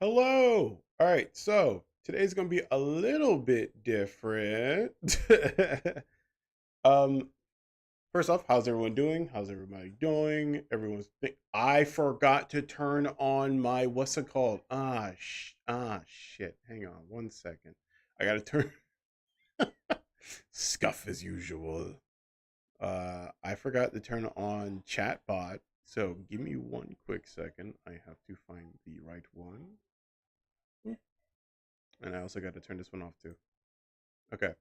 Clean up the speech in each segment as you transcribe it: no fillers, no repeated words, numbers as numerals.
Hello. All right, so today's gonna be a little bit different. um, First off, how's everyone doing? How's everybody doing? I forgot to turn on my what's it called? Shit. Hang on one second. I gotta turn scuff as usual. I forgot to turn on chatbot. So give me one quick second. I have to find the right one. And I also got to turn this one off too. Okay.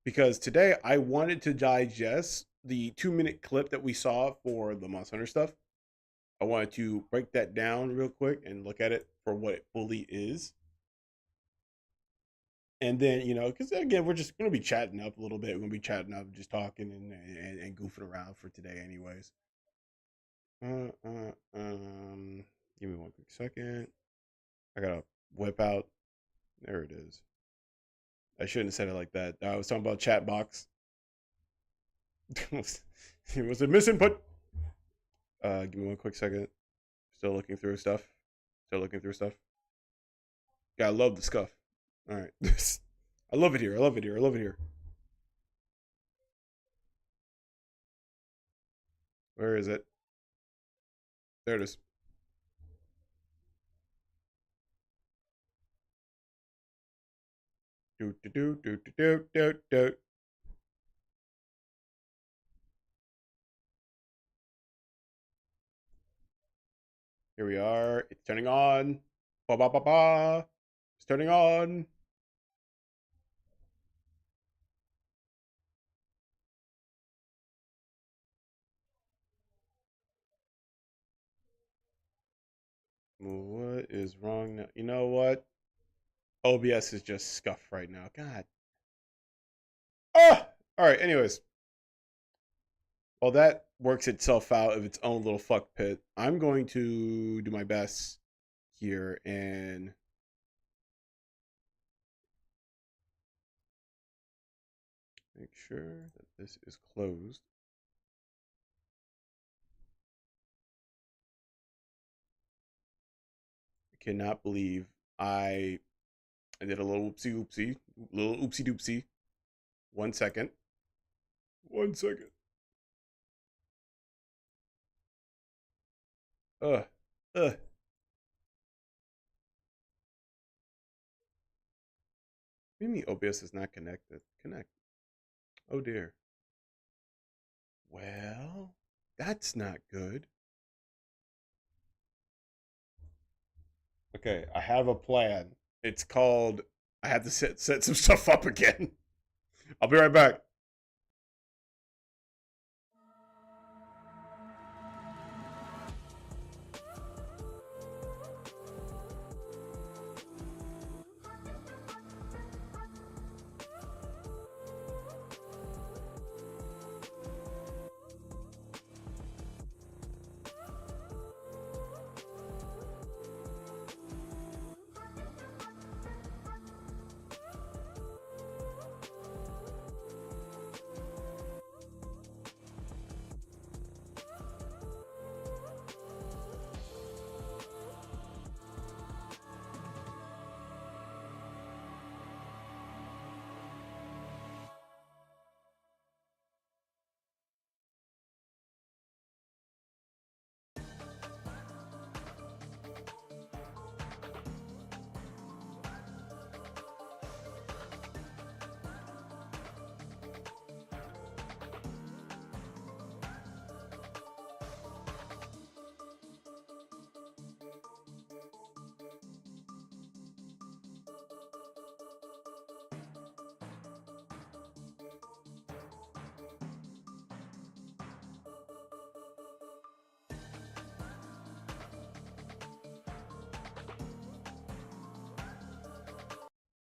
Because today I wanted to digest the 2 minute clip that we saw for the Monster Hunter stuff. I wanted to break that down real quick and look at it for what it fully is. And then, because again, we're just going to be chatting up a little bit. We're going to be chatting up, just talking and goofing around for today, anyways. Uh, uh, um, Give me one quick second. I got to whip out. There it is. I shouldn't have said it like that. I was talking about chat box. It was a misinput. Give me one quick second. Still looking through stuff. Still looking through stuff. Gotta love the scuff. All right. I love it here. I love it here. I love it here. Where is it? There it is. Do do do do do do do. Here we are. It's turning on. Ba ba ba ba. It's turning on. What is wrong now? You know what? OBS is just scuff right now. God. Ah! All right. Anyways, while that works itself out of its own little fuck pit, I'm going to do my best here and make sure that this is closed. I cannot believe I did a little little oopsie doopsie. 1 second. 1 second. Ugh. Ugh. What do you mean OBS is not connected? Connect. Oh dear. Well, that's not good. Okay, I have a plan. It's called I have to set some stuff up again. I'll be right back.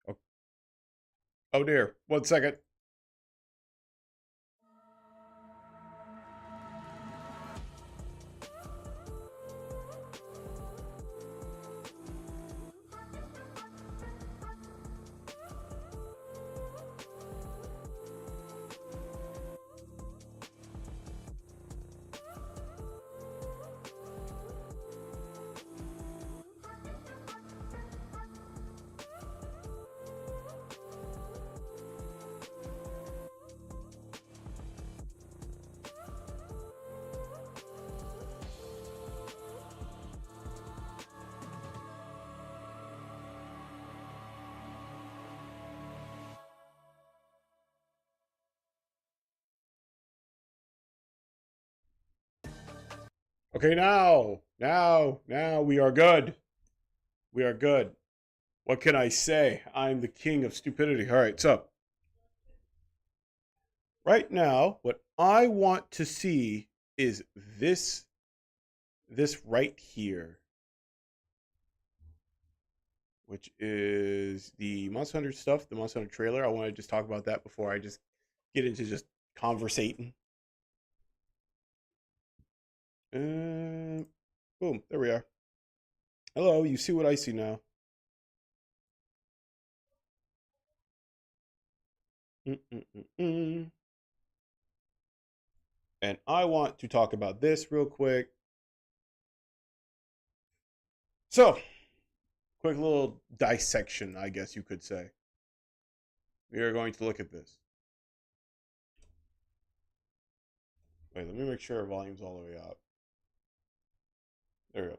Oh, oh dear. 1 second. Okay, now we are good. We are good. What can I say? I'm the king of stupidity. All right, so right now, what I want to see is this right here, which is the Monster Hunter stuff, the Monster Hunter trailer. I want to just talk about that before I just get into just conversating. Boom, there we are. Hello, you see what I see now. And I want to talk about this real quick. So, quick little dissection, I guess you could say. We are going to look at this. Wait, let me make sure our volume's all the way up. There we go.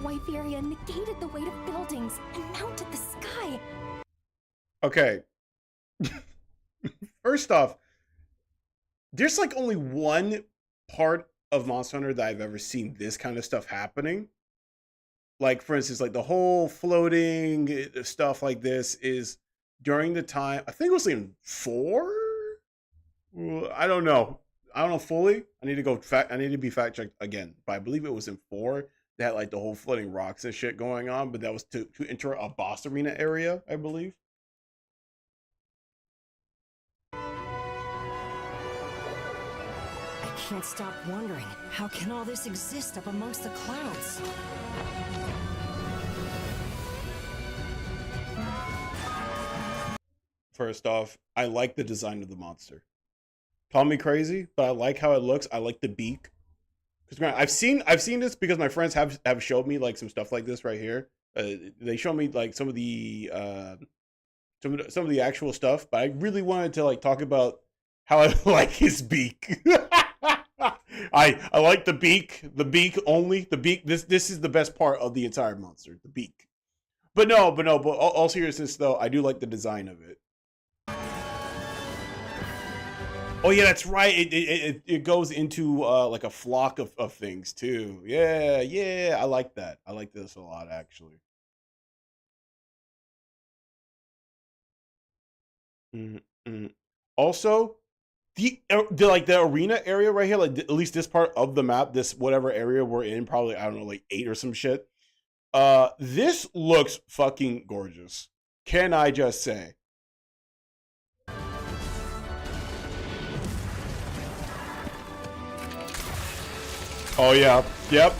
Wyveria negated the weight of buildings and mounted the sky. Okay. First off, there's like only one part of Monster Hunter that I've ever seen this kind of stuff happening. Like, for instance, like the whole floating stuff like this is during the time, I think it was in 4? I don't know. I don't know fully. I need to be fact checked again. But I believe it was in 4. They had like the whole floating rocks and shit going on, but that was to enter a boss arena area, I believe. I can't stop wondering, how can all this exist up amongst the clouds? First off, I like the design of the monster. Call me crazy, but I like how it looks. I like the beak. Because I've seen this because my friends have showed me like some stuff like this right here. They show me like some of the actual stuff, but I really wanted to like talk about how I like his beak. I like the beak only. The beak. This is the best part of the entire monster, the beak. But all seriousness though, I do like the design of it. Oh yeah, that's right. It goes into like a flock of things too. Yeah. I like that. I like this a lot actually. Mm-hmm. Also, the like the arena area right here, like at least this part of the map, this whatever area we're in, probably I don't know, like 8 or some shit. This looks fucking gorgeous. Can I just say? Oh yeah, yep.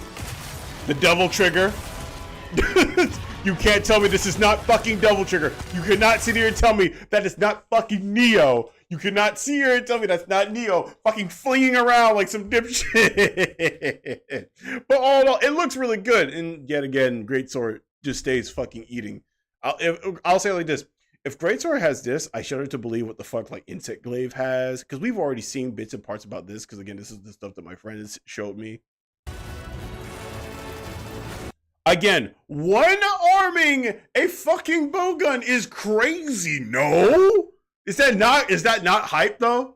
The double trigger. You can't tell me this is not fucking double trigger. You cannot sit here and tell me that it's not fucking Neo. You cannot sit here and tell me that's not Neo fucking flinging around like some dipshit. But all in all, it looks really good. And yet again, Greatsword just stays fucking eating. I'll say it like this. If Greatsword has this, I shudder to believe what the fuck like Insect Glaive has. Because we've already seen bits and parts about this. Because again, this is the stuff that my friends showed me. Again, one arming a fucking bowgun is crazy. No, is that not hype though?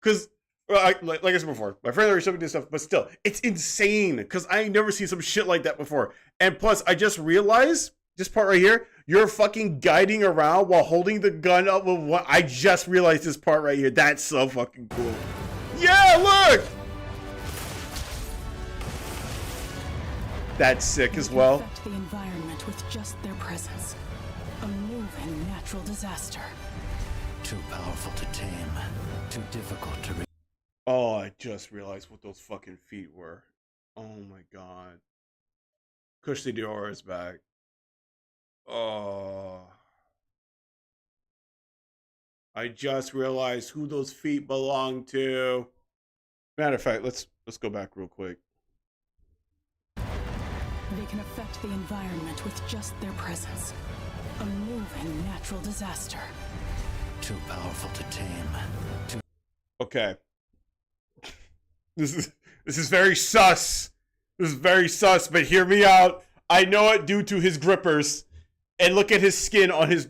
Because like I said before, my friend already showed me this stuff, but still, it's insane. Because I ain't never seen some shit like that before. And plus, I just realized this part right here. You're fucking guiding around while holding the gun up with what? I just realized this part right here. That's so fucking cool. Yeah, look. That's sick as well. Affect the environment with just their presence. A moving natural disaster. Too powerful to tame. Too difficult to reach. Oh, I just realized what those fucking feet were. Oh my god. Kush Dior is back. Oh. I just realized who those feet belong to. Matter of fact, let's go back real quick. They can affect the environment with just their presence. A moving natural disaster. Too powerful to tame. Too Okay. This is very sus. This is very sus, but hear me out. I know it due to his grippers. And look at his skin on his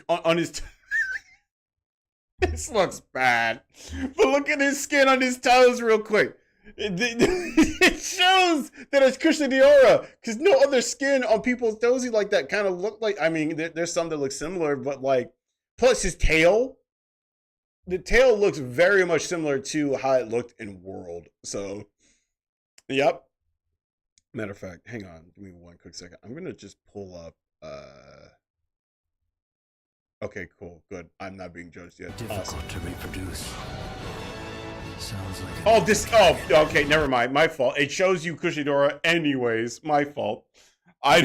this looks bad. But look at his skin on his toes real quick. It shows that it's Christian Diora, because no other skin on people's toesies like that kind of look like. I mean, there's some that look similar, but like, plus his tail. The tail looks very much similar to how it looked in World. So, yep. Matter of fact, hang on, give me one quick second. I'm gonna just pull up. Okay, cool, good. I'm not being judged yet. difficult Awesome. to reproduce. Sounds like Oh, this. Oh, okay. Never mind. My fault. It shows you Kushidora, anyways. My fault. I.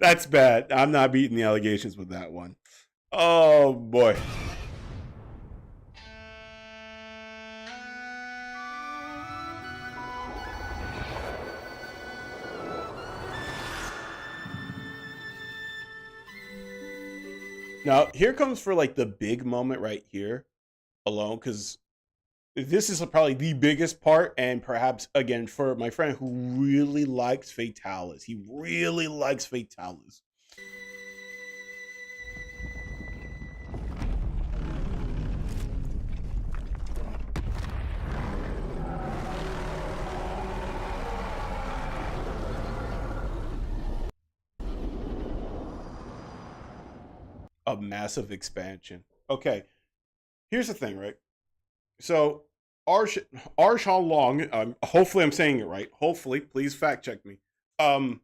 That's bad. I'm not beating the allegations with that one. Oh boy. Now, here comes for like the big moment right here alone, because this is probably the biggest part, and perhaps again for my friend who really likes Fatalis. He really likes Fatalis. A massive expansion. Okay, here's the thing, right? So Arshan Long, hopefully I'm saying it right. Hopefully, please fact check me. Arshan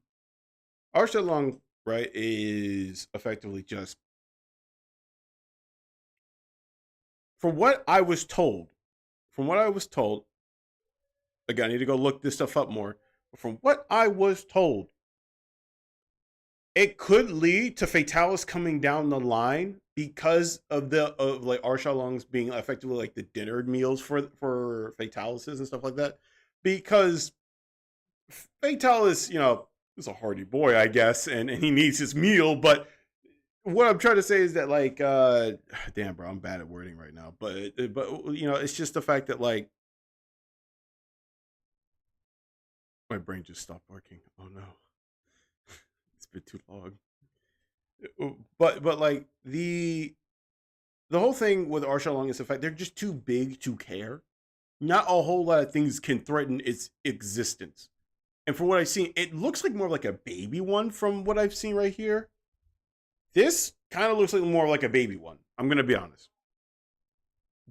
Long, right, is effectively just, from what I was told, again, I need to go look this stuff up more. But from what I was told, it could lead to Fatalis coming down the line because of like Arshan Long's being effectively like the dinner meals for Fatalises and stuff like that. Because Fatalis, is a hardy boy, I guess, and he needs his meal. But what I'm trying to say is that, like, damn, bro, I'm bad at wording right now. But it's just the fact that, like, my brain just stopped working. Oh no. Been too long. But like the whole thing with Arshan Long is the fact they're just too big to care. Not a whole lot of things can threaten its existence. And from what I've seen, it looks like more like a baby one from what I've seen right here. This kind of looks like more like a baby one. I'm gonna be honest.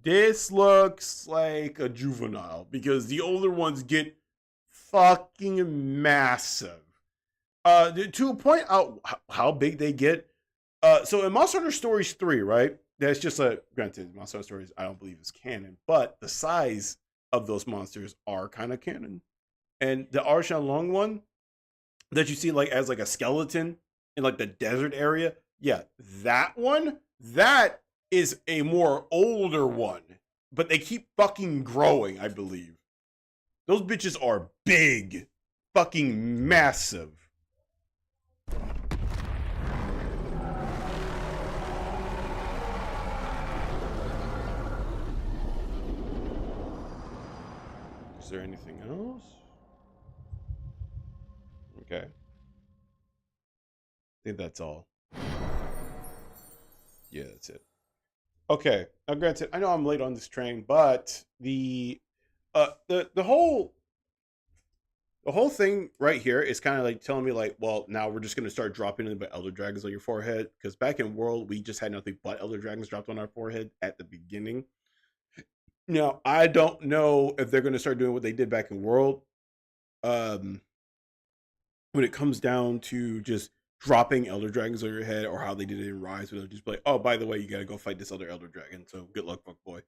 This looks like a juvenile because the older ones get fucking massive. To point out how big they get, so in Monster Hunter Stories 3, right? That's just granted, Monster Hunter Stories I don't believe is canon, but the size of those monsters are kind of canon. And the Arshan Long one that you see like as like a skeleton in like the desert area, yeah, that one, that is a more older one, but they keep fucking growing, I believe. Those bitches are big, fucking massive. Is there anything else? Okay. I think that's all. Yeah, that's it. Okay. Now, granted, I know I'm late on this train, but the whole thing right here is kind of like telling me like, well, now we're just gonna start dropping in the Elder Dragons on your forehead, because back in World we just had nothing but Elder Dragons dropped on our forehead at the beginning. Now, I don't know if they're going to start doing what they did back in World. When it comes down to just dropping Elder Dragons on your head, or how they did it in Rise, where they'll just be like, oh, by the way, you got to go fight this other Elder Dragon. So good luck, fuck boy.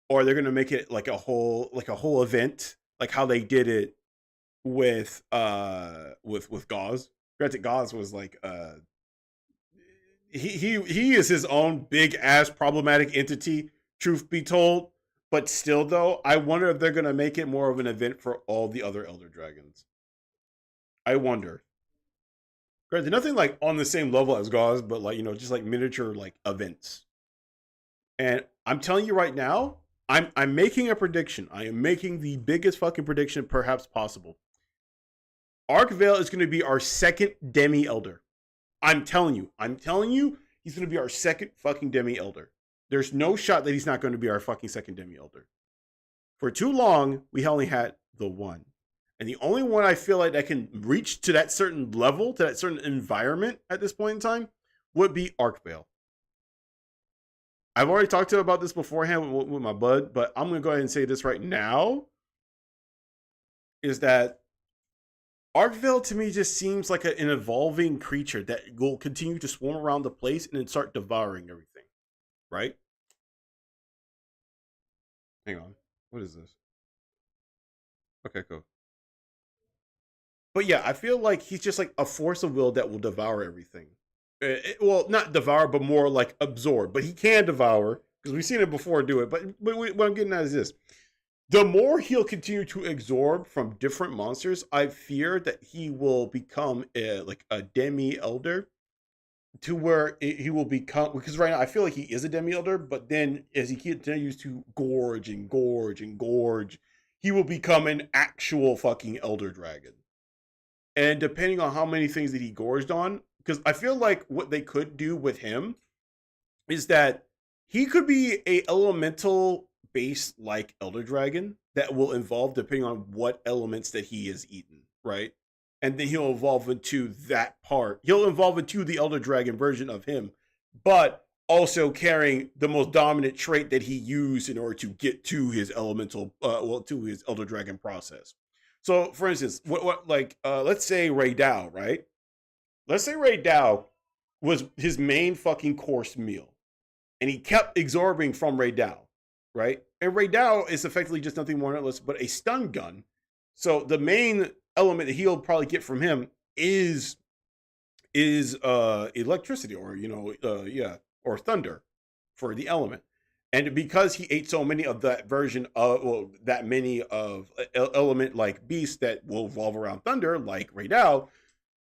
Or they're going to make it like a whole event, like how they did it with Gauze. Granted, Gauze was like he is his own big ass problematic entity, truth be told. But still, though, I wonder if they're going to make it more of an event for all the other Elder Dragons. I wonder. Granted, nothing like on the same level as Gauze, but like, just like miniature like events. And I'm telling you right now, I'm making a prediction. I am making the biggest fucking prediction perhaps possible. Arcvale is going to be our second Demi Elder. I'm telling you, he's going to be our second fucking Demi Elder. There's no shot that he's not going to be our fucking second Demi Elder. For too long, we only had the one. And the only one I feel like that can reach to that certain level, to that certain environment at this point in time, would be Arcvale. I've already talked to him about this beforehand with my bud, but I'm going to go ahead and say this right now, is that Arcvale to me just seems like an evolving creature that will continue to swarm around the place and then start devouring everything, right? Hang on. What is this? Okay, cool. But yeah, I feel like he's just like a force of will that will devour everything. Well, not devour, but more like absorb. But he can devour, because we've seen it before do it. But what I'm getting at is this. The more he'll continue to absorb from different monsters, I fear that he will become like a demi-elder, to where he will become, because right now I feel like he is a demi-elder, but then as he continues to gorge and gorge and gorge, he will become an actual fucking elder dragon. And depending on how many things that he gorged on, because I feel like what they could do with him is that he could be a elemental based like elder dragon that will evolve depending on what elements that he is eaten, right? And then he'll evolve into that part. He'll evolve into the elder dragon version of him, but also carrying the most dominant trait that he used in order to get to his elemental, to his elder dragon process. So, for instance, let's say Ray Dow, right? Let's say Ray Dow was his main fucking course meal, and he kept absorbing from Ray Dow, right? And Ray Dow is effectively just nothing more or less but a stun gun. So the main element that he'll probably get from him is electricity, or or thunder for the element. And because he ate so many of that version of, that many of element like beasts that will revolve around thunder, like Ray Dow,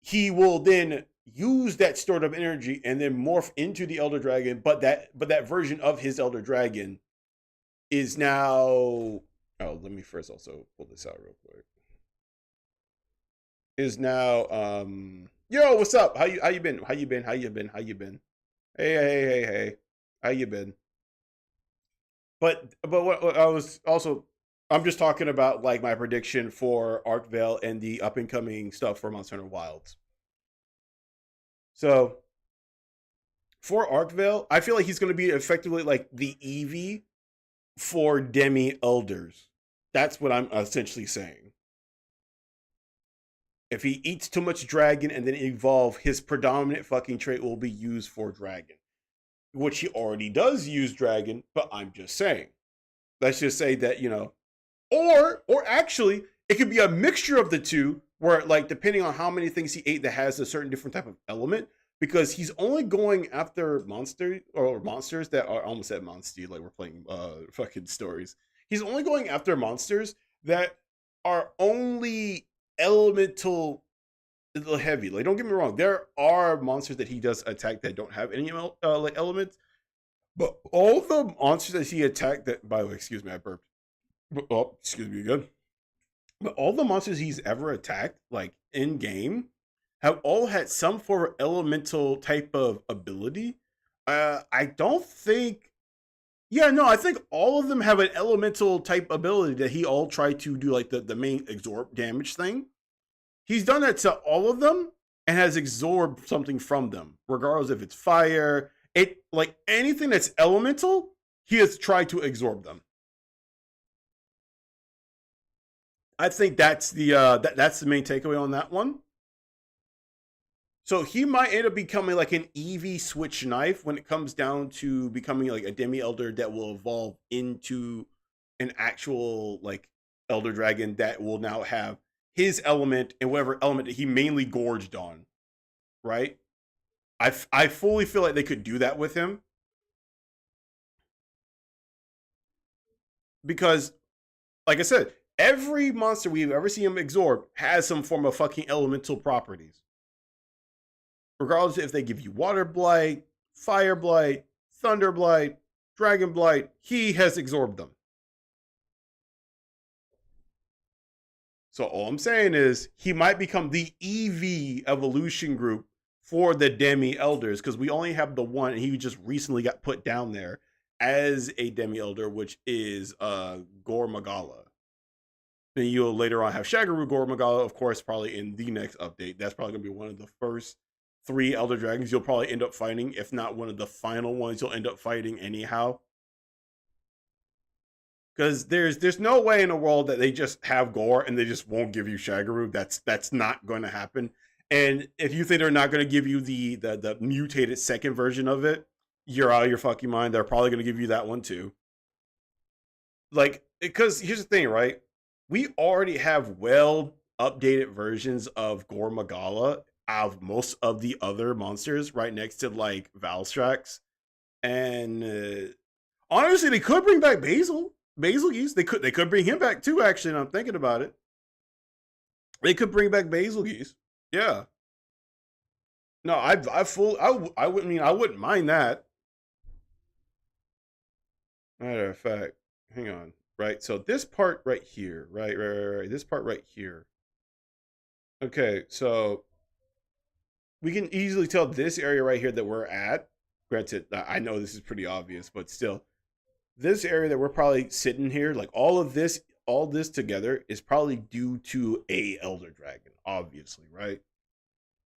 he will then use that stored up energy and then morph into the Elder Dragon. But that version of his Elder Dragon is now. Oh, let me first also pull this out real quick. Is now yo, what's up? How you been? How you been? Hey. How you been? But what I was also, I'm just talking about like my prediction for Arcvale and the up and coming stuff for Monster Hunter Wilds. So for Arcvale, I feel like he's going to be effectively like the Eevee for Demi Elders. That's what I'm essentially saying. If he eats too much dragon and then evolve, his predominant fucking trait will be used for dragon. Which he already does use dragon, but I'm just saying. Let's just say that, or actually, it could be a mixture of the two, where like depending on how many things he ate that has a certain different type of element, because he's only going after monsters that are almost at monster, like we're playing fucking stories. He's only going after monsters that are only elemental heavy. Like, don't get me wrong, there are monsters that he does attack that don't have any like elements, but all the monsters that he attacked, that, by the way, excuse me, I burped. Oh, excuse me again. But all the monsters he's ever attacked, like in game, have all had some form of elemental type of ability. I don't think. Yeah, no, I think all of them have an elemental type ability that he all tried to do, like the main absorb damage thing. He's done that to all of them and has absorbed something from them, regardless if it's fire, like anything that's elemental, he has tried to absorb them. I think that's the main takeaway on that one. So he might end up becoming like an Eevee switch knife when it comes down to becoming like a demi elder that will evolve into an actual like elder dragon that will now have his element and whatever element that he mainly gorged on, right? I fully feel like they could do that with him, because, like I said, Every monster we've ever seen him absorb has some form of fucking elemental properties. Regardless if they give you water blight, fire blight, thunder blight, dragon blight, he has absorbed them. So all I'm saying is he might become the EV evolution group for the Demi Elders, because we only have the one, and he just recently got put down there as a Demi Elder, which is Gore Magala. Then you'll later on have Shagaru Gore Magala, of course, probably in the next update. That's probably gonna be one of the first 3 Elder Dragons you'll probably end up fighting, if not one of the final ones you'll end up fighting anyhow. Because there's no way in the world that they just have Gore and they just won't give you Shagaru. That's not going to happen. And if you think they're not going to give you the mutated second version of it, you're out of your fucking mind. They're probably going to give you that one too. Like, because here's the thing, right? We already have well updated versions of Gore Magala of most of the other monsters right next to like Valstrax. And honestly, they could bring back Basilgeuse. They could bring him back too, actually, and I'm thinking about it. They could bring back Basilgeuse. Yeah. No, I wouldn't mind that. Matter of fact, hang on. Right, so this part right here, right, this part right here. Okay, so we can easily tell this area right here that we're at. Granted, I know this is pretty obvious, but still, this area that we're probably sitting here, like all this together is probably due to a Elder Dragon, obviously, right?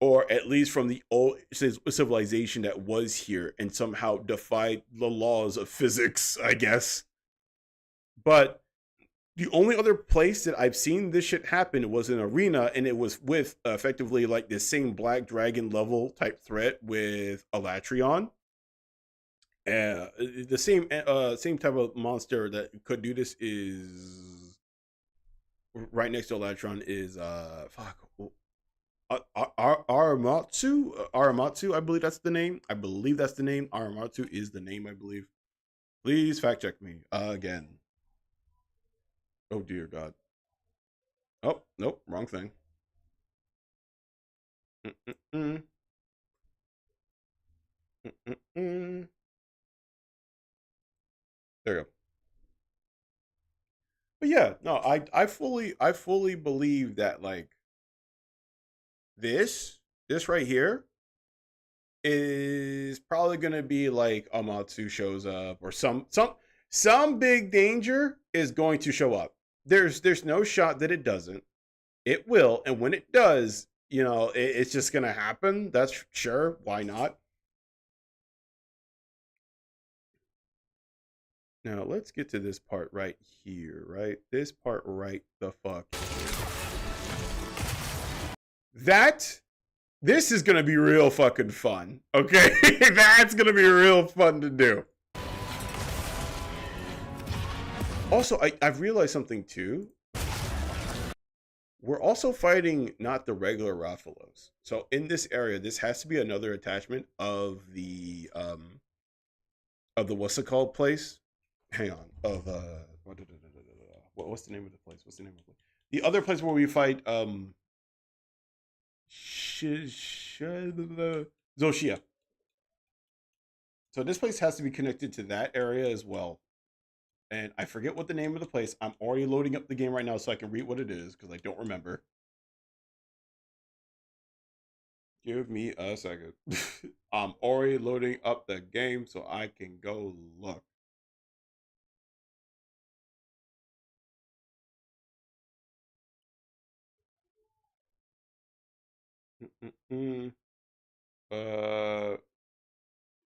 Or at least from the old civilization that was here and somehow defied the laws of physics, I guess. But the only other place that I've seen this shit happen was in Arena, and it was with effectively like the same Black Dragon level type threat with Alatreon. The same type of monster that could do this is right next to Alatreon is Aramatsu, I believe that's the name. Aramatsu is the name, I believe. Please fact check me again. Oh dear God. Oh, nope, wrong thing. There you go. But yeah, no, I fully believe that like this right here is probably gonna be like Amatsu shows up, or some big danger is going to show up. There's no shot that it doesn't. It will, and when it does, you know, it's just gonna happen. That's sure. Why not? Now let's get to this part right here, right? This part right the fuck here. This is gonna be real fucking fun. Okay, that's gonna be real fun to do. Also, I've realized something too. We're also fighting not the regular Rathalos. So in this area, this has to be another attachment of the what's it called place? Hang on. What's the name of the place? The other place where we fight Zoshia. So this place has to be connected to that area as well. And I forget what the name of the place. I'm already loading up the game right now so I can read what it is because I don't remember. Give me a second. I'm already loading up the game so I can go look.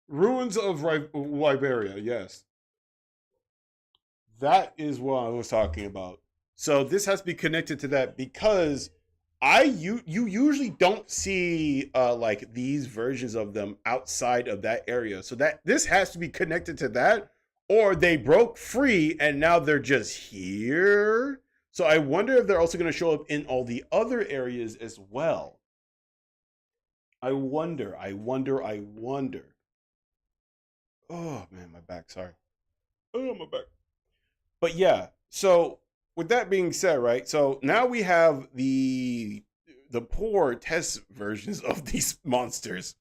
Ruins of Liberia, yes. That is what I was talking about. So this has to be connected to that because you usually don't see like these versions of them outside of that area. So that this has to be connected to that, or they broke free and now they're just here. So I wonder if they're also going to show up in all the other areas as well. I wonder. Oh man, my back. Sorry. Oh, my back. But yeah, so with that being said, right? So now we have the poor test versions of these monsters.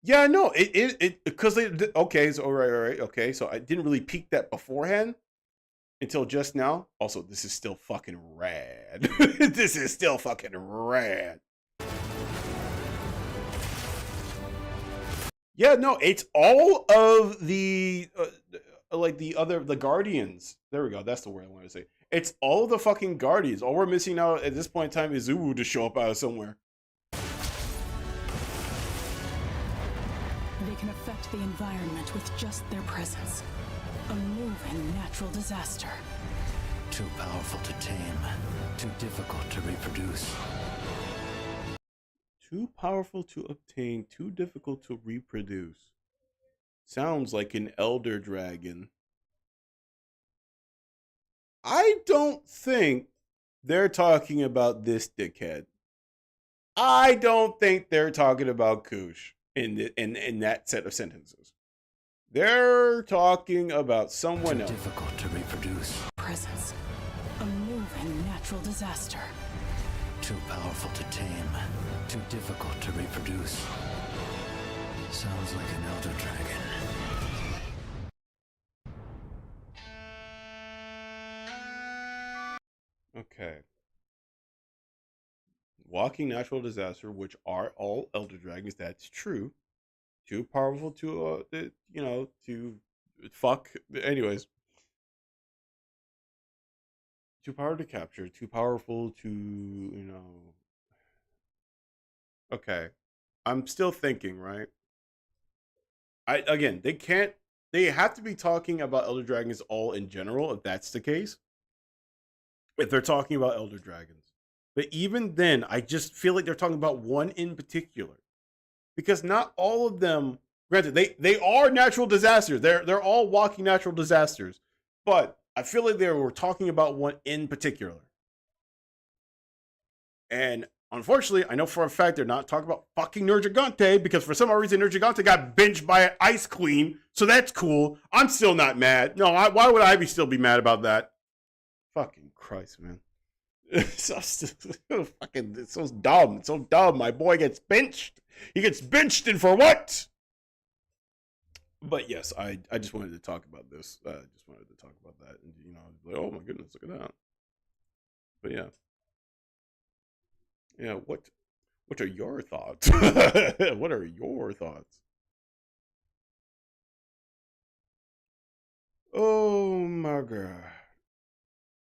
Yeah, no, it because they okay, so all right, okay. So I didn't really peek that beforehand until just now. Also, this is still fucking rad. This is still fucking rad. Yeah, no, it's all of the like the Guardians. There we go. That's the word I wanted to say. It's all of the fucking Guardians. All we're missing now at this point in time is Uwu to show up out of somewhere. They can affect the environment with just their presence. A moving natural disaster. Too powerful to tame, too difficult to reproduce. Too powerful to obtain, too difficult to reproduce. Sounds like an elder dragon. I don't think they're talking about this dickhead. I don't think they're talking about Kush in that set of sentences. They're talking about someone Too else. difficult to reproduce. Presence. A moving natural disaster. Too powerful to tame, too difficult to reproduce. Sounds like an elder dragon. Okay. Walking natural disaster, which are all elder dragons, that's true. Too powerful to to fuck. Anyways, too powerful to capture, too powerful to Okay, I'm still thinking, right? They have to be talking about elder dragons all in general if that's the case. If they're talking about elder dragons. But even then, I just feel like they're talking about one in particular. Because not all of them, granted, they are natural disasters. They're all walking natural disasters. But I feel like they were talking about one in particular. And unfortunately, I know for a fact they're not talking about fucking Nergigante, because for some odd reason Nergigante got benched by an ice queen. So that's cool. I'm still not mad. No, why would I still be mad about that? Fucking Christ, man. It's so dumb. It's so dumb. My boy gets benched. He gets benched, and for what? But yes, I just wanted to talk about this. I just wanted to talk about that, and like, oh my goodness, look at that. But yeah. What are your thoughts? What are your thoughts? Oh my god.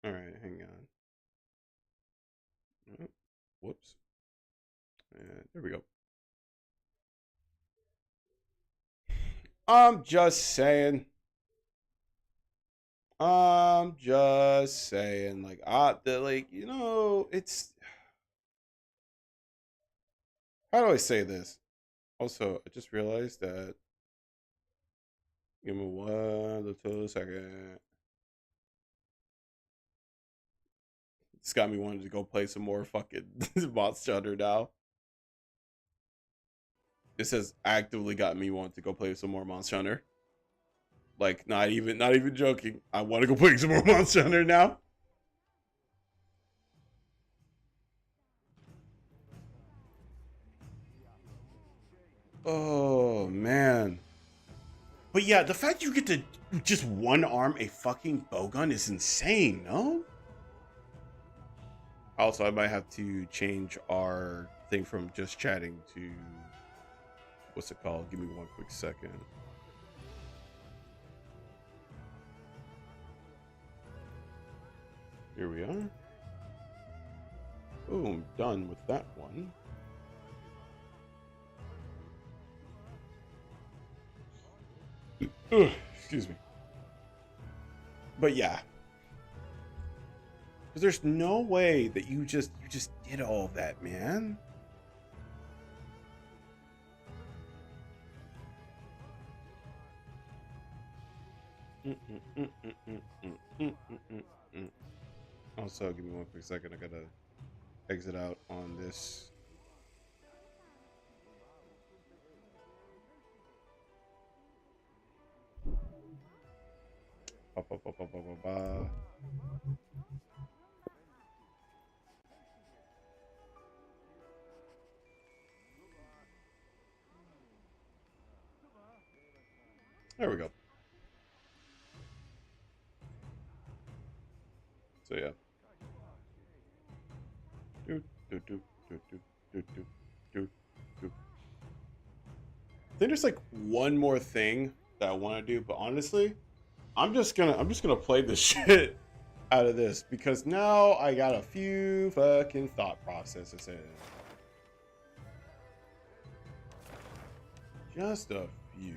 All right, hang on. Whoops. There we go. I'm just saying. Like, it's. How do I say this? Also, I just realized that. Give me 1 little second. It's got me wanting to go play some more fucking Monster Hunter now. This has actively got me wanting to go play some more Monster Hunter. Like, not even joking. I want to go play some more Monster Hunter now. Oh man. But yeah, the fact you get to just one arm a fucking bowgun is insane, no? Also, I might have to change our thing from just chatting to what's it called? Give me 1 quick second. Here we are. Boom, done with that one. Ugh, excuse me. But yeah. Because there's no way that you just did all of that, man. Also, give me 1 quick second. I gotta exit out on this. ba, ba, ba, ba, ba, ba, ba. There we go. So yeah. Do, do, do, do, do, do, do, do, do. I think there's like one more thing that I want to do, but honestly, I'm just gonna play the shit out of this because now I got a few fucking thought processes in. Just a few.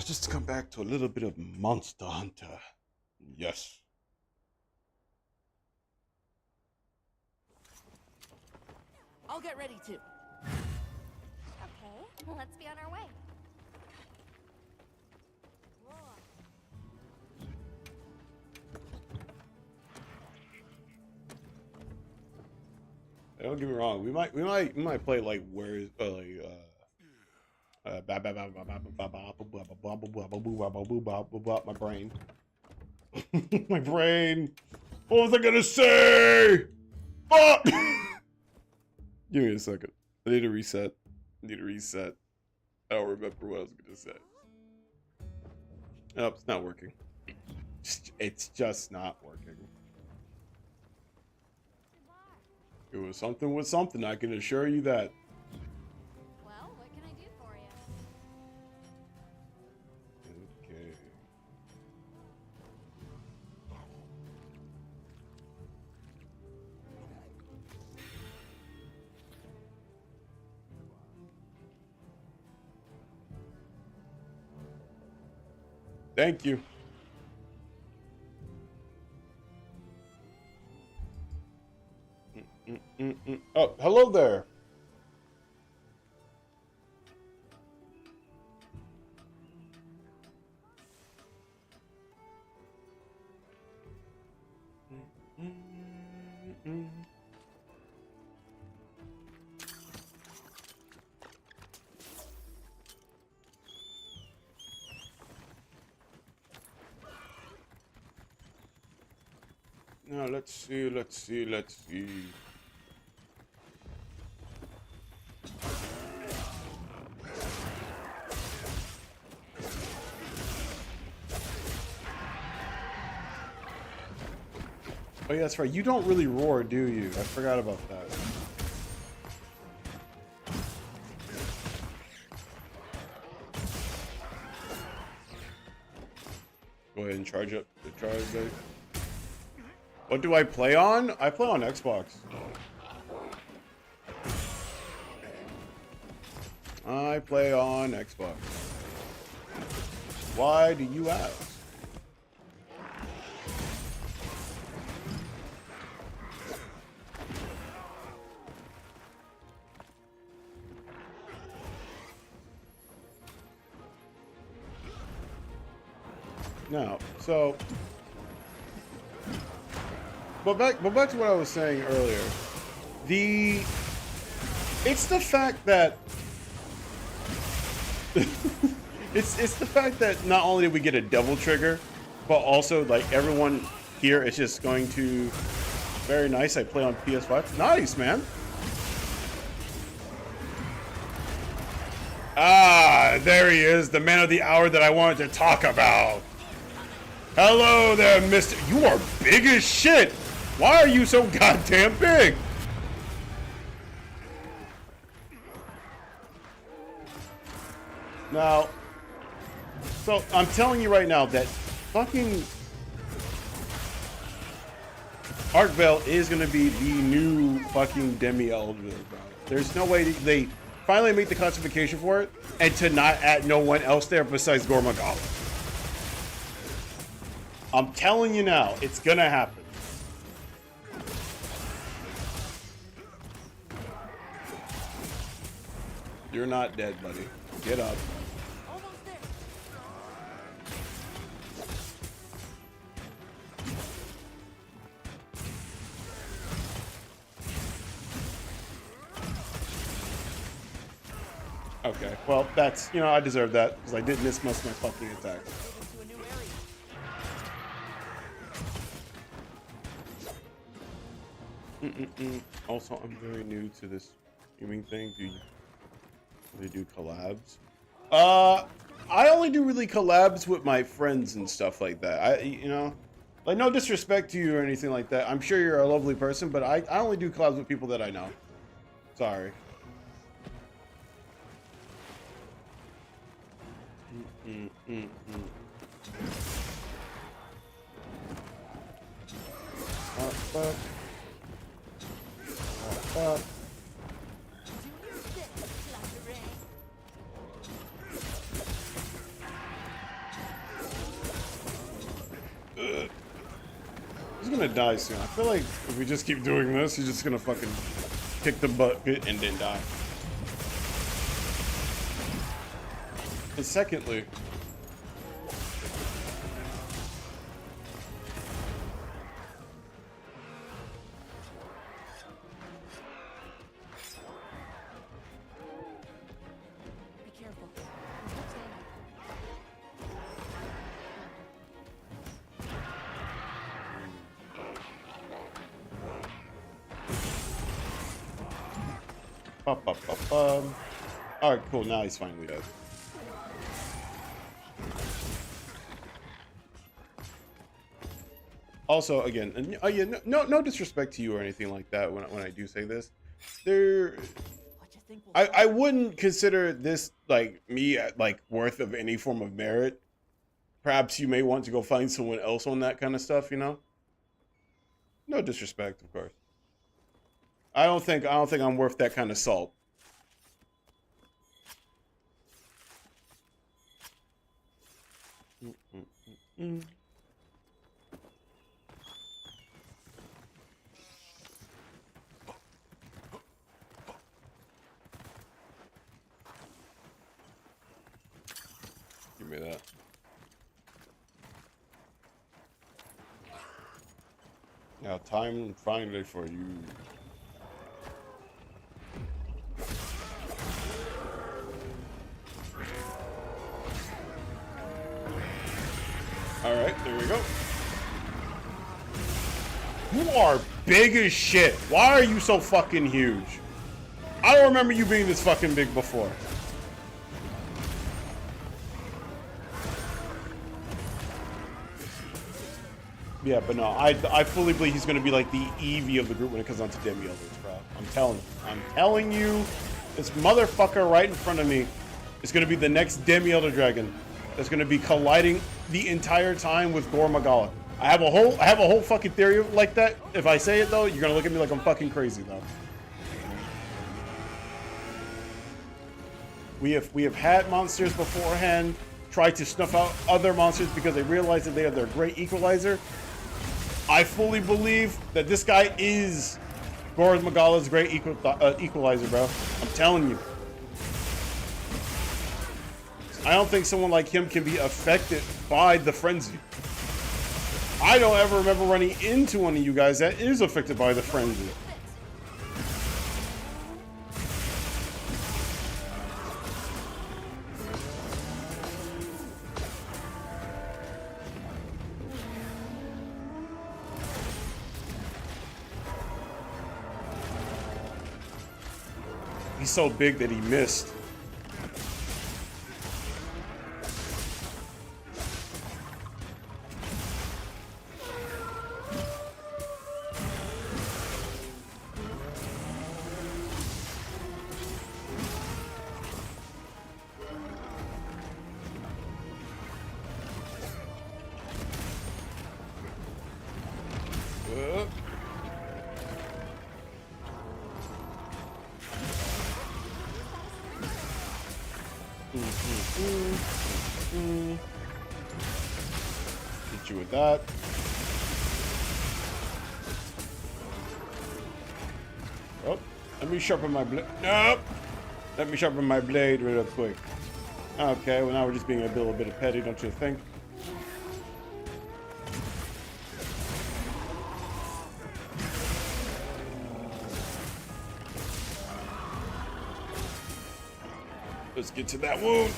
Just to come back to a little bit of Monster Hunter. Yes. I'll get ready too. Okay, let's be on our way. Don't get me wrong. We might play like where's my brain. My brain. What was I gonna say? Fuck! Give me a second. I need to reset. I don't remember what I was gonna say. Nope, it's not working. It's just not working. It was something with something, I can assure you that. Well, what can I do for you? Okay. Thank you. Oh, hello there. Now let's see. Oh yeah, that's right. You don't really roar, do you? I forgot about that. Go ahead and charge up the charge. What do I play on? I play on Xbox. I play on Xbox. Why do you ask? No, so, but back to what I was saying earlier. It's the fact that it's the fact that not only did we get a double trigger, but also like everyone here is just going to very nice. I play on PS5. Nice, man. Ah, there he is, the man of the hour that I wanted to talk about. Hello there, mister. You are big as shit. Why are you so goddamn big? Now, so I'm telling you right now that fucking Arkvale is gonna be the new fucking Demi-Elder, bro. There's no way they finally make the classification for it and to not add no one else there besides Gormagala. I'm telling you now, it's gonna happen. You're not dead, buddy. Get up. Okay, well, that's, you know, I deserve that because I did miss most of my fucking attacks. Moving to a new area. Also, I'm very new to this streaming thing. Do they do collabs? I only do really collabs with my friends and stuff like that. You know, like no disrespect to you or anything like that. I'm sure you're a lovely person, but I only do collabs with people that I know. Sorry. He's gonna die soon. I feel like if we just keep doing this, he's just gonna fucking kick the bucket and then die. And secondly, Be careful. alright, cool. Now he's finally dead. Also, again, and yeah, no disrespect to you or anything like that when I do say this. There, What you think will I wouldn't consider this like me like worth of any form of merit. Perhaps you may want to go find someone else on that kind of stuff, you know? No disrespect, of course. I don't think I'm worth that kind of salt. Give me that. Now, time finally for you. All right, there we go. You are big as shit. Why are you so fucking huge? I don't remember you being this fucking big before. Yeah, but no, I fully believe he's gonna be like the Eevee of the group when it comes down to Demi Elders, bro. I'm telling you, this motherfucker right in front of me is gonna be the next Demi Elder Dragon that's gonna be colliding the entire time with Gore Magala. I have a whole fucking theory like that. If I say it though, you're gonna look at me like I'm fucking crazy though. We have had monsters beforehand try to snuff out other monsters because they realize that they have their great equalizer. I fully believe that this guy is Gore Magala's great equalizer, bro. I'm telling you. I don't think someone like him can be affected by the frenzy. I don't ever remember running into one of you guys that is affected by the frenzy. He's so big that he missed. Hit you with that. Oh, let me sharpen my blade. Nope. Let me sharpen my blade real quick. Okay, well now we're just being a little bit of petty, don't you think? Let's get to that wound.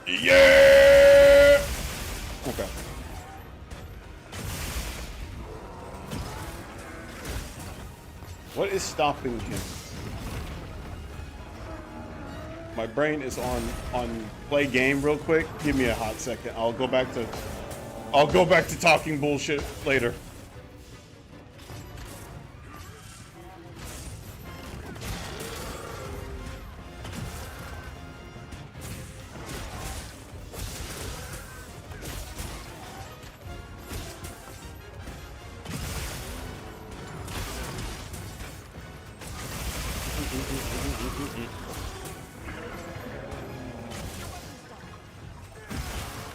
Yeah! Okay. What is stopping him? My brain is on play game real quick. Give me a hot second. I'll go back to talking bullshit later.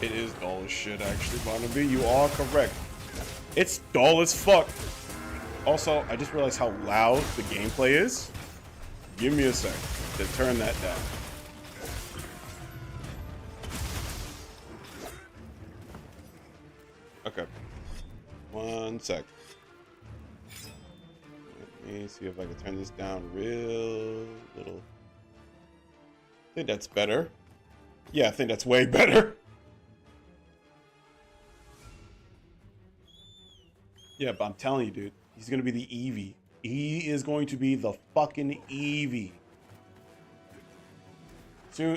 It is dull as shit, actually, Barnaby. You are correct. It's dull as fuck. Also, I just realized how loud the gameplay is. Give me a sec to turn that down. Okay. 1 sec. Let me see if I can turn this down real little. I think that's better. Yeah, I think that's way better. Yeah, but I'm telling you, dude, he's gonna be the Eevee. He is going to be the fucking Eevee.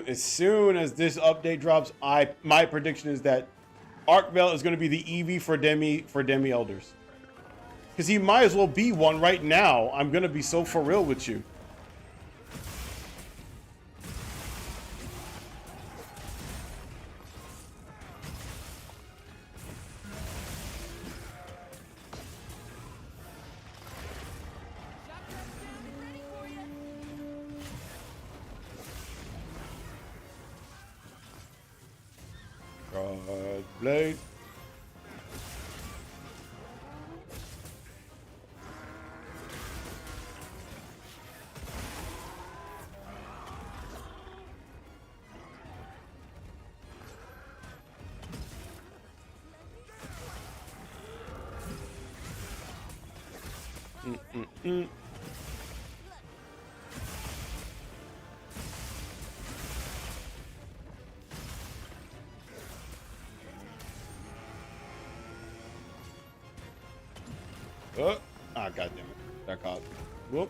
As soon as this update drops, my prediction is that Arcvale is gonna be the Eevee for Demi Elders. Because he might as well be one right now. I'm gonna be so for real with you. Blade. Oh, ah, goddamn it! That caught. Whoop.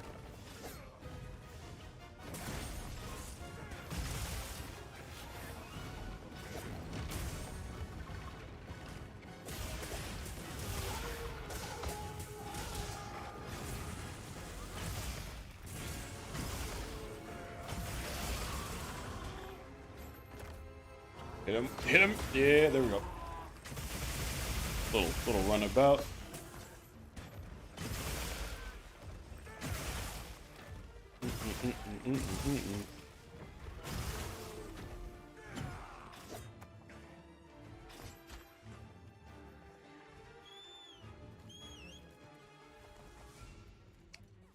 Hit him! Hit him! Yeah, there we go. Little runabout.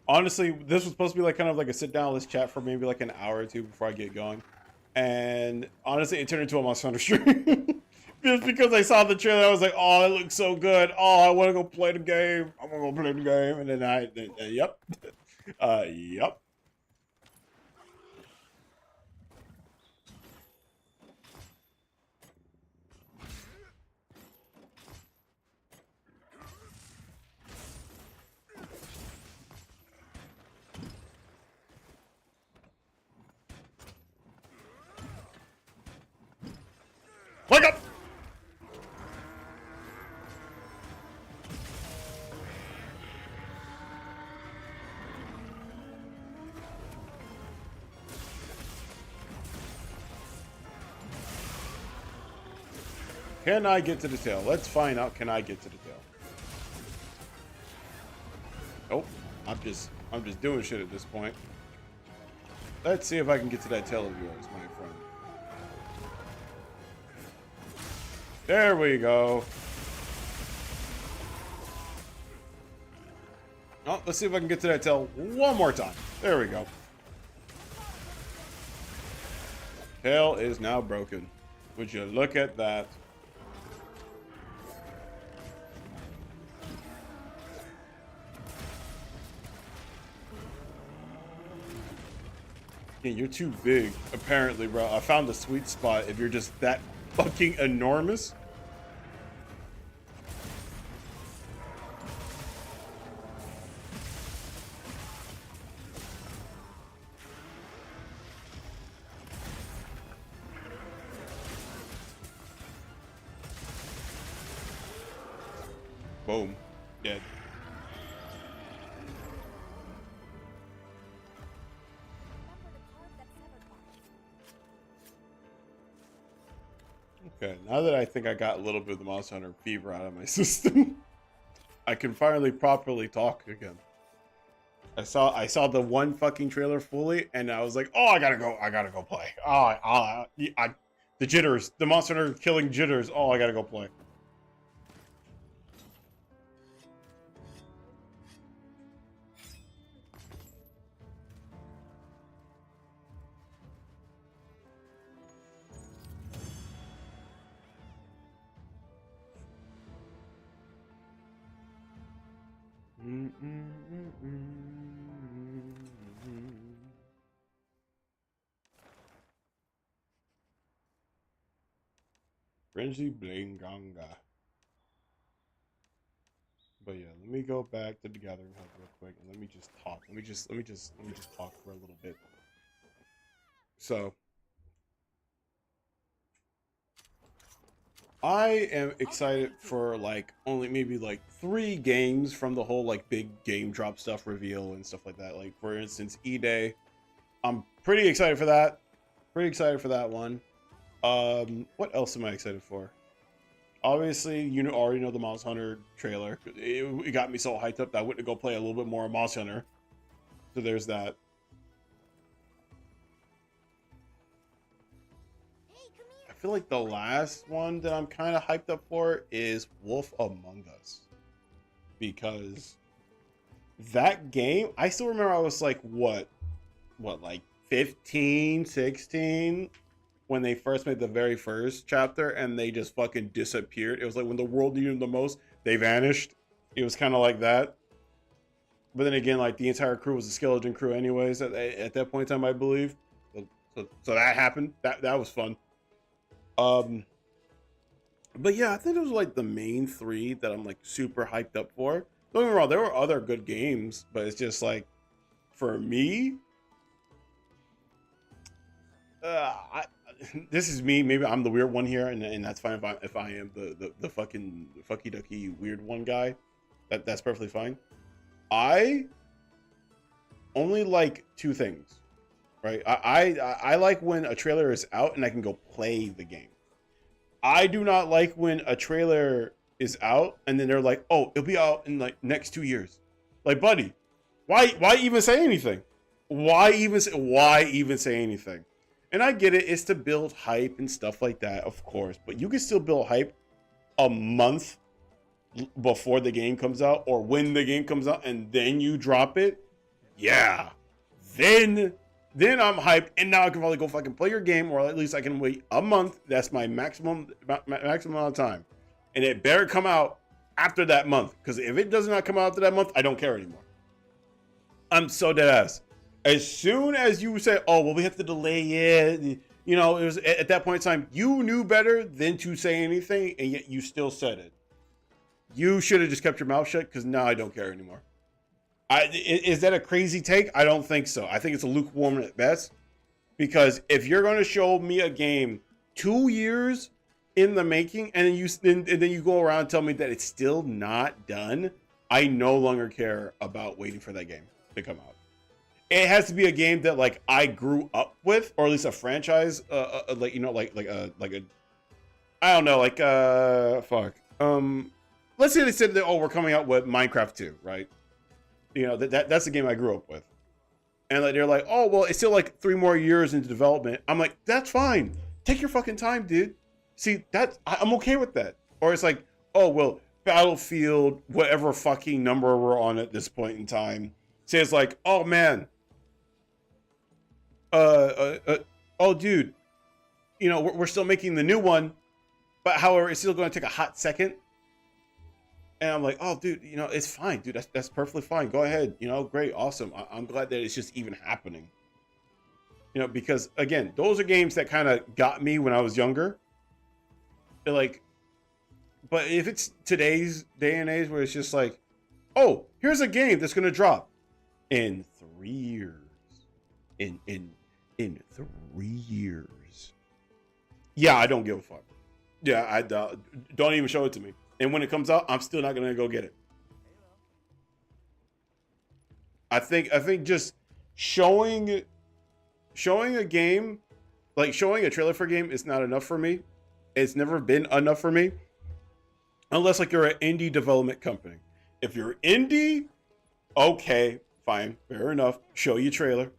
Honestly, this was supposed to be like kind of like a sit down, let's chat for maybe like an hour or two before I get going. And honestly, it turned into a Monster Hunter stream. Just because I saw the trailer, I was like, oh, it looks so good. Oh, I want to go play the game. I'm going to go play the game. And then yep. Yep. Wake up! Can I get to the tail? Let's find out. Can I get to the tail? Nope. I'm just doing shit at this point. Let's see if I can get to that tail of yours, my friend. There we go. Oh, let's see if I can get to that tail one more time. There we go. Tail is now broken. Would you look at that? Yeah, you're too big, apparently, bro. I found the sweet spot if you're just that fucking enormous. Boom. Dead. Okay, now that I think I got a little bit of the Monster Hunter fever out of my system, I can finally properly talk again. I saw the one fucking trailer fully, and I was like, oh, I gotta go play. The jitters, the Monster Hunter killing jitters. Oh, I gotta go play. Frenzy Blinganga. But yeah, let me go back to the Gathering Hub real quick and let me just talk. Let me just talk for a little bit. So I am excited for like only maybe like 3 games from the whole like big game drop stuff reveal and stuff like that. Like for instance, E-Day. I'm pretty excited for that. Pretty excited for that one. What else am I excited for? Obviously, you already know the Monster Hunter trailer. It got me so hyped up that I went to go play a little bit more Monster Hunter. So there's that. I feel like the last one that I'm kind of hyped up for is Wolf Among Us. Because that game, I still remember I was like, what, like 15, 16? When they first made the very first chapter and they just fucking disappeared. It was like when the world needed them the most, they vanished. It was kind of like that. But then again, like the entire crew was a skeleton crew anyways at that point in time, I believe. So that happened. That was fun. But yeah, I think those were like the main 3 that I'm like super hyped up for. Don't get me wrong, there were other good games, but it's just like, for me, this is me. Maybe I'm the weird one here, and that's fine if I am the fucking fucky ducky weird one guy. That's perfectly fine. I only like 2 things, right? I like when a trailer is out and I can go play the game. I do not like when a trailer is out and then they're like, oh, it'll be out in like next 2 years. Like, buddy, why even say anything? Why even say anything? And I get it, it's to build hype and stuff like that, of course. But you can still build hype a month before the game comes out or when the game comes out and then you drop it. Yeah. Then I'm hyped and now I can probably go fucking play your game, or at least I can wait a month. That's my maximum amount of time. And it better come out after that month. Because if it does not come out after that month, I don't care anymore. I'm so dead ass. As soon as you say, oh, well, we have to delay it, you know, it was at that point in time, you knew better than to say anything, and yet you still said it. You should have just kept your mouth shut, because now I don't care anymore. Is that a crazy take? I don't think so. I think it's a lukewarm at best, because if you're going to show me a game 2 years in the making, and then you go around and tell me that it's still not done, I no longer care about waiting for that game to come out. It has to be a game that like I grew up with, or at least a franchise, like, you know, like a, I don't know, like fuck. Let's say they said that, oh, we're coming out with Minecraft 2, right? You know, that's the game I grew up with, and like they're like, oh, well, it's still like 3 more years into development. I'm like, that's fine. Take your fucking time, dude. See, I'm okay with that. Or it's like, oh, well, Battlefield, whatever fucking number we're on at this point in time, says like, oh man. Oh, dude, you know, we're still making the new one, but however, it's still going to take a hot second. And I'm like, oh, dude, you know, it's fine, dude. That's perfectly fine. Go ahead. You know, great. Awesome. I'm glad that it's just even happening. You know, because again, those are games that kind of got me when I was younger. They're like, but if it's today's day and age where it's just like, oh, here's a game that's gonna drop in 3 years, in 3 years. Yeah, I don't give a fuck. Yeah, I don't even show it to me. And when it comes out, I'm still not gonna go get it. I think just showing a game, like showing a trailer for a game, is not enough for me. It's never been enough for me, unless like you're an indie development company. If you're indie, okay, fine, fair enough. Show your trailer,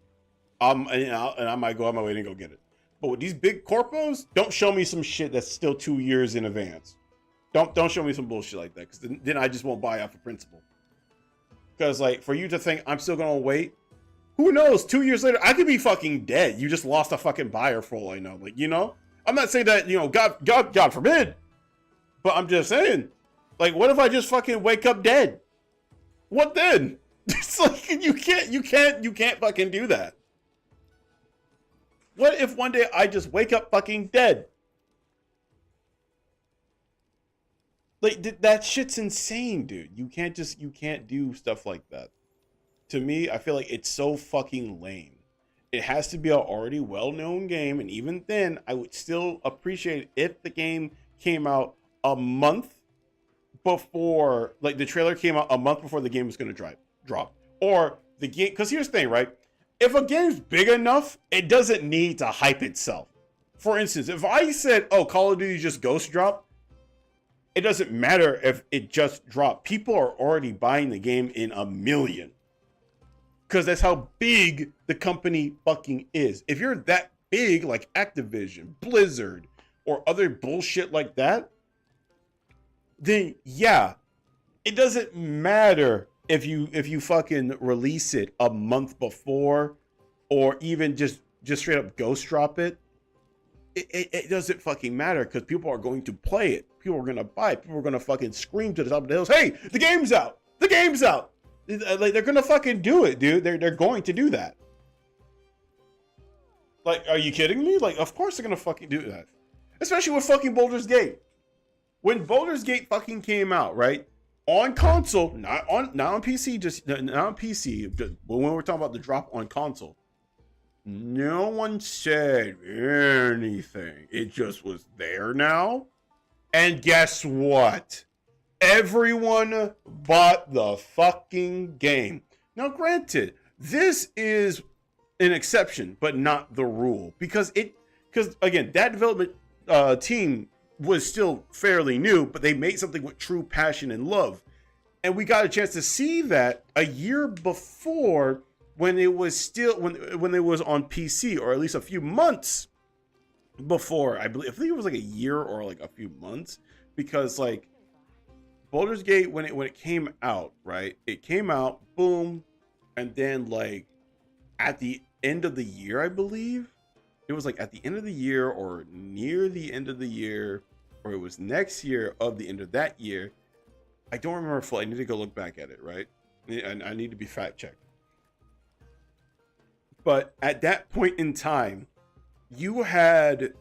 and I might go on my way and go get it. But with these big corpos, don't show me some shit that's still 2 years in advance. Don't show me some bullshit like that, because then I just won't buy off of principle. Because like for you to think I'm still gonna wait, who knows? 2 years later, I could be fucking dead. You just lost a fucking buyer for all I know. Like, you know, I'm not saying that, you know, God forbid, but I'm just saying, like, what if I just fucking wake up dead? What then? It's like you can't fucking do that. What if one day I just wake up fucking dead? Like, that shit's insane, dude. You can't do stuff like that. To me, I feel like it's so fucking lame. It has to be an already well-known game, and even then, I would still appreciate if the game came out a month before, like the trailer came out a month before the game was going to drop. Or the game, because here's the thing, right? If a game's big enough, it doesn't need to hype itself. For instance, if I said, oh, Call of Duty just Ghost dropped, it doesn't matter if it just dropped. People are already buying the game in a million. Because that's how big the company fucking is. If you're that big, like Activision, Blizzard, or other bullshit like that, then yeah, it doesn't matter if you fucking release it a month before, or even just straight up ghost drop it. It doesn't fucking matter, because people are going to play it. People are going to buy it. People are going to fucking scream to the top of the hills, hey, the game's out! The game's out! Like, they're going to fucking do it, dude. They're going to do that. Like, are you kidding me? Like, of course they're going to fucking do that. Especially with fucking Baldur's Gate. When Baldur's Gate fucking came out, right? On console, not on PC, just not on PC. But when we're talking about the drop on console, no one said anything. It just was there now. And guess what? Everyone bought the fucking game. Now, granted, this is an exception, but not the rule. Because again, that development team was still fairly new, but they made something with true passion and love. And we got a chance to see that a year before, when it was still when it was on PC, or at least a few months before. I think it was like a year or like a few months, because like Baldur's Gate, when it came out, right? It came out, boom, and then like at the end of the year, I believe it was like at the end of the year or near the end of the year, or it was next year of the end of that year. I don't remember fully. I need to go look back at it, right? And I need to be fact checked. But at that point in time, you had it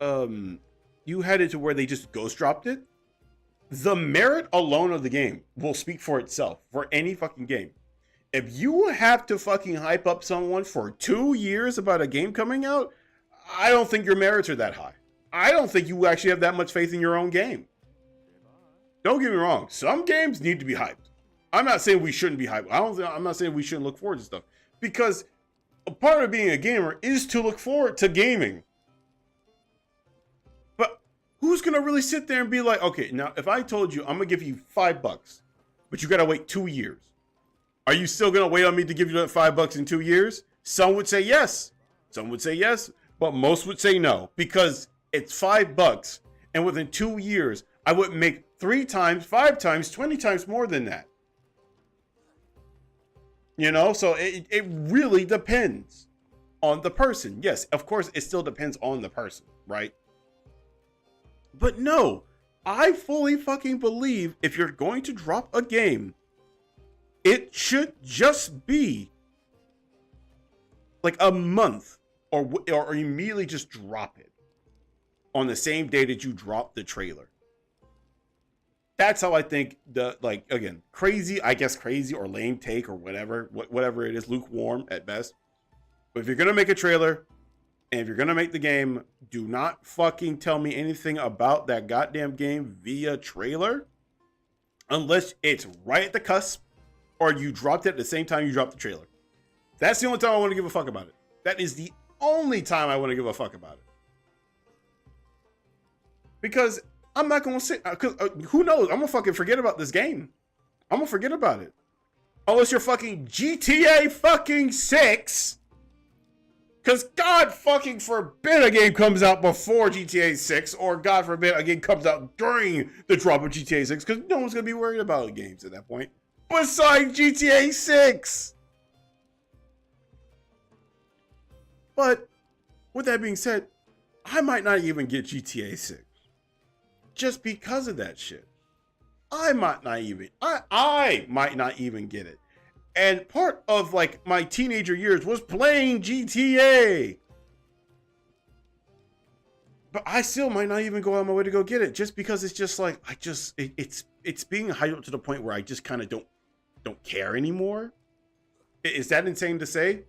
to where they just ghost dropped it. The merit alone of the game will speak for itself for any fucking game. If you have to fucking hype up someone for 2 years about a game coming out, I don't think your merits are that high. I don't think you actually have that much faith in your own game. Don't get me wrong. Some games need to be hyped. I'm not saying we shouldn't be hyped. I'm not saying we shouldn't look forward to stuff, because a part of being a gamer is to look forward to gaming. But who's going to really sit there and be like, okay, now if I told you I'm going to give you $5, but you got to wait 2 years. Are you still going to wait on me to give you that $5 in 2 years? Some would say yes. Some would say yes, but most would say no, because it's $5, and within 2 years, I would make 3 times, 5 times, 20 times more than that. You know, so it really depends on the person. Yes, of course, it still depends on the person, right? But no, I fully fucking believe if you're going to drop a game, it should just be like a month, or immediately just drop it on the same day that you drop the trailer. That's how I think again, crazy or lame take or whatever it is, lukewarm at best. But if you're gonna make a trailer and if you're gonna make the game, do not fucking tell me anything about that goddamn game via trailer unless it's right at the cusp or you dropped it at the same time you dropped the trailer. That's the only time I want to give a fuck about it. That is the only time I want to give a fuck about it. Because I'm not going to sit, because who knows? I'm going to fucking forget about this game. I'm going to forget about it. Unless you're fucking GTA fucking 6. Because God fucking forbid a game comes out before GTA 6, or God forbid a game comes out during the drop of GTA 6, because no one's going to be worried about games at that point. Besides GTA 6. But with that being said, I might not even get GTA 6. Just because of that shit. I might not even get it. And part of like my teenager years was playing GTA. But I still might not even go on my way to go get it, just because it's just like it's being hyped up to the point where I just kind of don't care anymore. Is that insane to say?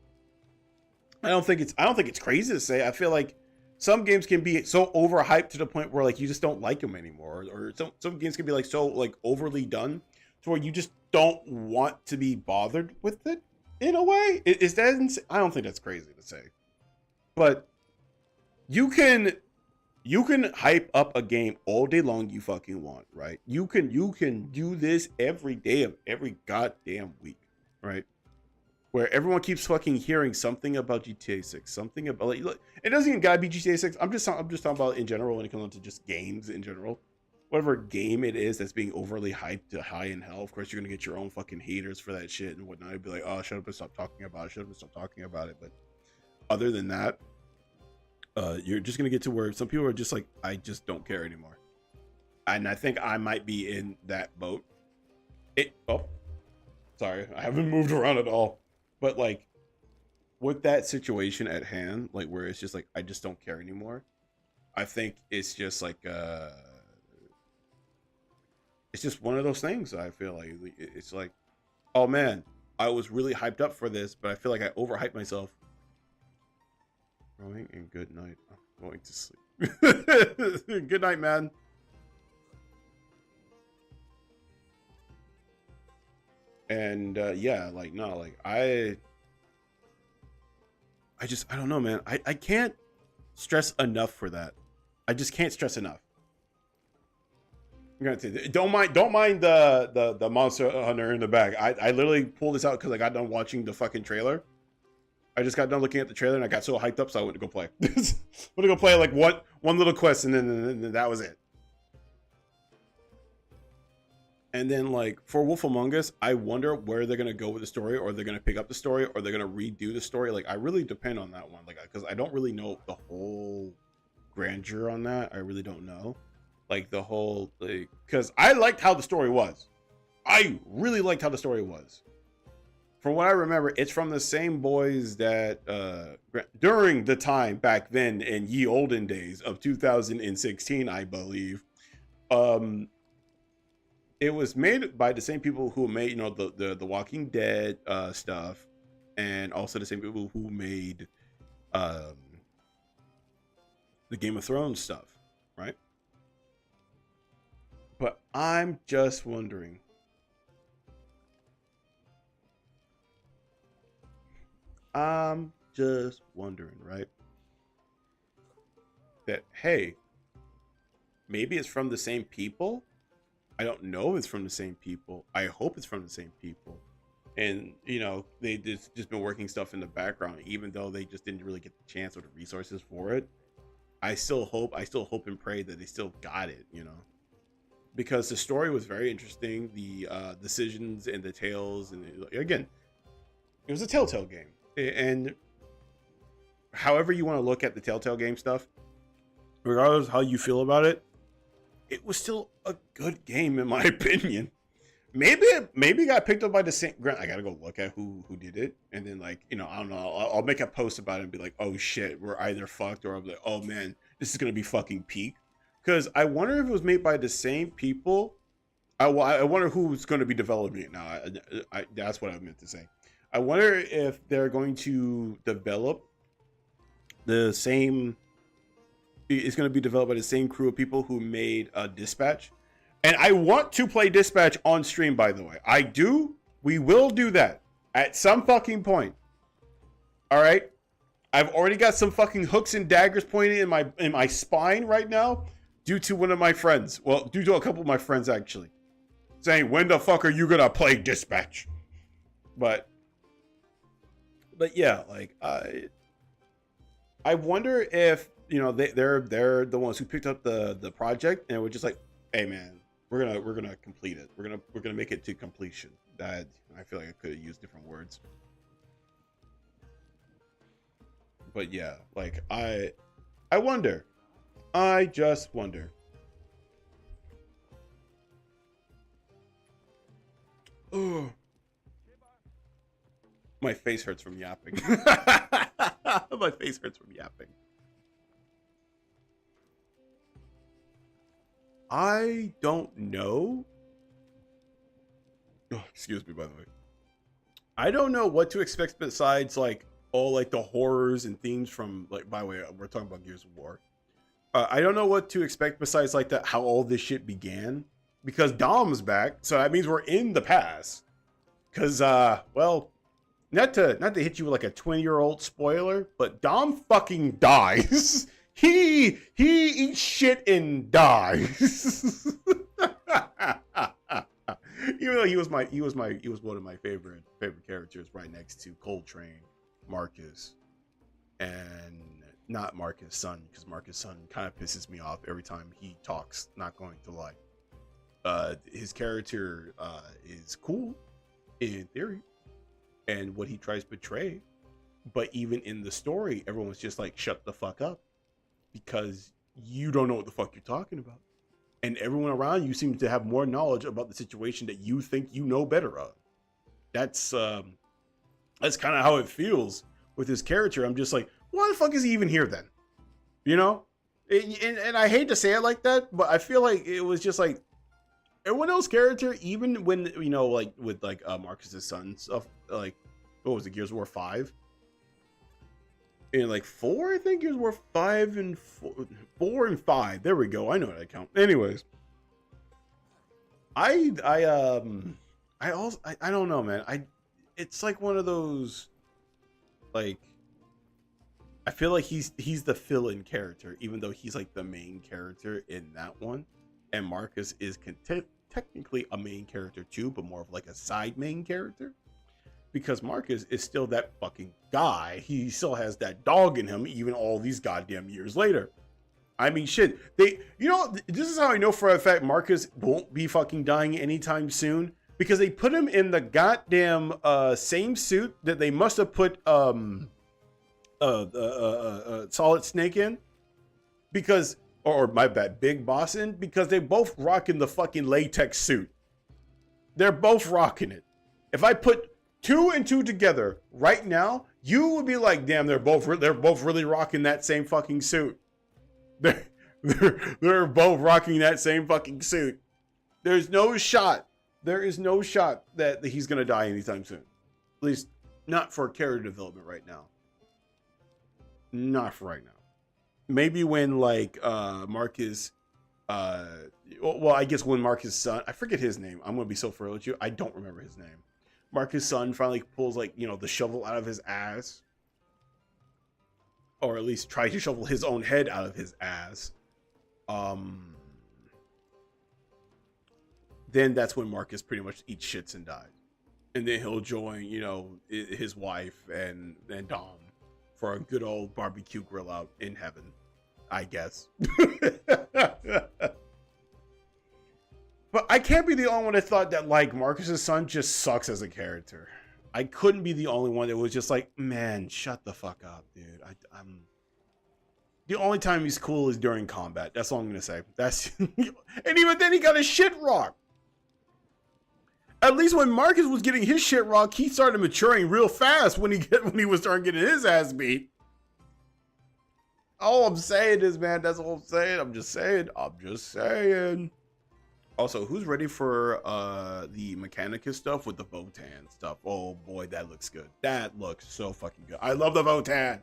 I don't think it's crazy to say. I feel like some games can be so overhyped to the point where like you just don't like them anymore, or some games can be like so like overly done to where you just don't want to be bothered with it in a way. Is that insane? I don't think that's crazy to say, but you can hype up a game all day long you fucking want, right? You can do this every day of every goddamn week, right? Where everyone keeps fucking hearing something about GTA 6, something about like, look, it doesn't even gotta be GTA 6. I'm just talking about in general when it comes to just games in general. Whatever game it is that's being overly hyped to high in hell, of course you're gonna get your own fucking haters for that shit and whatnot. You'd be like, oh, shut up and stop talking about it. Shut up and stop talking about it. But other than that, you're just gonna get to where some people are just like, I just don't care anymore. And I think I might be in that boat. Sorry, I haven't moved around at all. But like with that situation at hand, like where it's just like, I just don't care anymore. I think it's just like, it's just one of those things. I feel like it's like, oh man, I was really hyped up for this, but I feel like I overhyped myself. Growing and good night. I'm going to sleep. Good night, man. And yeah, like no, like I don't know, man. I can't stress enough for that. I just can't stress enough. I'm gonna say, don't mind the Monster Hunter in the back. I literally pulled this out because I got done watching the fucking trailer. I just got done looking at the trailer and I got so hyped up, so I went to go play. I went to go play like one little quest, and then that was it. And then like for Wolf Among Us, I wonder where they're gonna go with the story, or they're gonna pick up the story, or they're gonna redo the story. Like I really depend on that one, like because I don't really know the whole grandeur on that. I really don't know, like the whole like, because I liked how the story was. I really liked how the story was. From what I remember, it's from the same boys that during the time back then in ye olden days of 2016, I believe. It was made by the same people who made, you know, the Walking Dead stuff, and also the same people who made the Game of Thrones stuff, right? But I'm just wondering, right? That, hey, maybe it's from the same people. I don't know if it's from the same people. I hope it's from the same people. And, you know, they just been working stuff in the background, even though they just didn't really get the chance or the resources for it. I still hope and pray that they still got it, you know, because the story was very interesting. The decisions and the tales, and again, it was a Telltale game. And however you want to look at the Telltale game stuff, regardless of how you feel about it, it was still a good game in my opinion. maybe it got picked up by the same. Grant, I gotta go look at who did it, and then like I don't know. I'll make a post about it and be like, oh shit, we're either fucked, or I'm like, oh man, this is gonna be fucking peak. Because I wonder if it was made by the same people. I wonder who's going to be developing it now. That's what I meant to say. I wonder if they're going to develop the same. It's going to be developed by the same crew of people who made Dispatch. And I want to play Dispatch on stream, by the way. I do. We will do that at some fucking point. All right. I've already got some fucking hooks and daggers pointing in my spine right now, due to one of my friends. Well, due to a couple of my friends actually, saying, "When the fuck are you gonna play Dispatch?" But yeah, like I wonder if they're the ones who picked up the project and were just like, "Hey man, we're gonna complete it. We're gonna make it to completion." That I feel like I could have used different words. But yeah, like I wonder. I just wonder. Oh, my face hurts from yapping. My face hurts from yapping. I don't know. Oh, excuse me, by the way. I don't know what to expect besides like all like the horrors and themes from like. By the way, we're talking about Gears of War. I don't know what to expect besides like that how all this shit began, because Dom's back, so that means we're in the past. Cause well, not to hit you with like a 20-year-old spoiler, but Dom fucking dies. He eats shit and dies. Even though he was one of my favorite characters, right next to Coltrane, Marcus, and not Marcus' son, because Marcus' son kind of pisses me off every time he talks, not going to lie. His character is cool in theory and what he tries to portray, but even in the story, everyone's just like, shut the fuck up, because you don't know what the fuck you're talking about, and everyone around you seems to have more knowledge about the situation that you think you know better of. That's kind of how it feels with his character. I'm just like, why the fuck is he even here then? You know? And I hate to say it like that, but I feel like it was just like everyone else's character, even when, like with like Marcus's son stuff, like, what was it, Gears of War 5? And like 4, I think Gears of War 5 and 4 and 5. There we go. I know what I count. Anyways. I don't know, man. It's like one of those, like, I feel like he's the fill-in character, even though he's like the main character in that one. And Marcus is technically a main character too, but more of like a side main character, because Marcus is still that fucking guy. He still has that dog in him, even all these goddamn years later. I mean, shit. This is how I know for a fact Marcus won't be fucking dying anytime soon, because they put him in the goddamn same suit that they must have put Solid Snake in, because, or my bad, Big Boss in, because they both rocking the fucking latex suit. They're both rocking it. If I put 2 and 2 together right now, you would be like, damn, they're both really rocking that same fucking suit. They're both rocking that same fucking suit. There is no shot that he's gonna die anytime soon. At least not for character development right now. Not for right now. Maybe when like Marcus, well, I guess when Marcus' son, I forget his name. I'm gonna be so real with you, I don't remember his name. Marcus' son finally pulls like, the shovel out of his ass, or at least try to shovel his own head out of his ass. Then that's when Marcus pretty much eats shits and dies, and then he'll join, his wife and Dom for a good old barbecue grill out in heaven, I guess. But I can't be the only one that thought that like Marcus's son just sucks as a character. I couldn't be the only one that was just like, man, shut the fuck up, dude. I'm the only time he's cool is during combat. That's all I'm gonna say. That's and even then he got his shit rocked. At least when Marcus was getting his shit rocked, he started maturing real fast when he was starting getting his ass beat. All I'm saying is, man, that's all I'm saying. I'm just saying. Also, who's ready for the Mechanicus stuff with the Votan stuff? Oh boy, that looks good. That looks so fucking good. I love the Votan.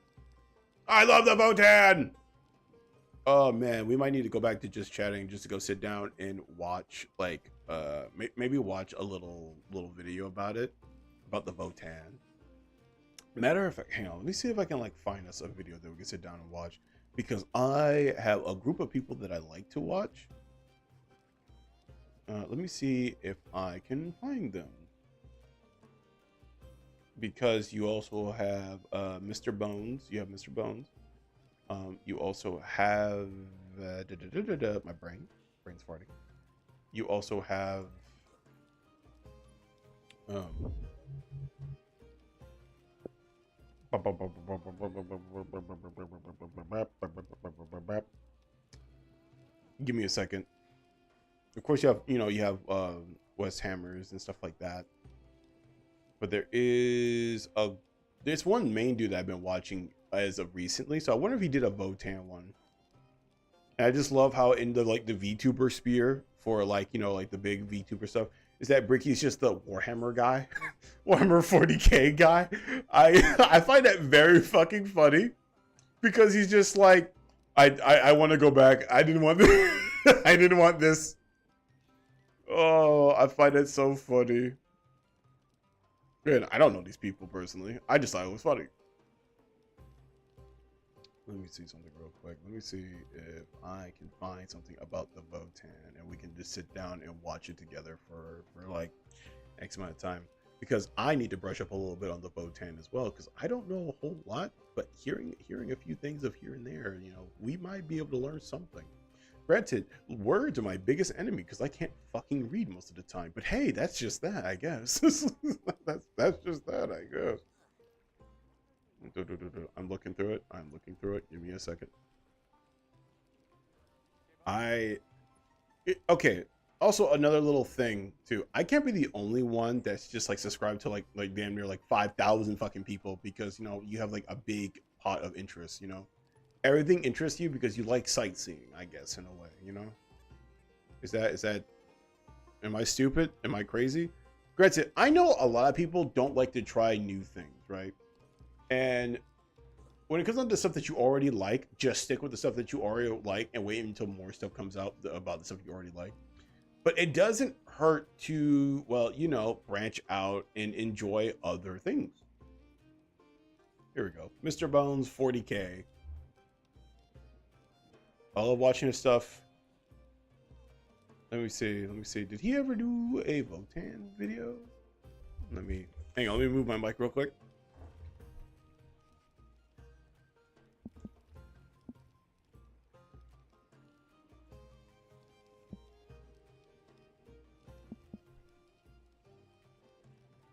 Oh man, we might need to go back to just chatting, just to go sit down and watch, like, maybe watch a little video about the Votan. Matter of fact, hang on, let me see if I can like find us a video that we can sit down and watch, because I have a group of people that I like to watch. Let me see if I can find them, because you also have Mr. Bones. You have Mr. Bones. You also have my brain's farting. You also have give me a second. Of course, you have West Hammers and stuff like that. But there's one main dude that I've been watching as of recently. So I wonder if he did a Votan one. And I just love how in the VTuber sphere for the big VTuber stuff is that Bricky's just the Warhammer guy, Warhammer 40K guy. I find that very fucking funny because he's just like, I want to go back. I didn't want this. I didn't want this. Oh, I find it so funny. Man, I don't know these people personally. I just thought it was funny. Let me see something real quick. Let me see if I can find something about the Votan and we can just sit down and watch it together for like X amount of time. Because I need to brush up a little bit on the Votan as well, because I don't know a whole lot, but hearing a few things of here and there, we might be able to learn something. Granted, words are my biggest enemy because I can't fucking read most of the time. But hey, that's just that, I guess. that's just that, I guess. I'm looking through it. Give me a second. Okay. Also, another little thing too. I can't be the only one that's just like subscribed to like damn near like 5,000 fucking people, because you have like a big pot of interest. Everything interests you because you like sightseeing, I guess, in a way. Is that? Am I stupid? Am I crazy? Granted, I know a lot of people don't like to try new things, right? And when it comes down to stuff that you already like, just stick with the stuff that you already like and wait until more stuff comes out about the stuff you already like. But it doesn't hurt to, branch out and enjoy other things. Here we go. Mr. Bones, 40K. I love watching his stuff. Let me see. Did he ever do a Votan video? Hang on, let me move my mic real quick.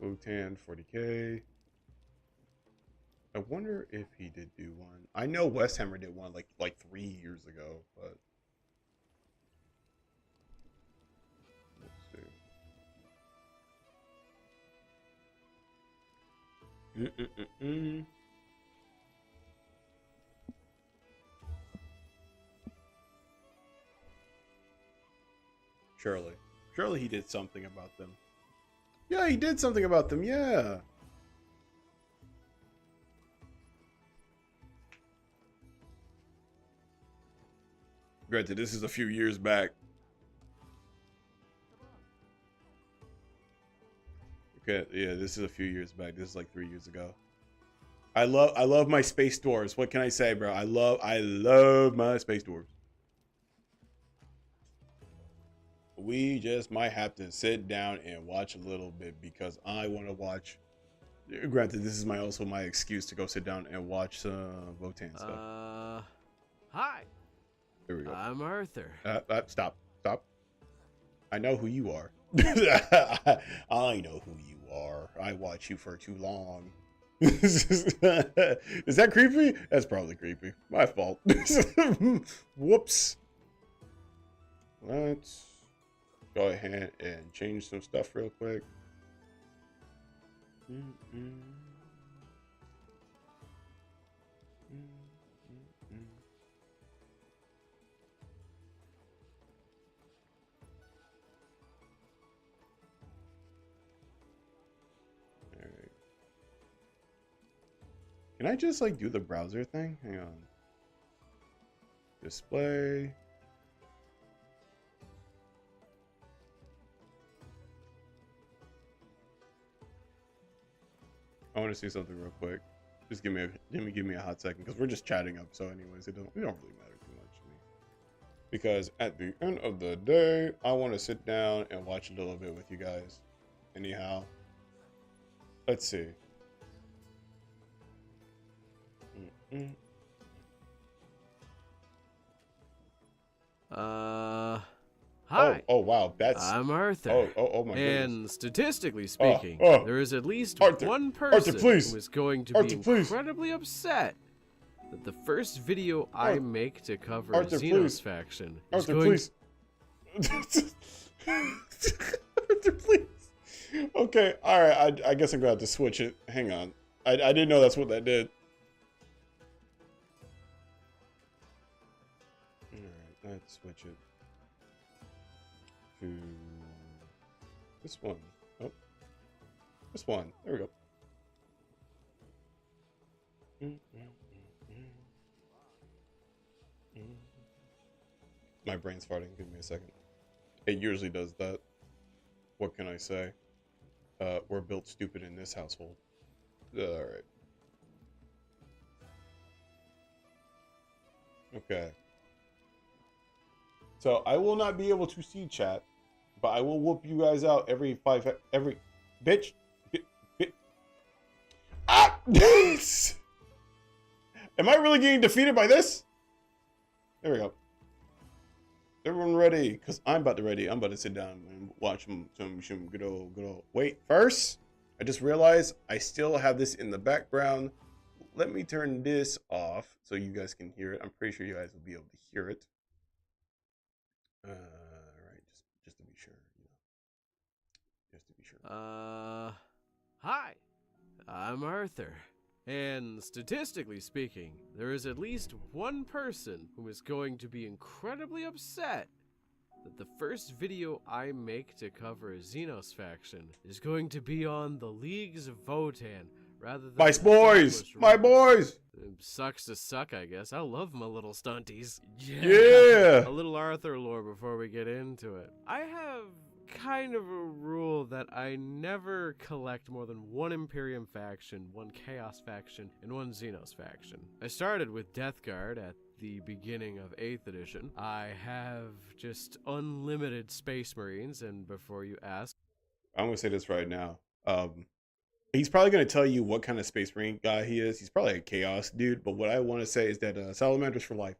Votan 40K. I wonder if he did do one. I know West Hammer did one like 3 years ago, but let's see. Surely he did something about them. Yeah, he did something about them. Yeah. Granted, this is a few years back. Okay, yeah, this is a few years back. This is like 3 years ago. I love my space dwarves. What can I say, bro? I love my space dwarves. We just might have to sit down and watch a little bit because I want to watch. Granted, this is also my excuse to go sit down and watch some Votan stuff. Hi. Here we go. I'm Arthur. Stop. I know who you are. I know who you are. I watch you for too long. Is that creepy? That's probably creepy. My fault. Whoops. Let's go ahead and change some stuff real quick. Alright. Can I just like do the browser thing? Hang on. Display. I want to see something real quick. Just give me a hot second because we're just chatting up. So, anyways, it don't really matter too much to me. Because at the end of the day, I want to sit down and watch a little bit with you guys. Anyhow, let's see. Hi. Oh wow, that's. I'm Arthur. Oh my goodness. And statistically speaking, oh. there is at least Arthur, one Arthur, person please. who is going to Arthur, be please. incredibly upset that the first video I make to cover Arthur, Xenos please. faction is Arthur, going please. Arthur, please. Okay, all right. I guess I'm gonna have to switch it. Hang on. I didn't know that's what that did. All right, let's switch it to this one. Oh, this one. There we go. My brain's farting. Give me a second. It usually does that. What can I say? We're built stupid in this household. Alright. Okay. So I will not be able to see chat, but I will whoop you guys out every bitch. Ah! Am I really getting defeated by this? There we go. Everyone ready? Because I'm about to ready. I'm about to sit down and watch some good old. Wait, first, I just realized I still have this in the background. Let me turn this off so you guys can hear it. I'm pretty sure you guys will be able to hear it. Right, just to be sure, you know. Just to be sure. Hi. I'm Arthur. And statistically speaking, there is at least one person who is going to be incredibly upset that the first video I make to cover a Xenos faction is going to be on the Leagues of Votann rather than My boys! My boys! It sucks to suck, I guess. I love my little stunties. Yeah! A little Arthur lore before we get into it. I have kind of a rule that I never collect more than one Imperium faction, one Chaos faction, and one Xenos faction. I started with Death Guard at the beginning of 8th edition. I have just unlimited Space Marines, and before you ask, I'm gonna say this right now. He's probably gonna tell you what kind of Space Marine guy he is. He's probably a Chaos dude, but what I want to say is that Salamanders for life.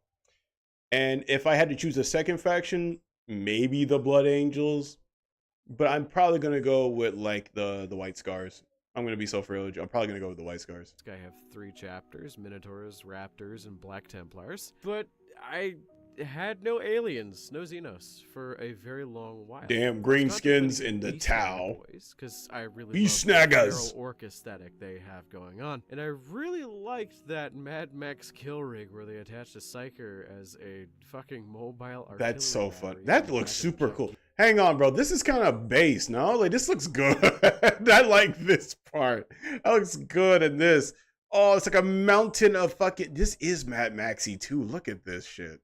And if I had to choose a second faction, maybe the Blood Angels. But I'm probably gonna go with like the White Scars. I'm gonna be self-religious. I'm probably gonna go with the White Scars. I have 3 chapters: Minotaurs, Raptors, and Black Templars. But I had no aliens, no Xenos, for a very long while. Damn greenskins in the Tau. Because I really Beast love the Snaggers. feral orc aesthetic they have going on. And I really liked that Mad Max kill rig where they attached a Psyker as a fucking mobile artillery That's so fun. battery That in the looks back of super the cool. junkie. Hang on, bro. This is kind of base, no? Like, this looks good. I like this part. That looks good in this. Oh, it's like a mountain of fucking... This is Mad Maxy, too. Look at this shit.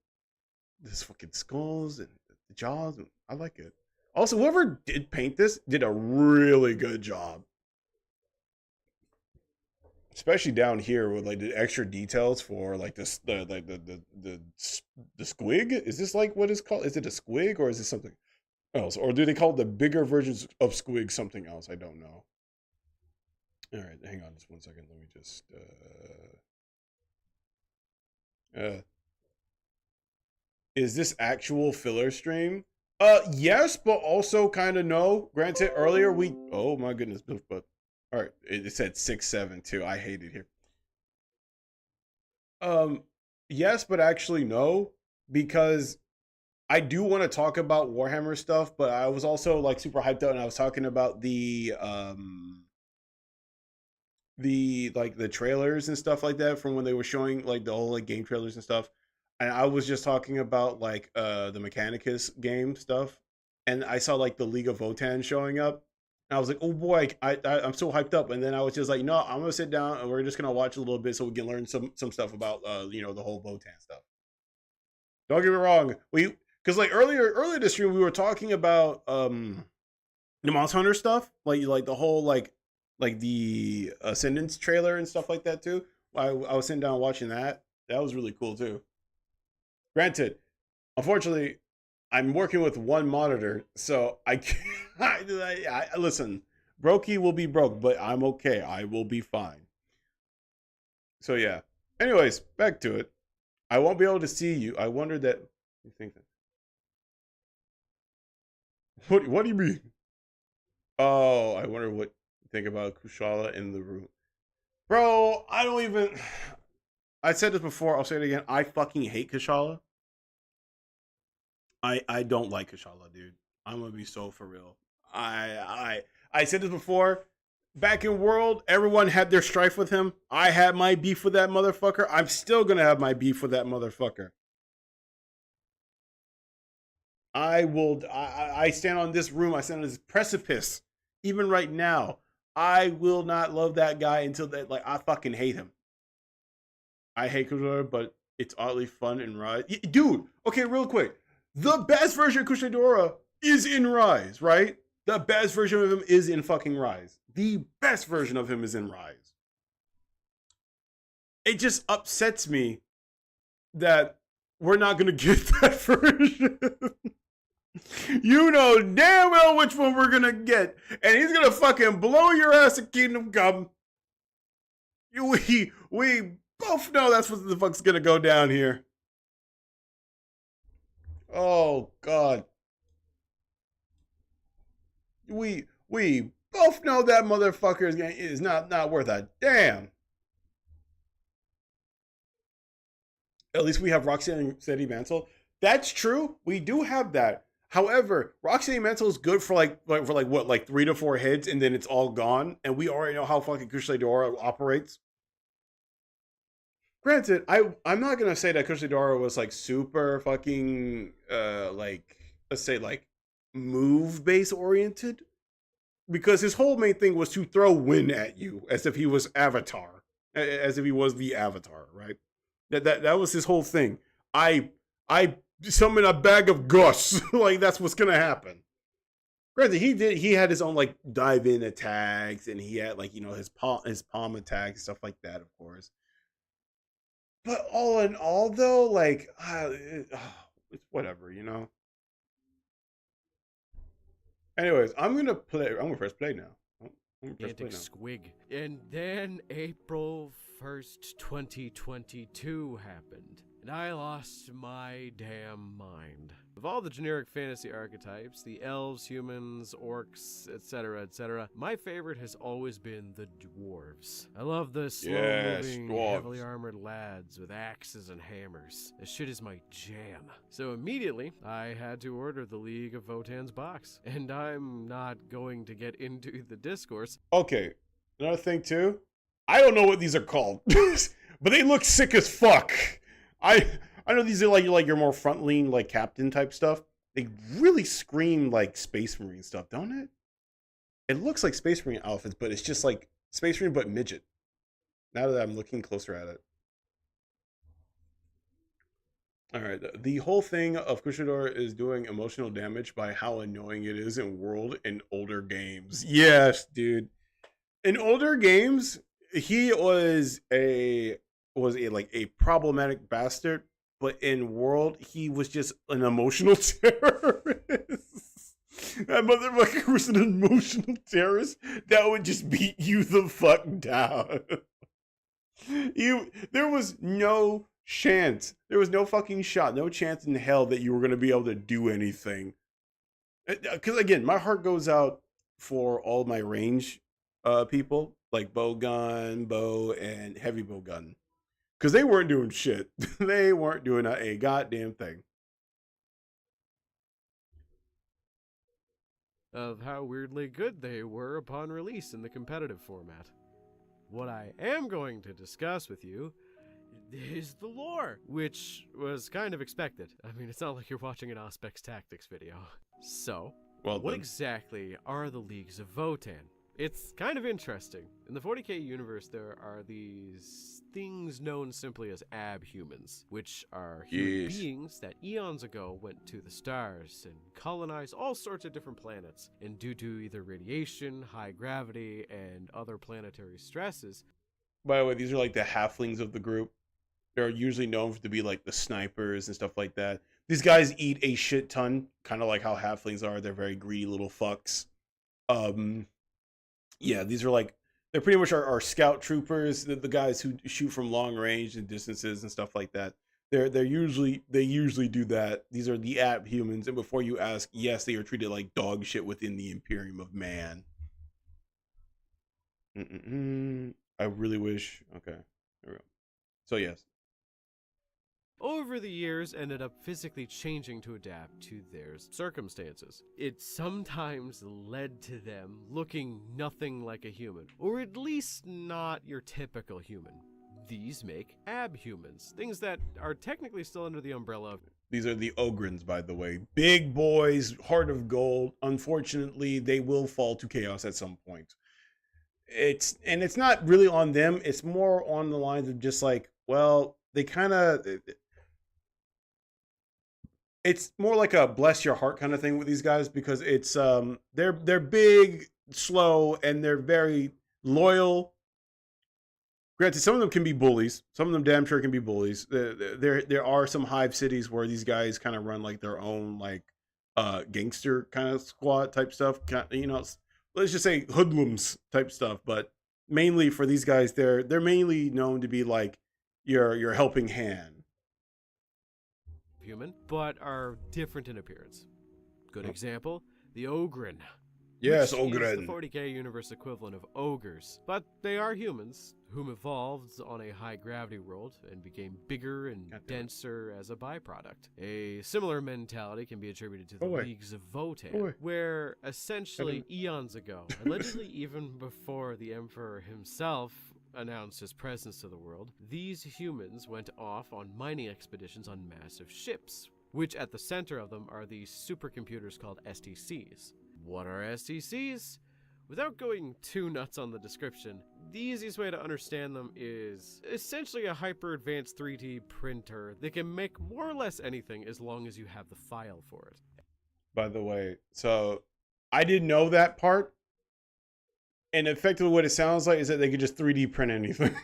This fucking skulls and the jaws. I like it. Also, whoever did paint this did a really good job. Especially down here with like the extra details for like this, the squig. Is this like what it's called? Is it a squig or is it something else? Or do they call the bigger versions of squig something else? I don't know. All right, hang on just one second. Let me just is this actual filler stream? Yes, but also kind of no. Granted, earlier we oh my goodness, but all right, it said 6-7 too. I hate it here. Yes, but actually no, because I do want to talk about Warhammer stuff, but I was also like super hyped out and I was talking about the the like the trailers and stuff like that from when they were showing like the whole like game trailers and stuff. And I was just talking about like the Mechanicus game stuff, and I saw like the League of Votan showing up. And I was like, oh boy, I'm so hyped up. And then I was just like, no, I'm gonna sit down and we're just gonna watch a little bit so we can learn some stuff about you know, the whole Votan stuff. Don't get me wrong, because like earlier this stream we were talking about the Monster Hunter stuff, like the whole like the Ascendance trailer and stuff like that too. I was sitting down watching that. That was really cool too. Granted, unfortunately, I'm working with one monitor, so I can't. I listen. Brokey will be broke, but I'm okay. I will be fine. So yeah. Anyways, back to it. I won't be able to see you. I wonder that. You think that? What do you mean? Oh, I wonder what you think about Kushala in the room, bro. I don't even. I said this before. I'll say it again. I fucking hate Kushala. I don't like Kushala, dude. I'm gonna be so for real. I said this before. Back in World, everyone had their strife with him. I had my beef with that motherfucker. I'm still gonna have my beef with that motherfucker. I stand on this room. I stand on this precipice. Even right now, I will not love that guy until that. Like, I fucking hate him. I hate Kushala, but it's oddly fun in Rise. Dude, okay, real quick. The best version of Kushadora is in Rise, right? The best version of him is in fucking Rise. The best version of him is in Rise. It just upsets me that we're not gonna get that version. You know damn well which one we're gonna get, and he's gonna fucking blow your ass at Kingdom Come. We both know that's what the fuck's gonna go down here. Oh God. We both know that motherfucker is not worth a damn. At least we have Roxanne Mantle. That's true. We do have that. However, Roxanne Mantle is good for like 3 to 4 hits, and then it's all gone. And we already know how fucking Kushadora operates. Granted, I'm not gonna say that Kushadora was like super fucking like, let's say like move base oriented, because his whole main thing was to throw wind at you as if he was Avatar, as if he was the Avatar, right? That was his whole thing. I summon a bag of Gus. Like, that's what's gonna happen. Granted, he had his own like dive in attacks, and he had like, you know, his palm attacks, stuff like that, of course. But all in all, though, like, it's whatever, you know. Anyways, I'm gonna press play now. I'm gonna press play Gigantic now. squig. And then April 1st, 2022 happened, and I lost my damn mind. Of all the generic fantasy archetypes, the elves, humans, orcs, etc., my favorite has always been the dwarves. I love the slow-moving, dwarves. heavily armored lads with axes and hammers. This shit is my jam. So immediately, I had to order the League of Votan's box, and I'm not going to get into the discourse. Okay, another thing too. I don't know what these are called, but they look sick as fuck. I know these are like your more front lean, like captain type stuff. They really scream like Space Marine stuff, don't it? It looks like Space Marine outfits, but it's just like Space Marine but midget. Now that I'm looking closer at it. All right, the whole thing of Kushadora is doing emotional damage by how annoying it is in World and older games. Yes, dude. In older games, he was a problematic bastard. But in World, he was just an emotional terrorist. That motherfucker was an emotional terrorist that would just beat you the fuck down. There was no chance. There was no fucking shot, no chance in hell that you were going to be able to do anything. Because again, my heart goes out for all my range people, like bow, and heavy bow gun. Because they weren't doing shit. They weren't doing a goddamn thing. Of how weirdly good they were upon release in the competitive format. What I am going to discuss with you is the lore, which was kind of expected. I mean, it's not like you're watching an Auspex Tactics video. So, Well what done. exactly are the Leagues of Votann? It's kind of interesting. In the 40k universe, there are these things known simply as abhumans, which are human Yes. beings that eons ago went to the stars and colonized all sorts of different planets. And due to either radiation, high gravity, and other planetary stresses, By the way, these are like the halflings of the group. They're usually known to be like the snipers and stuff like that. These guys eat a shit ton, kind of like how halflings are. They're very greedy little fucks. Yeah, these are like, they're pretty much our scout troopers, the guys who shoot from long range and distances and stuff like that. They usually do that. These are the humans, and before you ask, yes, they are treated like dog shit within the Imperium of Man. I really wish. Okay, there we go. So yes, over the years ended up physically changing to adapt to their circumstances. It sometimes led to them looking nothing like a human, or at least not your typical human. These make abhumans, things that are technically still under the umbrella of these are the Ogrins, by the way. Big boys, heart of gold. Unfortunately, they will fall to chaos at some point. It's not really on them. It's more on the lines of just like, well, they kind of. It's more like a bless your heart kind of thing with these guys, because it's they're big, slow, and they're very loyal. Granted, some of them can be bullies. Some of them damn sure can be bullies. There are some hive cities where these guys kind of run like their own like gangster kind of squad type stuff. You know, let's just say hoodlums type stuff. But mainly for these guys, they're mainly known to be like your helping hand. human, but are different in appearance. Good example, the Ogryn. Yes, which is Ogryn. the 40k universe equivalent of ogres, but they are humans whom evolved on a high gravity world and became bigger and denser as a byproduct. A similar mentality can be attributed to the Leagues of Votann, where essentially eons ago, allegedly even before the Emperor himself announced his presence to the world, these humans went off on mining expeditions on massive ships, which at the center of them are these supercomputers called STCs. What are STCs? Without going too nuts on the description, the easiest way to understand them is essentially a hyper-advanced 3D printer that can make more or less anything as long as you have the file for it. By the way, so I didn't know that part. And effectively what it sounds like is that they could just 3D print anything.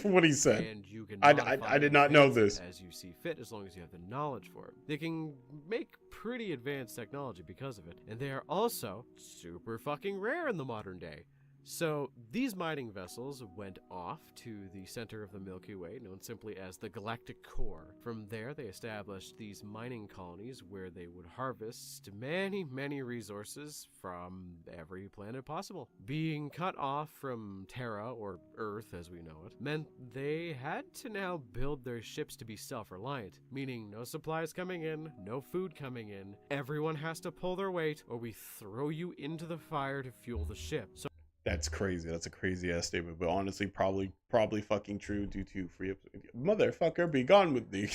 From what he said. And you can I did not know this. as you see fit, as long as you have the knowledge for it. They can make pretty advanced technology because of it, and they are also super fucking rare in the modern day. So these mining vessels went off to the center of the Milky Way, known simply as the Galactic Core. From there, they established these mining colonies where they would harvest many, many resources from every planet possible. Being cut off from Terra, or Earth as we know it, meant they had to now build their ships to be self-reliant, meaning no supplies coming in, no food coming in, everyone has to pull their weight, or we throw you into the fire to fuel the ship. So That's crazy. That's a crazy ass statement, but honestly, probably fucking true due to free motherfucker. Be gone with thee.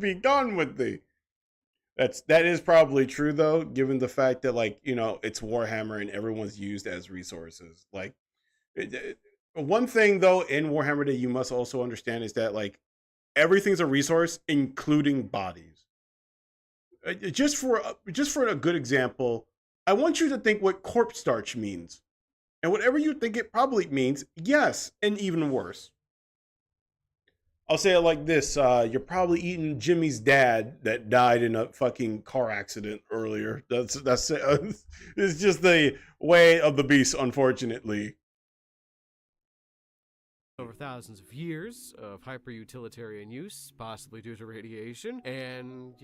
Be gone with thee. That is probably true though, given the fact that like it's Warhammer and everyone's used as resources. Like one thing though in Warhammer that you must also understand is that like everything's a resource, including bodies. Just for a good example, I want you to think what corpse starch means. And whatever you think it probably means, yes, and even worse. I'll say it like this. You're probably eating Jimmy's dad that died in a fucking car accident earlier. That's it's just the way of the beast, unfortunately. over thousands of years of hyper-utilitarian use, possibly due to radiation, and,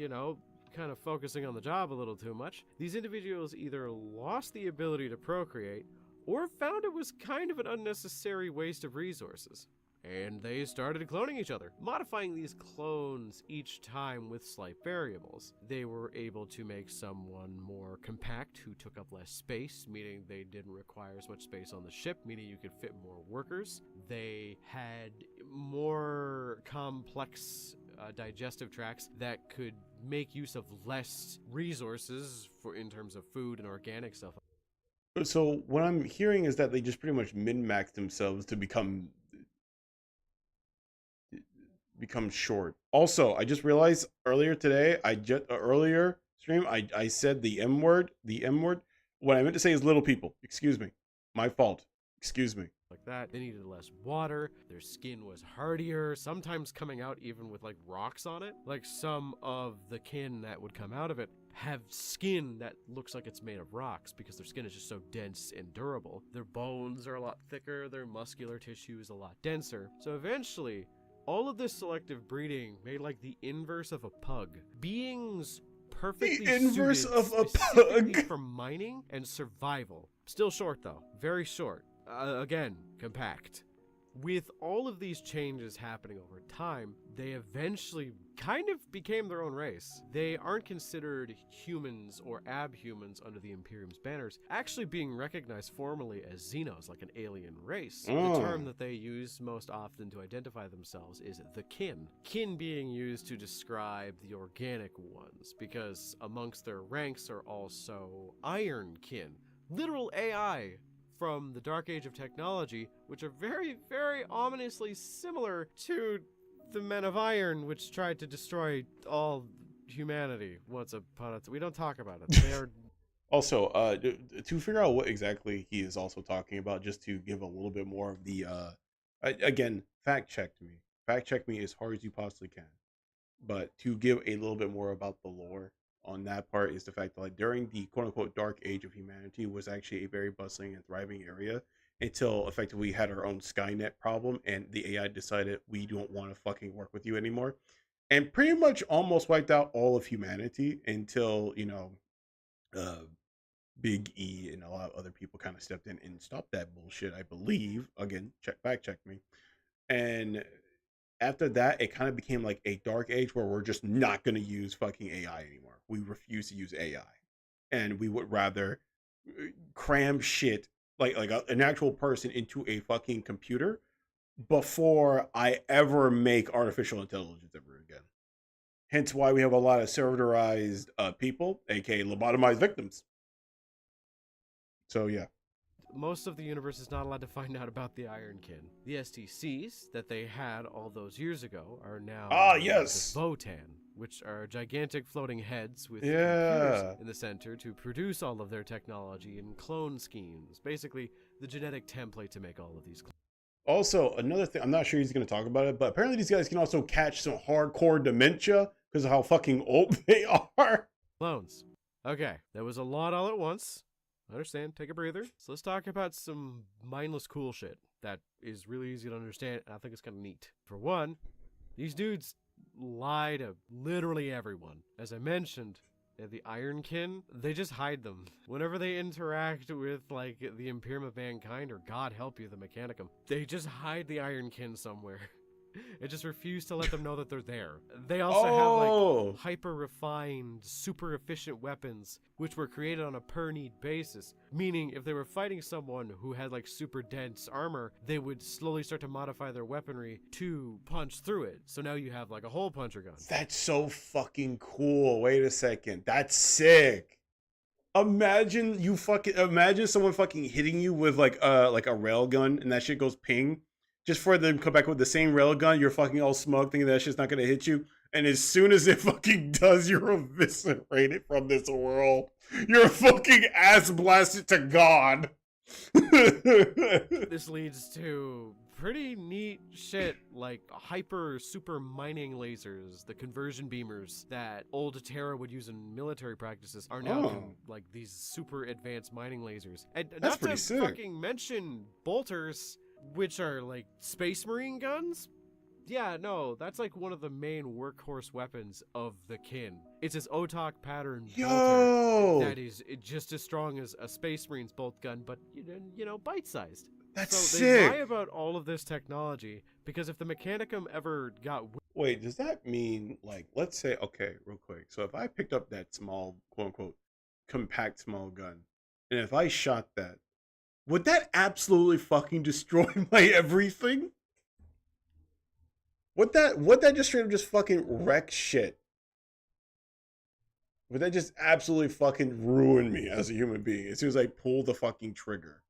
kind of focusing on the job a little too much, these individuals either lost the ability to procreate or found it was kind of an unnecessary waste of resources. and they started cloning each other, modifying these clones each time with slight variables. They were able to make someone more compact who took up less space, meaning they didn't require as much space on the ship, meaning you could fit more workers. They had more complex digestive tracts that could make use of less resources in terms of food and organic stuff. So what I'm hearing is that they just pretty much min-maxed themselves to become short. Also, I just realized earlier today, earlier stream, I said the M word. What I meant to say is little people. Excuse me. My fault. Excuse me. Like that. They needed less water. Their skin was hardier, sometimes coming out even with like rocks on it. Like some of the kin that would come out of it have skin that looks like it's made of rocks because their skin is just so dense and durable. Their bones are a lot thicker, their muscular tissue is a lot denser. So eventually, all of this selective breeding made like the inverse of a pug. Beings perfectly The inverse suited of a specifically pug. for mining and survival. Still short though, very short. Again, compact. With all of these changes happening over time, they eventually kind of became their own race. They aren't considered humans or abhumans under the Imperium's banners, actually being recognized formally as Xenos, like an alien race. The term that they use most often to identify themselves is the kin. Kin being used to describe the organic ones, because amongst their ranks are also iron kin, literal AI from the Dark Age of Technology, which are very, very ominously similar to the Men of Iron, which tried to destroy all humanity once upon a time. We don't talk about it. They are... Also, to figure out what exactly he is also talking about, just to give a little bit more of the, again, fact check me as hard as you possibly can. But to give a little bit more about the lore on that part is the fact that like during the quote unquote dark age of humanity was actually a very bustling and thriving area until effectively we had our own Skynet problem and the AI decided we don't want to fucking work with you anymore and pretty much almost wiped out all of humanity until, you know, Big E and a lot of other people kind of stepped in and stopped that bullshit, I believe. Again, fact check me. And after that, it kind of became like a dark age where we're just not going to use fucking AI anymore. We refuse to use AI. And we would rather cram shit like an actual person into a fucking computer before I ever make artificial intelligence ever again. Hence why we have a lot of serverized people, aka lobotomized victims. So yeah. Most of the universe is not allowed to find out about the Iron Kin. The STCs that they had all those years ago are now yes, the Votan, which are gigantic floating heads with computers in the center to produce all of their technology and clone schemes. Basically, the genetic template to make all of these clones. Also, another thing, I'm not sure he's going to talk about it, but apparently these guys can also catch some hardcore dementia because of how fucking old they are. Clones. Okay, that was a lot all at once. I understand, take a breather. So let's talk about some mindless cool shit that is really easy to understand, and I think it's kind of neat. For one, these dudes lie to literally everyone. As I mentioned, the Iron Kin, they just hide them. Whenever they interact with, like, the Imperium of Mankind, or God help you, the Mechanicum, they just hide the Iron Kin somewhere. It just refused to let them know that they're there. They also have like hyper-refined, super efficient weapons, which were created on a per-need basis. Meaning, if they were fighting someone who had like super dense armor, they would slowly start to modify their weaponry to punch through it. So now you have like a hole puncher gun. That's so fucking cool. Wait a second. That's sick. Imagine someone fucking hitting you with like a rail gun and that shit goes ping. Just for them to come back with the same railgun, you're fucking all smug thinking that shit's not gonna hit you. And as soon as it fucking does, you're eviscerated from this world. You're fucking ass blasted to God. This leads to pretty neat shit like hyper super mining lasers, the conversion beamers that old Terra would use in military practices are now like these super advanced mining lasers. And That's not pretty to sick. fucking mention bolters, which are like space marine guns. Yeah, no, that's like one of the main workhorse weapons of the kin. It's this OTOC pattern bolter that is just as strong as a space marine's bolt gun, but you know, bite-sized. That's so they lie sick. about all of this technology because if the Mechanicum ever got Wait, does that mean, like, let's say, okay, real quick. So if I picked up that small, quote unquote, compact small gun, and if I shot that, would that absolutely fucking destroy my everything? Would that just straight up just fucking wreck shit? Would that just absolutely fucking ruin me as a human being as soon as I pull the fucking trigger?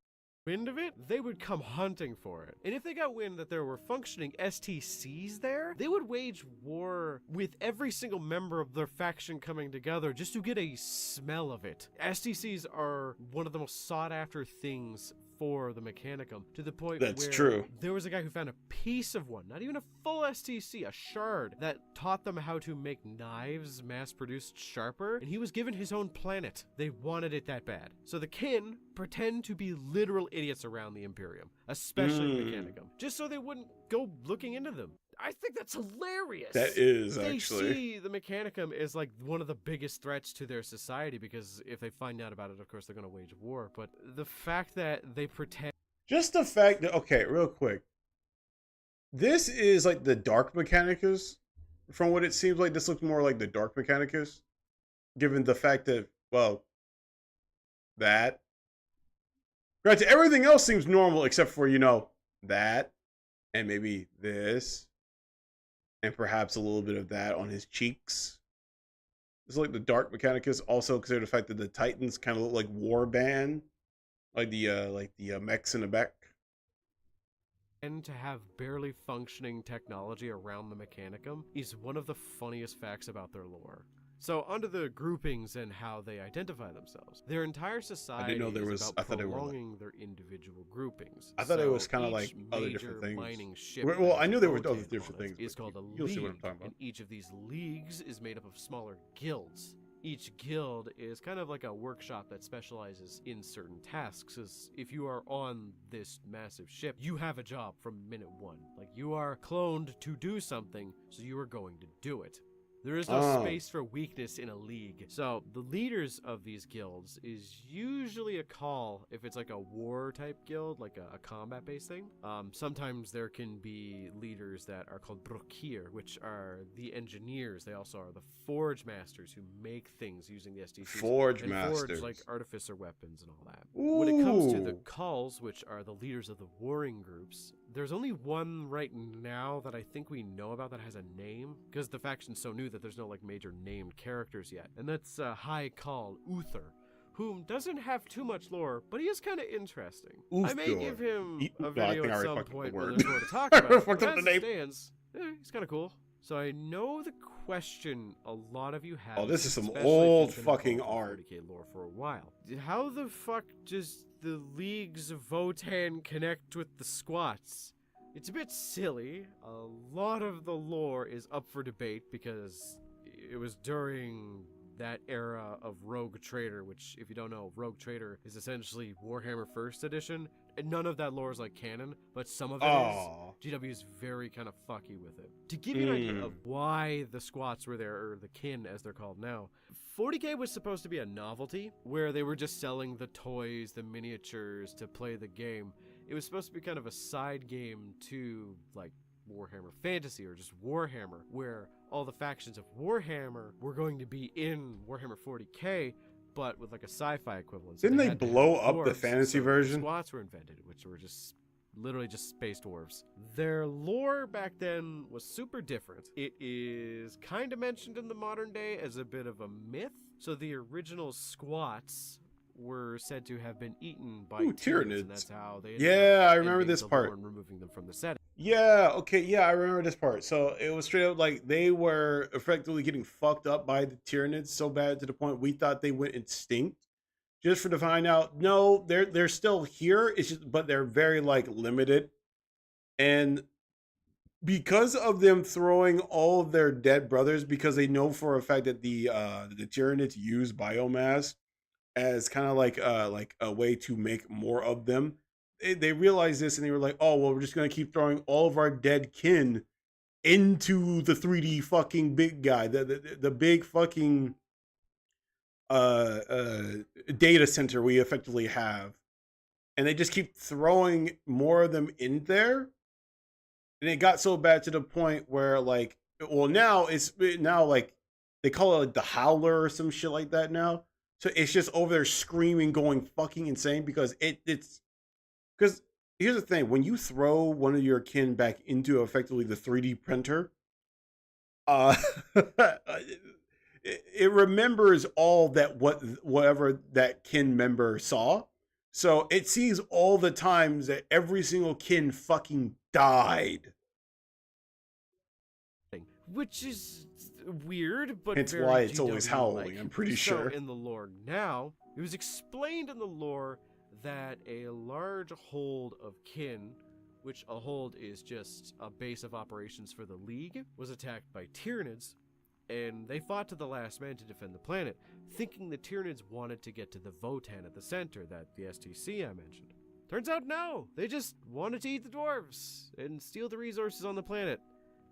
wind of it, they would come hunting for it. And if they got wind that there were functioning STCs there, they would wage war with every single member of their faction coming together just to get a smell of it. STCs are one of the most sought after things for the Mechanicum, to the point That's where true. there was a guy who found a piece of one, not even a full STC, a shard, that taught them how to make knives mass-produced sharper, and he was given his own planet. They wanted it that bad. So the kin pretend to be literal idiots around the Imperium, especially the Mechanicum, just so they wouldn't go looking into them. I think that's hilarious. That is, They actually. see the Mechanicum as like one of the biggest threats to their society, because if they find out about it, of course, they're going to wage war. But the fact that they pretend... Just the fact that, okay, real quick. This is like the Dark Mechanicus. From what it seems like, this looks more like the Dark Mechanicus. Given the fact that, well, that. Granted, everything else seems normal except for, you know, that. And maybe this. And perhaps a little bit of that on his cheeks. It's like the Dark Mechanicus. Also consider the fact that the Titans kind of look like Warband. Like the mechs in the back. And to have barely functioning technology around the Mechanicum is one of the funniest facts about their lore. So, onto the groupings and how they identify themselves. Their entire society know there was- is I about thought they were like- prolonging their individual groupings. I thought it So was kinda each like other different major things. mining ship Well, I that knew there were Votan other different on it things, is but called a you'll see what I'm league, talking about. and each of these leagues is made up of smaller guilds. Each guild is kind of like a workshop that specializes in certain tasks. As if you are on this massive ship, you have a job from minute one. Like, you are cloned to do something, so you are going to do it. There is no Oh. space for weakness in a league. So the leaders of these guilds is usually a call if it's like a war type guild, like a combat based thing. Sometimes there can be leaders that are called Brokir, which are the engineers. They also are the forge masters who make things using the STCs. Forge and masters. forge like artificer weapons and all that. When it comes to the Ooh. culls, which are the leaders of the warring groups, there's only one right now that I think we know about that has a name, because the faction's so new that there's no like major named characters yet, and that's High Call Uther, whom doesn't have too much lore, but he is kind of interesting. I may Uther. give him I a think video I at already some fucked up the point when word. there's more to talk I about. fucked But up the as name. it stands, he's kind of cool. So I know the question a lot of you have. Oh, this is some especially if old you've been fucking involved in art. 40K lore for a while. How the fuck does the League's Votan connect with the Squats? It's a bit silly. A lot of the lore is up for debate because it was during that era of Rogue Trader, which, if you don't know, Rogue Trader is essentially Warhammer First Edition. And none of that lore is like canon, but some of it Aw. is. GW is very kind of fucky with it. To give you an idea of why the Squats were there, or the kin as they're called now, 40K was supposed to be a novelty where they were just selling the toys, the miniatures to play the game. It was supposed to be kind of a side game to like Warhammer Fantasy or just Warhammer, where all the factions of Warhammer were going to be in Warhammer 40K, but with like a sci-fi equivalent. So Didn't they had to have blow up the dwarves, fantasy so version? Squats were invented, which were just literally just space dwarves. Their lore back then was super different. It is kind of mentioned in the modern day as a bit of a myth. So the original Squats were said to have been eaten by Ooh, Tyranids, Tyranids. and that's how they ended Yeah, up I remember ending this the part. lore and removing them from the setting. Yeah, okay, yeah, I remember this part. So it was straight up like they were effectively getting fucked up by the Tyranids so bad to the point we thought they went extinct. Just for to find out, no, they're still here. It's just, but they're very like limited, and because of them throwing all of their dead brothers, because they know for a fact that the Tyranids use biomass as kind of like a way to make more of them. They realized this and they were like, oh well, we're just gonna keep throwing all of our dead kin into the 3D fucking big guy, the big fucking data center we effectively have. and they just keep throwing more of them in there. And it got so bad to the point where, like, well, now like they call it like the Howler or some shit like that now. So it's just over there screaming, going fucking insane because it's because here's the thing: when you throw one of your kin back into effectively the 3D printer, it remembers all that whatever that kin member saw. So it sees all the times that every single kin fucking died. Which is weird, but Hence very why it's always GW-like. howling, I'm pretty So sure. in the lore now, it was explained in the lore that a large hold of kin, which a hold is just a base of operations for the League, was attacked by Tyranids, and they fought to the last man to defend the planet, thinking the Tyranids wanted to get to the Votan at the center, that the STC I mentioned. Turns out no, they just wanted to eat the dwarves and steal the resources on the planet,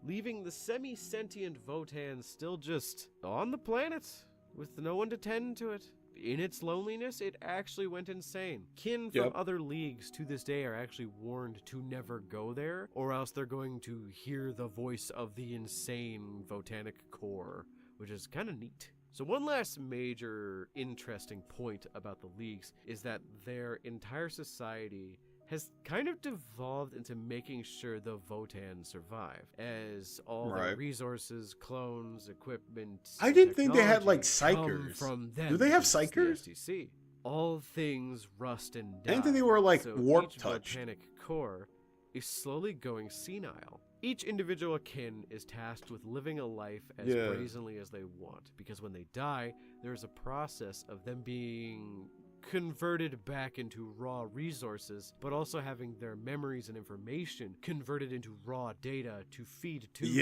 leaving the semi-sentient Votan still just on the planet with no one to tend to it. In its loneliness, it actually went insane. Kin from other leagues to this day are actually warned to never go there, or else they're going to hear the voice of the insane Votanic core, which is kind of neat. So one last major interesting point about the leagues is that their entire society has kind of devolved into making sure the Votan survive, as all the resources, clones, equipment. I didn't think they had like technology come psychers. from them. Do they have because it's the psychers? STC. All things rust and die. I didn't think they were like so warp each touched. Votanic core is slowly going senile. Each individual kin is tasked with living a life as brazenly as they want, because when they die, there's a process of them being converted back into raw resources, but also having their memories and information converted into raw data to feed to the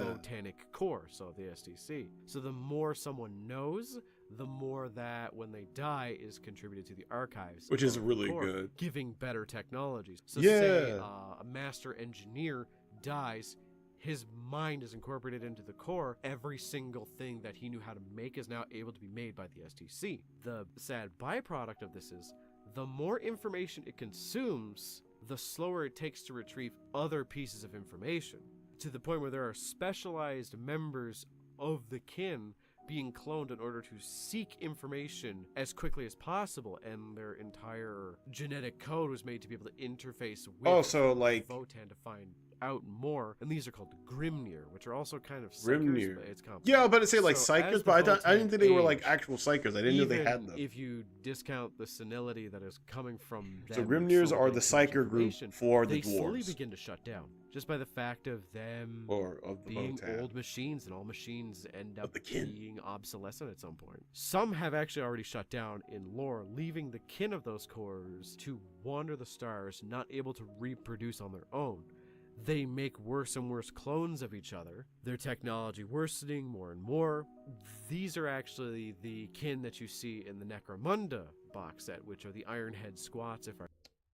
Votanic core, so the STC. So the more someone knows, the more that when they die is contributed to the archives, which is of the really core, good. giving better technologies. So say a master engineer dies, his mind is incorporated into the core. Every single thing that he knew how to make is now able to be made by the STC. The sad byproduct of this is, the more information it consumes, the slower it takes to retrieve other pieces of information, to the point where there are specialized members of the kin being cloned in order to seek information as quickly as possible, and their entire genetic code was made to be able to interface with Votan to find out more, and these are called Grimnir, which are also kind of psychers, but it's complicated. Yeah, but say like So psychers, as the but I didn't think they were like age, actual psychers. I didn't know they had them. if you discount the senility that is coming from them, So Grimnirs slowly are the getting too much psyker group information, for the they slowly dwarves. begin to shut down, just by the fact of them Or of the being Votan. old machines, and all machines end up the kin. being obsolescent at some point. Some have actually already shut down in lore, leaving the kin of those cores to wander the stars, not able to reproduce on their own. They make worse and worse clones of each other, their technology worsening more and more. These are actually the kin that you see in the Necromunda box set, which are the Ironhead squats. If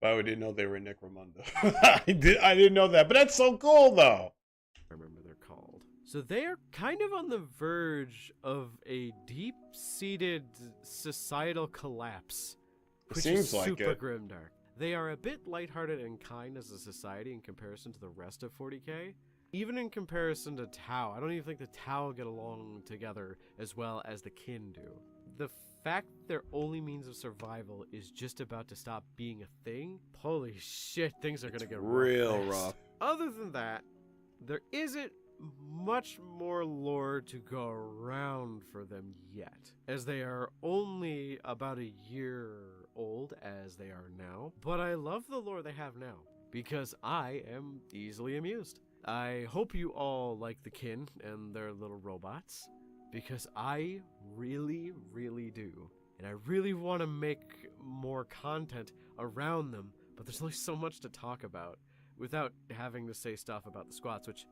Wow, I didn't know they were in Necromunda. I didn't know that, but that's so cool though. I remember they're called. So they are kind of on the verge of a deep-seated societal collapse, It which seems is like super it. grimdark. They are a bit lighthearted and kind as a society in comparison to the rest of 40k. Even in comparison to Tau, I don't even think the Tau get along together as well as the kin do. The fact their only means of survival is just about to stop being a thing, holy shit, things are gonna get real fast. rough. Other than that, there isn't much more lore to go around for them yet, as they are only about a year old as they are now. But I love the lore they have now, because I am easily amused. I hope you all like the kin and their little robots, because I really, really do. And I really want to make more content around them, but there's only so much to talk about without having to say stuff about the squats, which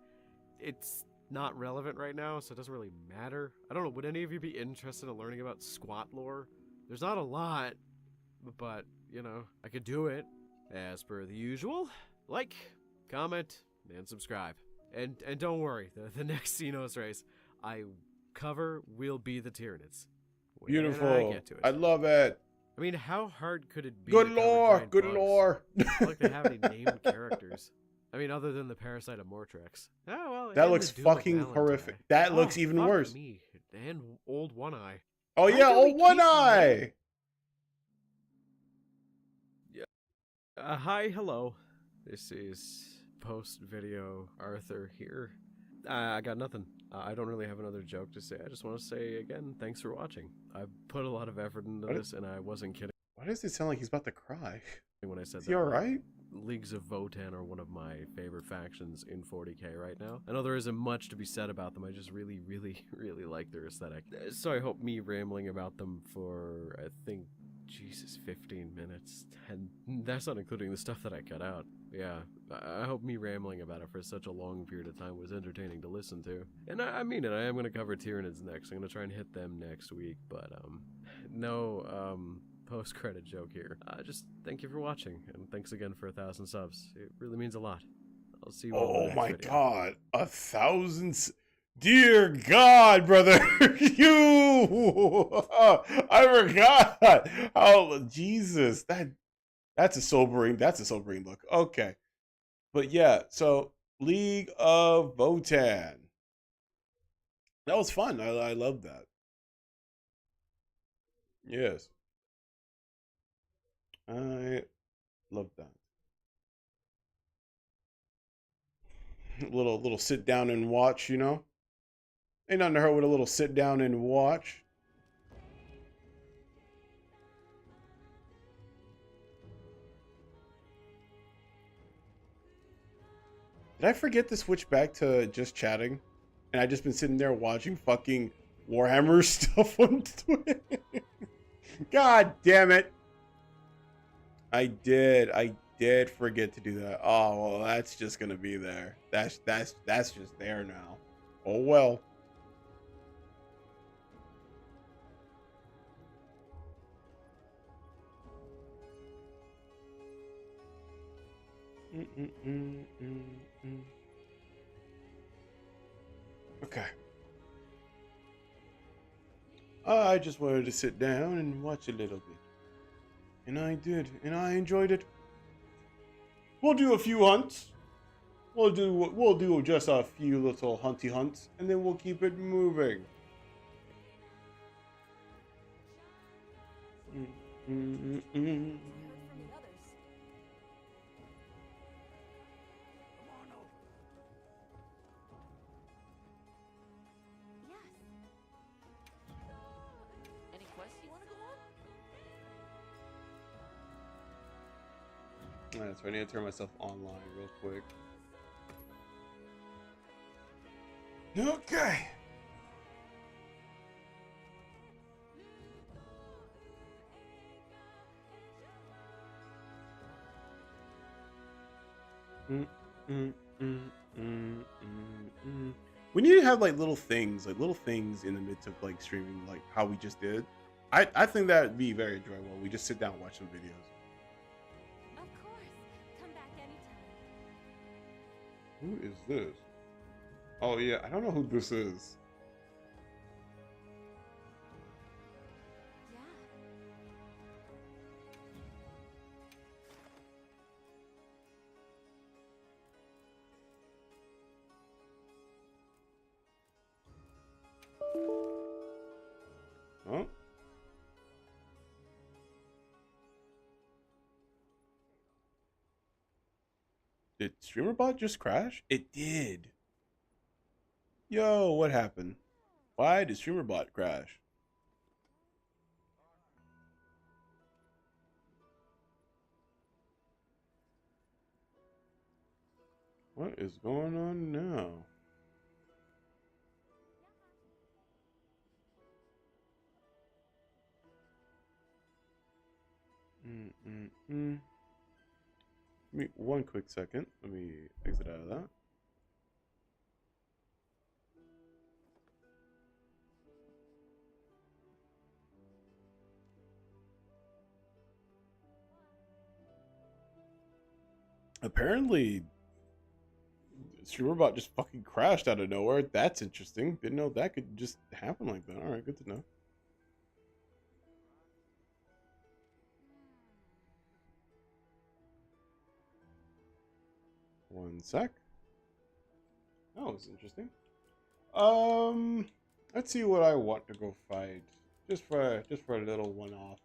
it's not relevant right now, so it doesn't really matter. I don't know, would any of you be interested in learning about squat lore? There's not a lot, but, you know, I could do it. As per the usual, like, comment, and subscribe. And don't worry, the next Xenos race I cover will be the Tyranids. When Beautiful. I get to it. I love it. I mean, how hard could it be? Good to cover lore, giant good bugs? lore. It's not like they have any named characters. I mean, other than the parasite of Mortrex. Oh, well, That and looks the Doom of fucking Valentine. horrific. That Oh, looks even fuck worse. Me. And old One Eye. Oh Why yeah, do we oh, One keep Eye. Hi, hello. This is post-video Arthur here. I got nothing. I don't really have another joke to say. I just want to say again, thanks for watching. I put a lot of effort into What? this, and I wasn't kidding Why does it sound like he's about to cry? when I said Is that. he alright? Leagues of Votann are one of my favorite factions in 40k right now. I know there isn't much to be said about them. I just really, really, really like their aesthetic. So I hope me rambling about them for, I think, Jesus, 15 minutes. And that's not including the stuff that I cut out. Yeah, I hope me rambling about it for such a long period of time was entertaining to listen to. And I mean it, I am going to cover Tyranids next. I'm going to try and hit them next week, but, post-credit joke here. Just thank you for watching, and thanks again for 1,000 subs. It really means a lot. I'll see you all in the Oh next my video. god, 1,000. Dear God, brother, I forgot. Oh Jesus, that's a sobering look. Okay, but yeah, so League of Votann. That was fun. I love that. Yes, I love that. Little sit down and watch, you know. Ain't nothing to hurt with a little sit down and watch. Did I forget to switch back to just chatting? And I just been sitting there watching fucking Warhammer stuff on Twitter. God damn it. I did forget to do that. Oh, well, that's just gonna be there. That's just there now. Oh well. Okay. I just wanted to sit down and watch a little bit. And I did, and I enjoyed it. We'll do a few hunts. We'll do just a few little hunty hunts, and then we'll keep it moving. Any quests you want to go on? Alright, so I need to turn myself online real quick. Okay. We need to have like little things in the midst of like streaming, like how we just did. I think that would be very enjoyable. We just sit down and watch some videos. Of course. Come back anytime. Who is this? Oh yeah, I don't know who this is. Yeah. Huh? Did StreamerBot just crash? It did. Yo, what happened? Why did StreamerBot crash? What is going on now? Give me one quick second. Let me exit out of that. Apparently, StreamerBot just fucking crashed out of nowhere. That's interesting. Didn't know that could just happen like that. Alright, good to know. One sec. That was interesting. Let's see what I want to go fight. Just for a little one off.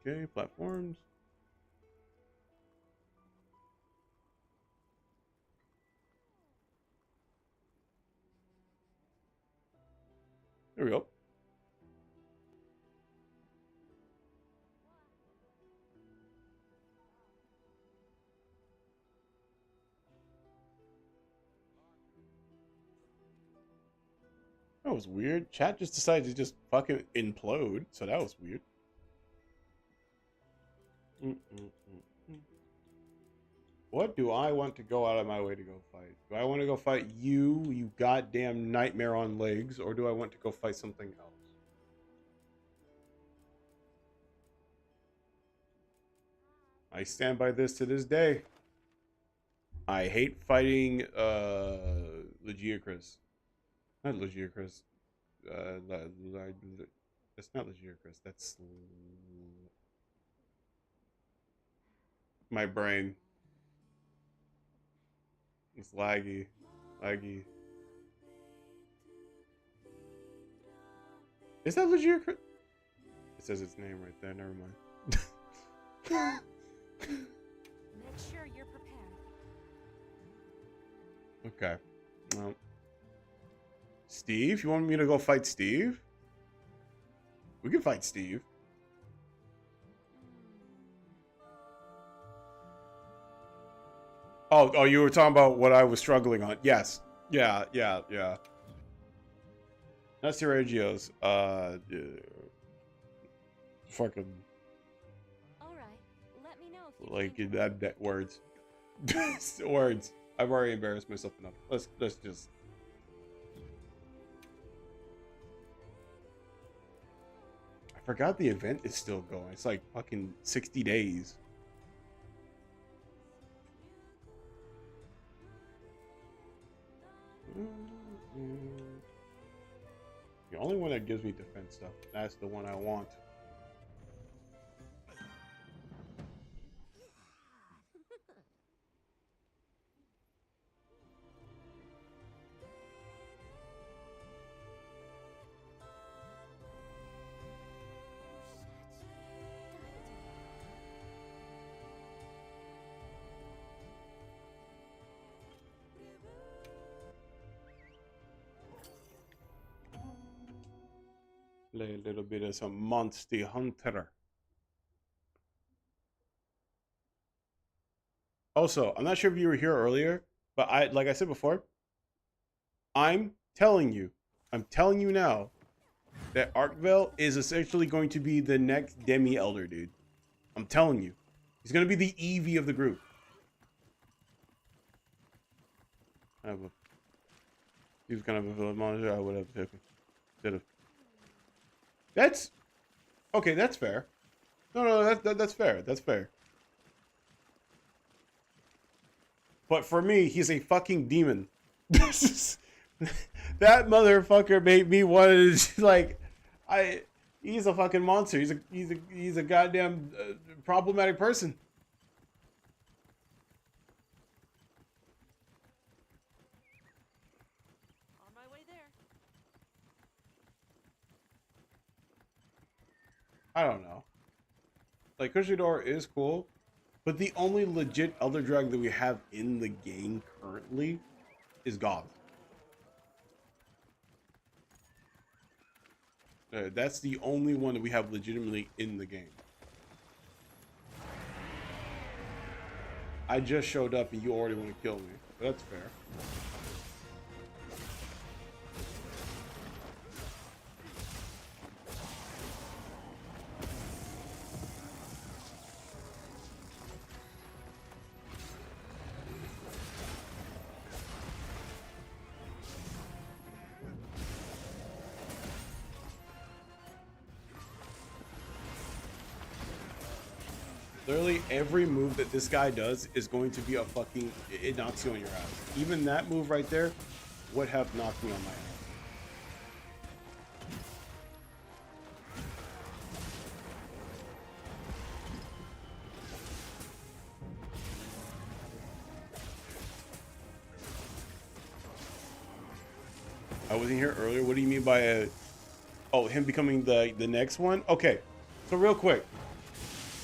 Okay, platforms. There we go. That was weird. Chat just decided to just fucking implode, so that was weird. What do I want to go out of my way to go fight? Do I want to go fight you, you goddamn nightmare on legs, or do I want to go fight something else? I stand by this to this day. I hate fighting Legiacris. Not Legiacris. That's not Legiacris. That's my brain. It's laggy. Is that Legiacris? It says its name right there. Never mind. Make sure you're prepared. Okay. Well, Steve, you want me to go fight Steve? We can fight Steve. Oh, you were talking about what I was struggling on. Yes. Yeah. That's your Regios. Fucking All right. Let me know if you like can't- that words. Words. I've already embarrassed myself enough. Let's just. I forgot the event is still going. It's like fucking 60 days. The only one that gives me defense stuff, that's the one I want. Play a little bit of some Monster Hunter. Also, I'm not sure if you were here earlier, but like I said before, I'm telling you now that Arkvale is essentially going to be the next Demi Elder, dude. I'm telling you. He's going to be the Eevee of the group. He was kind of a villain monitor. I would have taken. That's okay. That's fair. No, that's fair. That's fair. But for me, he's a fucking demon. That motherfucker made me want to like. He's a fucking monster. He's a goddamn problematic person. On my way there. I don't know. Like, Cushador is cool, but the only legit Elder Dragon that we have in the game currently is Goth. That's the only one that we have legitimately in the game. I just showed up and you already want to kill me. That's fair. Literally every move that this guy does is going to be a fucking, it knocks you on your ass. Even that move right there would have knocked me on my ass. I wasn't here earlier. What do you mean by a? Oh, him becoming the next one? Okay, so real quick,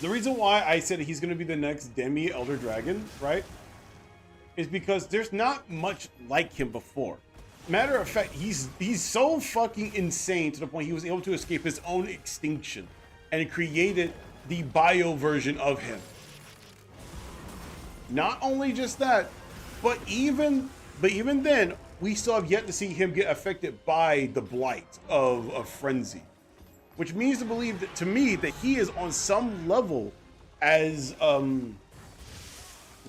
the reason why I said he's gonna be the next Demi Elder Dragon, right, is because there's not much like him before. Matter of fact, he's so fucking insane to the point he was able to escape his own extinction, and it created the bio version of him. Not only just that, but even then, we still have yet to see him get affected by the blight of frenzy, which means to believe that, to me, that he is on some level as goddamn,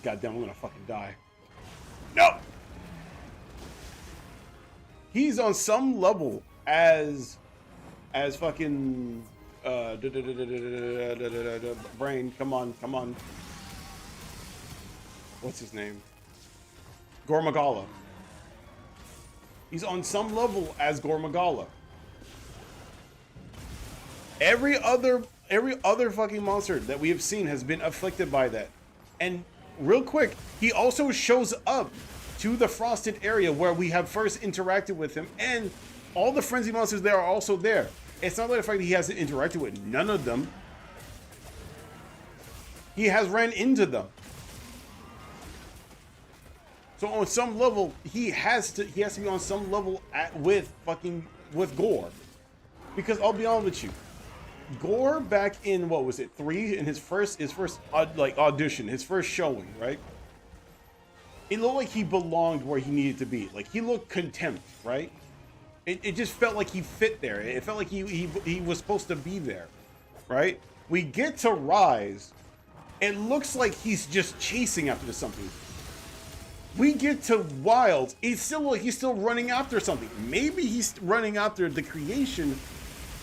I'm gonna fucking die. No. He's on some level as fucking brain. Come on. What's his name? Gormagala. He's on some level as Gormagala. Every other fucking monster that we have seen has been afflicted by that. And real quick, he also shows up to the frosted area where we have first interacted with him, and all the frenzy monsters there are also there. It's not like the fact that he hasn't interacted with none of them. He has ran into them. So on some level, he has to be on some level with Gore. Because I'll be honest with you, Gore back in, what was it, 3, in his first audition, his first showing, right? It looked like he belonged where he needed to be. Like, he looked contempt, right? It just felt like he fit there. It felt like he was supposed to be there, right? We get to Rise, it looks like he's just chasing after something. We get to Wilds, it's still like he's still running after something. Maybe he's running after the creation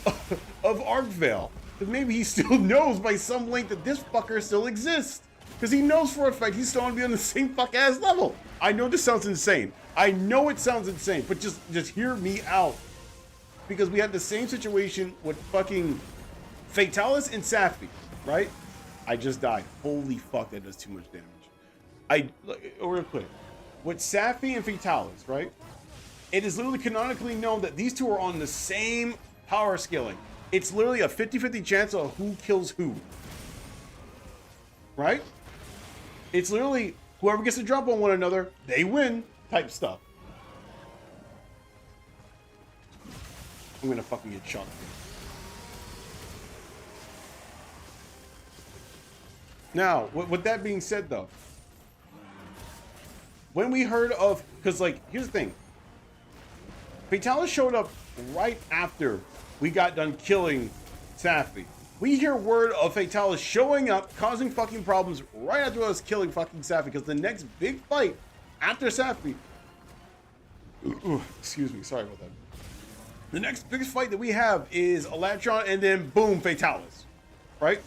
of Arkvale. Because maybe he still knows by some link that this fucker still exists. Because he knows for a fact he's still gonna be on the same fuck ass level. I know this sounds insane. I know it sounds insane, but just hear me out. Because we had the same situation with fucking Fatalis and Safi, right? I just died. Holy fuck, that does too much damage. Real quick. With Safi and Fatalis, right? It is literally canonically known that these two are on the same power scaling. It's literally a 50-50 chance of who kills who. Right? It's literally whoever gets to drop on one another, they win type stuff. I'm gonna fucking get shot. Now, with that being said though, when we heard of, because like, here's the thing. Fatalis showed up right after we got done killing Safi. We hear word of Fatalis showing up, causing fucking problems right after us killing fucking Safi, because the next big fight after Safi, excuse me, sorry about that. The next biggest fight that we have is Elatron, and then boom, Fatalis, right?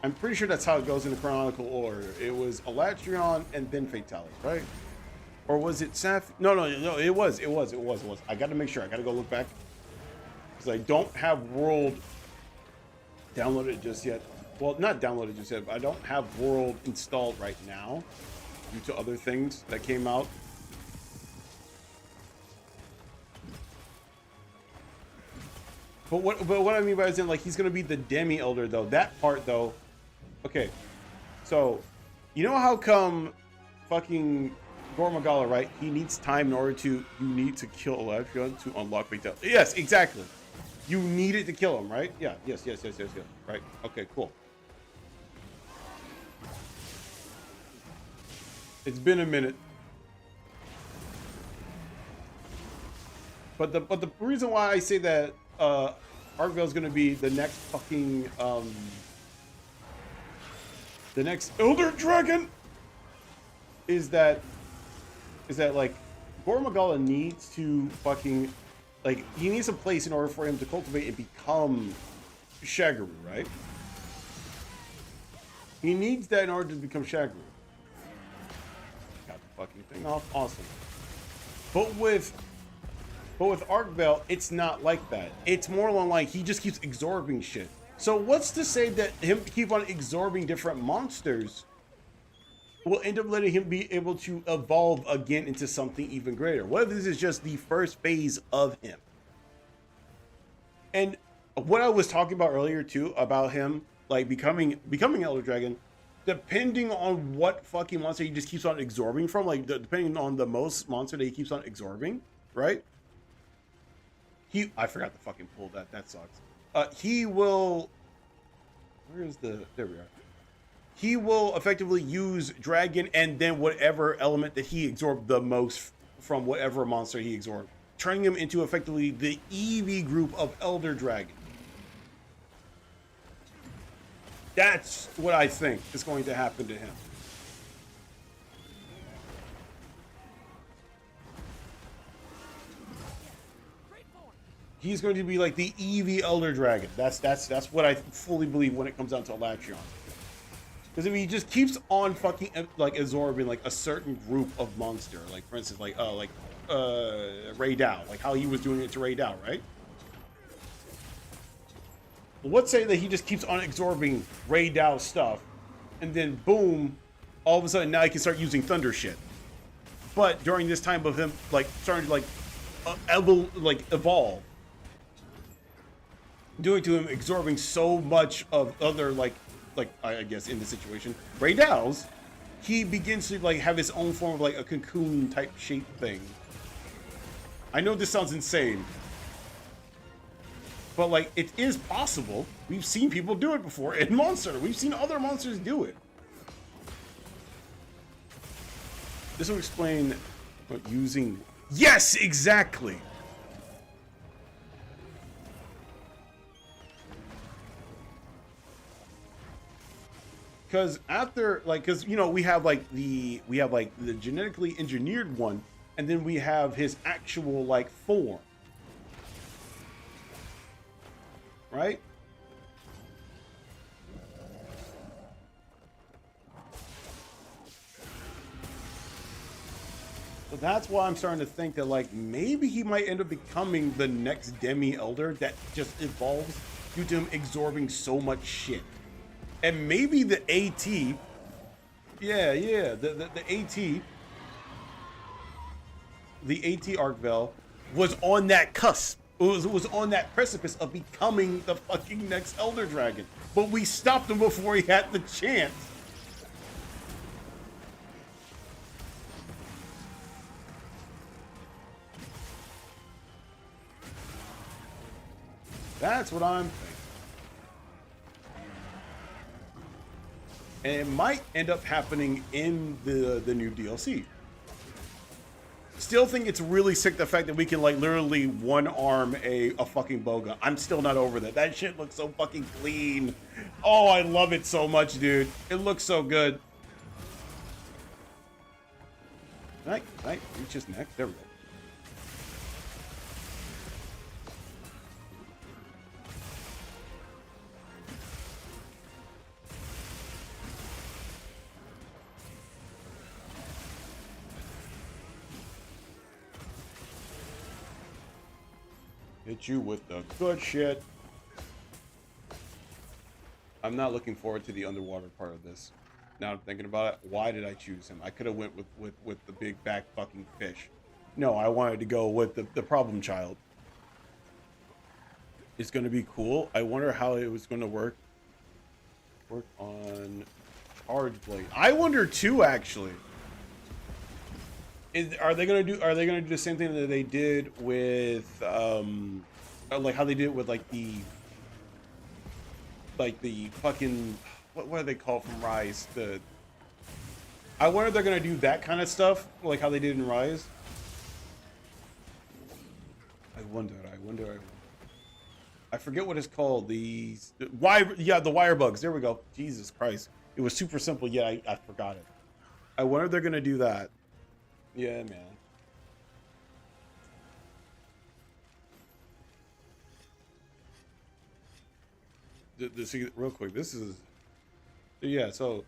I'm pretty sure that's how it goes in the chronological order. It was Elatron and then Fatalis, right? Or was it Safi? No, it was. I gotta make sure. I gotta go look back. Because I don't have World downloaded just yet. Well, not downloaded just yet, but I don't have World installed right now due to other things that came out. But what I mean by is, like, he's gonna be the Demi Elder though. That part though. Okay, so you know how come fucking Gormagala, right? He needs time in order to, you need to kill Elatron to unlock Fatalis. Yes, exactly. You needed to kill him, right? Yeah, yes. Right, okay, cool. It's been a minute. But the reason why I say that Arkvale's gonna be the next fucking the next Elder Dragon is that like Gormagala needs to fucking, like, he needs a place in order for him to cultivate and become Shagaru, right? He needs that in order to become Shagaru. Got the fucking thing off, awesome. But with Arkvale, it's not like that. It's more along like he just keeps absorbing shit. So what's to say that him keep on absorbing different monsters will end up letting him be able to evolve again into something even greater? What if this is just the first phase of him? And what I was talking about earlier too, about him like becoming Elder Dragon, depending on what fucking monster he just keeps on absorbing from, like depending on the most monster that he keeps on absorbing, right? I forgot to fucking pull that. That sucks. He will. Where's the? There we are. He will effectively use dragon and then whatever element that he absorbed the most from whatever monster he absorbed, turning him into effectively the Eevee group of Elder Dragon. That's what I think is going to happen to him. He's going to be like the Eevee Elder Dragon. That's what I fully believe when it comes down to Elatreon. Because if he just keeps on fucking like absorbing like a certain group of monster, like for instance, like Ray Dow, like how he was doing it to Ray Dow, right? Well, let's say that he just keeps on absorbing Ray Dow stuff, and then boom, all of a sudden now he can start using Thunder shit. But during this time of him like starting to like evolve, doing to him absorbing so much of other like I guess in this situation Ray Dow's, he begins to like have his own form of like a cocoon type shape thing. I know this sounds insane, but like it is possible. We've seen people do it before in Monster. We've seen other monsters do it. This will explain what using. Yes, exactly. Because after like, because you know we have like the genetically engineered one, and then we have his actual like form, right? So that's why I'm starting to think that like maybe he might end up becoming the next Demi Elder that just evolves due to him absorbing so much shit. And maybe the AT, the AT Arcvel was on that cusp. It was on that precipice of becoming the fucking next Elder Dragon. But we stopped him before he had the chance. That's what I'm thinking. And it might end up happening in the new DLC. Still think it's really sick the fact that we can like literally one arm a fucking bowgun. I'm still not over that. That shit looks so fucking clean. Oh, I love it so much, dude. It looks so good. Can I reach his neck? There we go. Hit you with the good shit. I'm not looking forward to the underwater part of this. Now I'm thinking about it. Why did I choose him? I could have went with the big back fucking fish. No, I wanted to go with the problem child. It's going to be cool. I wonder how it was going to work on Charge Blade. I wonder too, actually. Are they gonna do the same thing that they did with like how they did it with like the fucking what do they call from Rise? I wonder if they're gonna do that kind of stuff like how they did in Rise. I wonder. I forget what it's called. The wire bugs. There we go. Jesus Christ. It was super simple, yet I forgot it. I wonder if they're gonna do that. Yeah, man. See, real quick, this is... Yeah, so...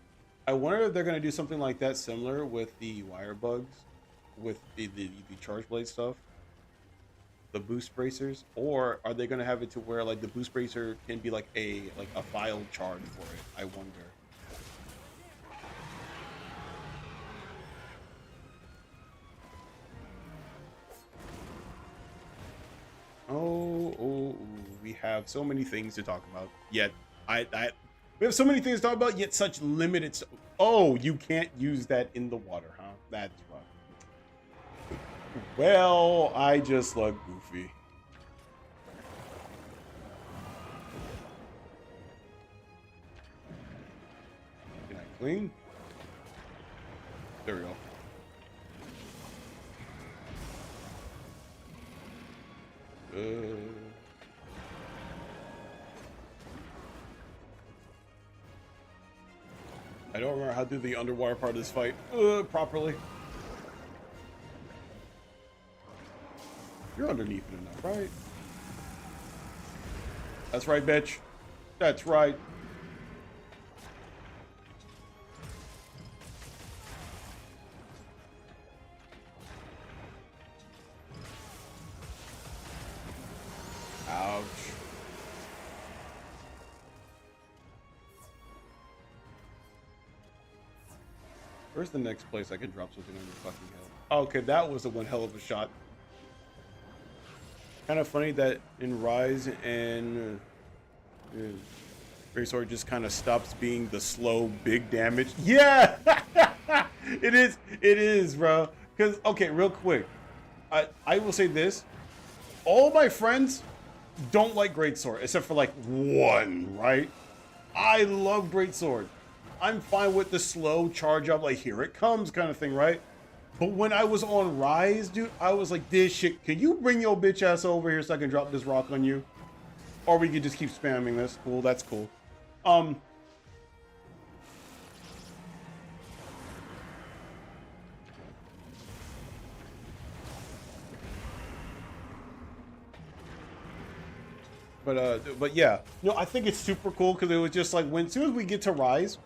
I wonder if they're going to do something like that similar with the wire bugs, with the Charge Blade stuff. the boost bracers, or are they gonna have it to where like the boost bracer can be like a file charge for it? I wonder. Oh, we have so many things to talk about. Yet we have so many things to talk about. Yet such limited. Oh, you can't use that in the water, huh? That's rough. Well, I just look goofy. Can I clean? There we go. I don't remember how to do the underwater part of this fight properly. You're underneath it enough, right? That's right, bitch. That's right. Ouch. Where's the next place I can drop something on your fucking head? Oh, okay, that was the one hell of a shot. Kind of funny that in Rise and Greatsword just kind of stops being the slow big damage. Yeah, it is, bro. Because okay, real quick, I will say this: all my friends don't like Greatsword except for like one, right? I love Greatsword. I'm fine with the slow charge up, like here it comes kind of thing, right? But when I was on Rise, dude, I was like, this shit, can you bring your bitch ass over here so I can drop this rock on you? Or we could just keep spamming this. Cool, that's cool. But yeah, I think it's super cool because it was just like as soon as we get to Rise,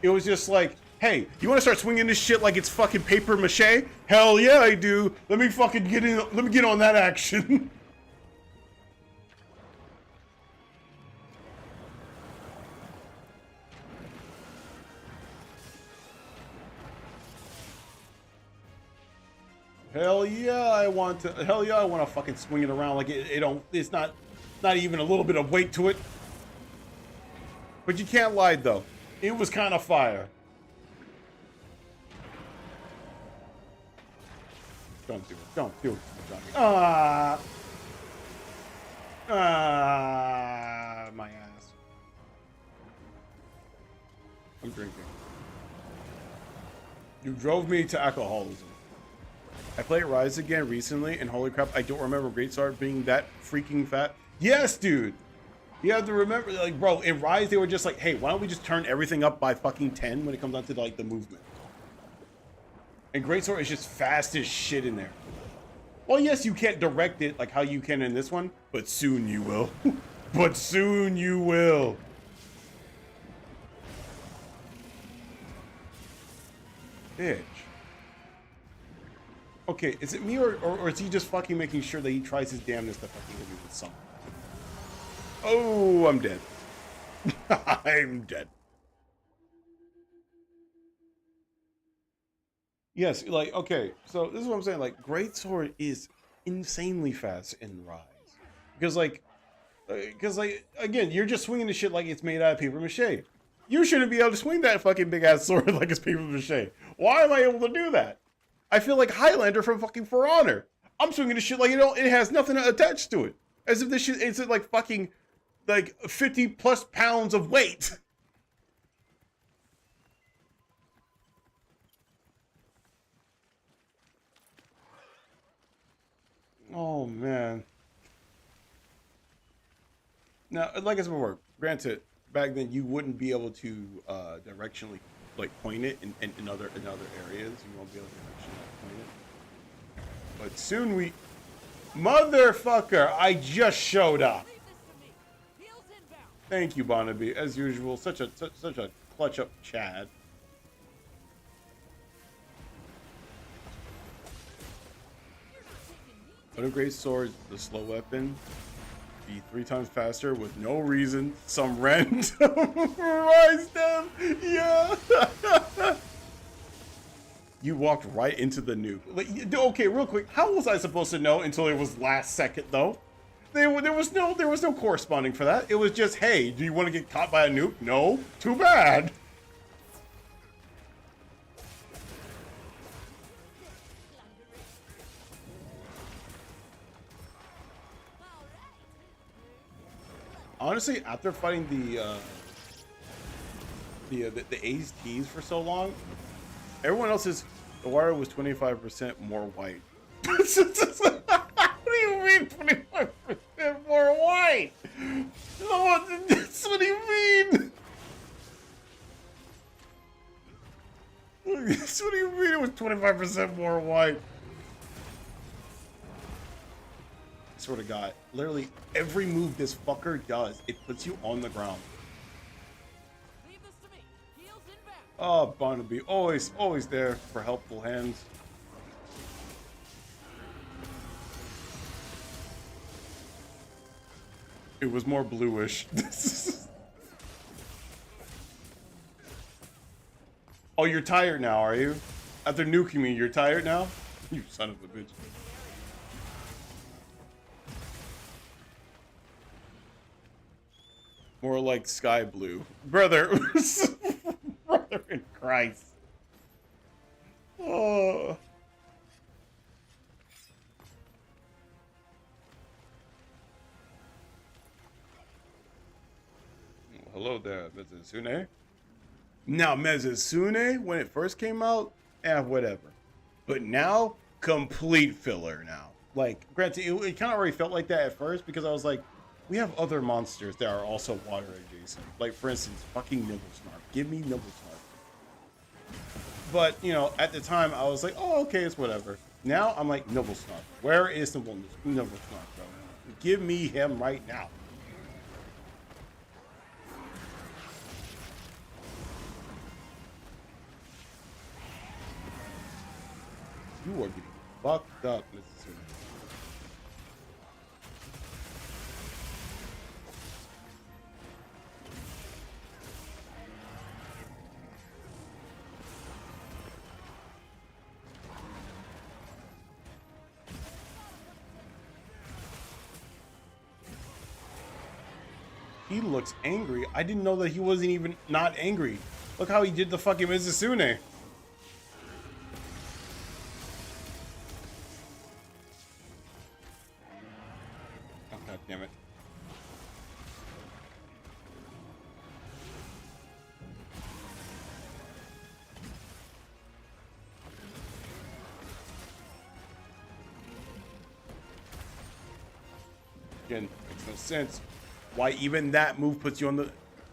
it was just like, hey, you want to start swinging this shit like it's fucking paper mache? Hell yeah, I do. Let me fucking get in. Let me get on that action. Hell yeah, I want to. Hell yeah, I want to fucking swing it around like it's not even a little bit of weight to it. But you can't lie though. It was kind of fire. Don't do it. Don't do it. My ass. I'm drinking. You drove me to alcoholism. I played Rise again recently, and holy crap, I don't remember Greatsword being that freaking fat. Yes, dude. You have to remember, like, bro, in Rise, they were just like, hey, why don't we just turn everything up by fucking 10 when it comes down to, like, the movement? And Greatsword is just fast as shit in there. Well, yes, you can't direct it like how you can in this one, but soon you will. But soon you will. Bitch. Okay, is it me or is he just fucking making sure that he tries his damnedest to fucking hit me with something? Oh, I'm dead. I'm dead. Yes, like, okay, so this is what I'm saying, like, Greatsword is insanely fast in Rise. Because, like, again, you're just swinging the shit like it's made out of paper mache. You shouldn't be able to swing that fucking big-ass sword like it's paper mache. Why am I able to do that? I feel like Highlander from fucking For Honor. I'm swinging the shit like, it has nothing attached to it. As if this shit isn't, like, fucking, like, 50+ pounds of weight. Oh, man. Now, like I said before, granted, back then you wouldn't be able to directionally, like, point it in other areas. You won't be able to directionally point it. But soon we... Motherfucker, I just showed up. Thank you, Barnaby. As usual, such a clutch up Chad. Upgrade sword, the slow weapon, be 3 times faster with no reason. Some random rise them. Yeah. You walked right into the nuke. Like, okay, real quick. How was I supposed to know until it was last second though? There was no corresponding for that. It was just, hey, do you want to get caught by a nuke? No. Too bad. Honestly, after fighting the A's T's for so long, everyone else's the wire was 25% more white. What do you mean 25% more white? No, that's what do you mean? That's what do you mean it was 25% more white? I swear to God, literally every move this fucker does, it puts you on the ground. Leave this to me. Heels inbound. Oh, Barnaby, always there for helpful hands. It was more bluish. Oh, you're tired now, are you? After nuking me, you're tired now? You son of a bitch. More like sky blue. Brother. Brother in Christ. Oh. Hello there, Mezuzune. Now, Mezuzune, when it first came out, whatever. But now, complete filler now. Like, granted, it kind of already felt like that at first because I was like, we have other monsters that are also water adjacent. Like, for instance, fucking Nibblesnarf. Give me Nibblesnarf. But, you know, at the time, I was like, oh, okay, it's whatever. Now, I'm like, Nibblesnarf. Where is Nibblesnarf, bro? Give me him right now. You are getting fucked up, Mississippi. He looks angry. I didn't know that he wasn't even not angry. Look how he did the fucking Mizusune. Oh, God damn it. Again, makes no sense. Why even that move puts you on the...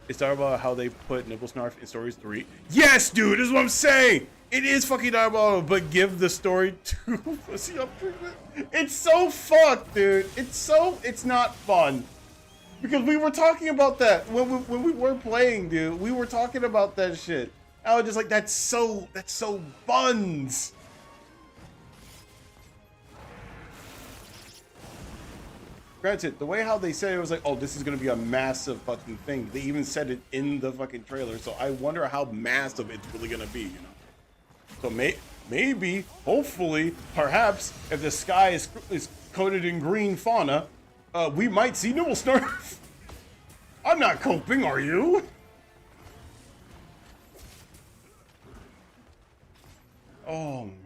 It's diabolical how they put Nibblesnarf in Stories 3. Yes, dude, is what I'm saying! It is fucking diabolical, but give the story 2 pussy up treatment. It's so fucked, dude. It's not fun. Because we were talking about that when we were playing, dude. We were talking about that shit. I was just like, that's so buns. Granted, the way how they said it was like, oh, this is gonna be a massive fucking thing. They even said it in the fucking trailer, so I wonder how massive it's really gonna be, you know? So maybe, hopefully, perhaps, if the sky is coated in green fauna, we might see Nibblesnarf. I'm not coping, are you? Oh, man.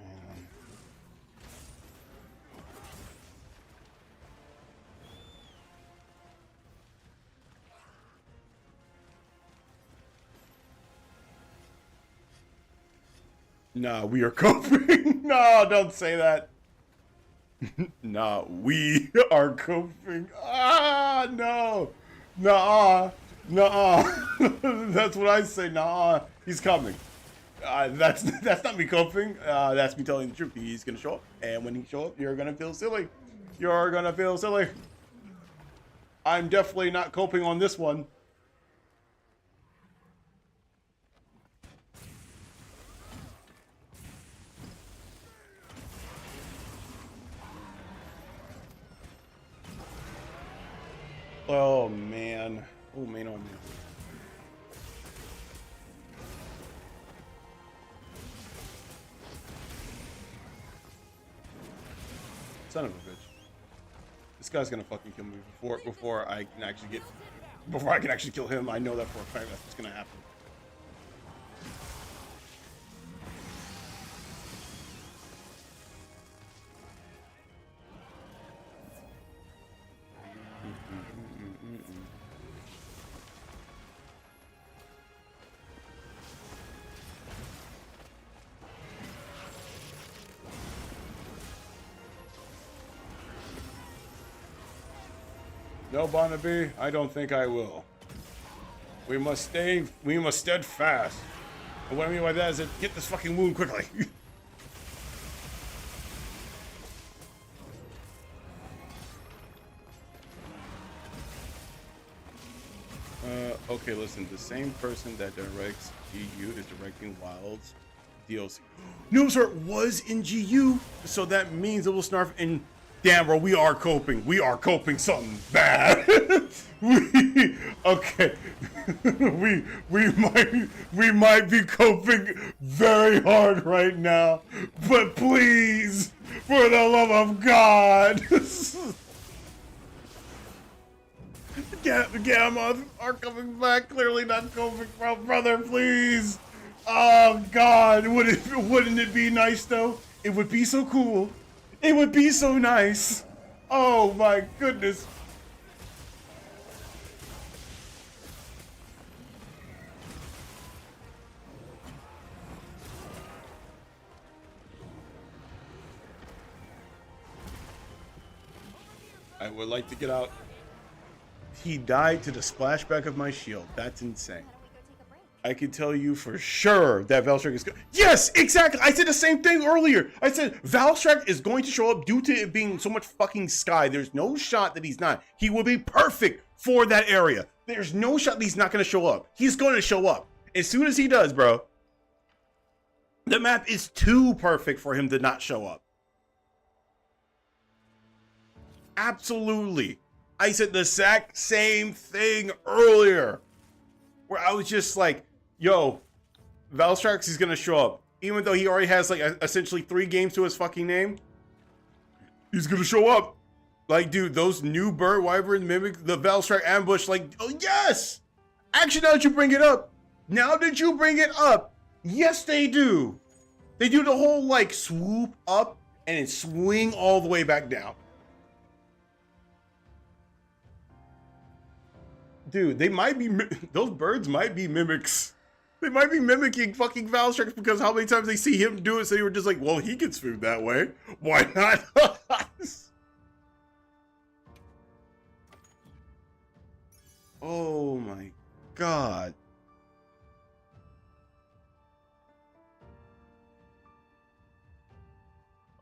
Nah, we are coping. No, don't say that. Nah, we are coping. Ah, no. Nah, that's what I say. Nah, he's coming. That's not me coping. That's me telling the truth. He's gonna show up, and when he shows up, you're gonna feel silly. You're gonna feel silly. I'm definitely not coping on this one. Oh man. Oh man, oh man. Son of a bitch. This guy's gonna fucking kill me before I can actually kill him. I know that for a fact that's what's gonna happen. No, Barnaby, I don't think I will. We must steadfast. And what I mean by that is that get this fucking wound quickly. Okay, listen, the same person that directs GU is directing Wild's DLC. Noobsart was in GU, so that means it will snarf and damn, bro, we are coping. We are coping something bad. Okay. we might be coping very hard right now. But please, for the love of God. Gamma are coming back. Clearly not coping, brother, please. Oh God, wouldn't it be nice though? It would be so cool. It would be so nice. Oh my goodness. I would like to get out. He died to the splashback of my shield. That's insane. I can tell you for sure that Valstrax is going. Yes, exactly. I said the same thing earlier. I said Valstrax is going to show up due to it being so much fucking sky. There's no shot that he's not. He will be perfect for that area. There's no shot that he's not going to show up. He's going to show up as soon as he does, bro. The map is too perfect for him to not show up. Absolutely. I said the exact same thing earlier, where I was just like, yo, Valstrax is gonna show up. Even though he already has like essentially 3 games to his fucking name, he's gonna show up. Like, dude, those new bird wyvern mimic the Valstrax ambush, like, oh yes! Actually, now that you bring it up, yes they do. They do the whole like swoop up and then swing all the way back down. Dude, they might be, those birds might be mimics. They might be mimicking fucking Valstrax because how many times they see him do it, so they were just like, well, he gets food that way. Why not us? Oh my God.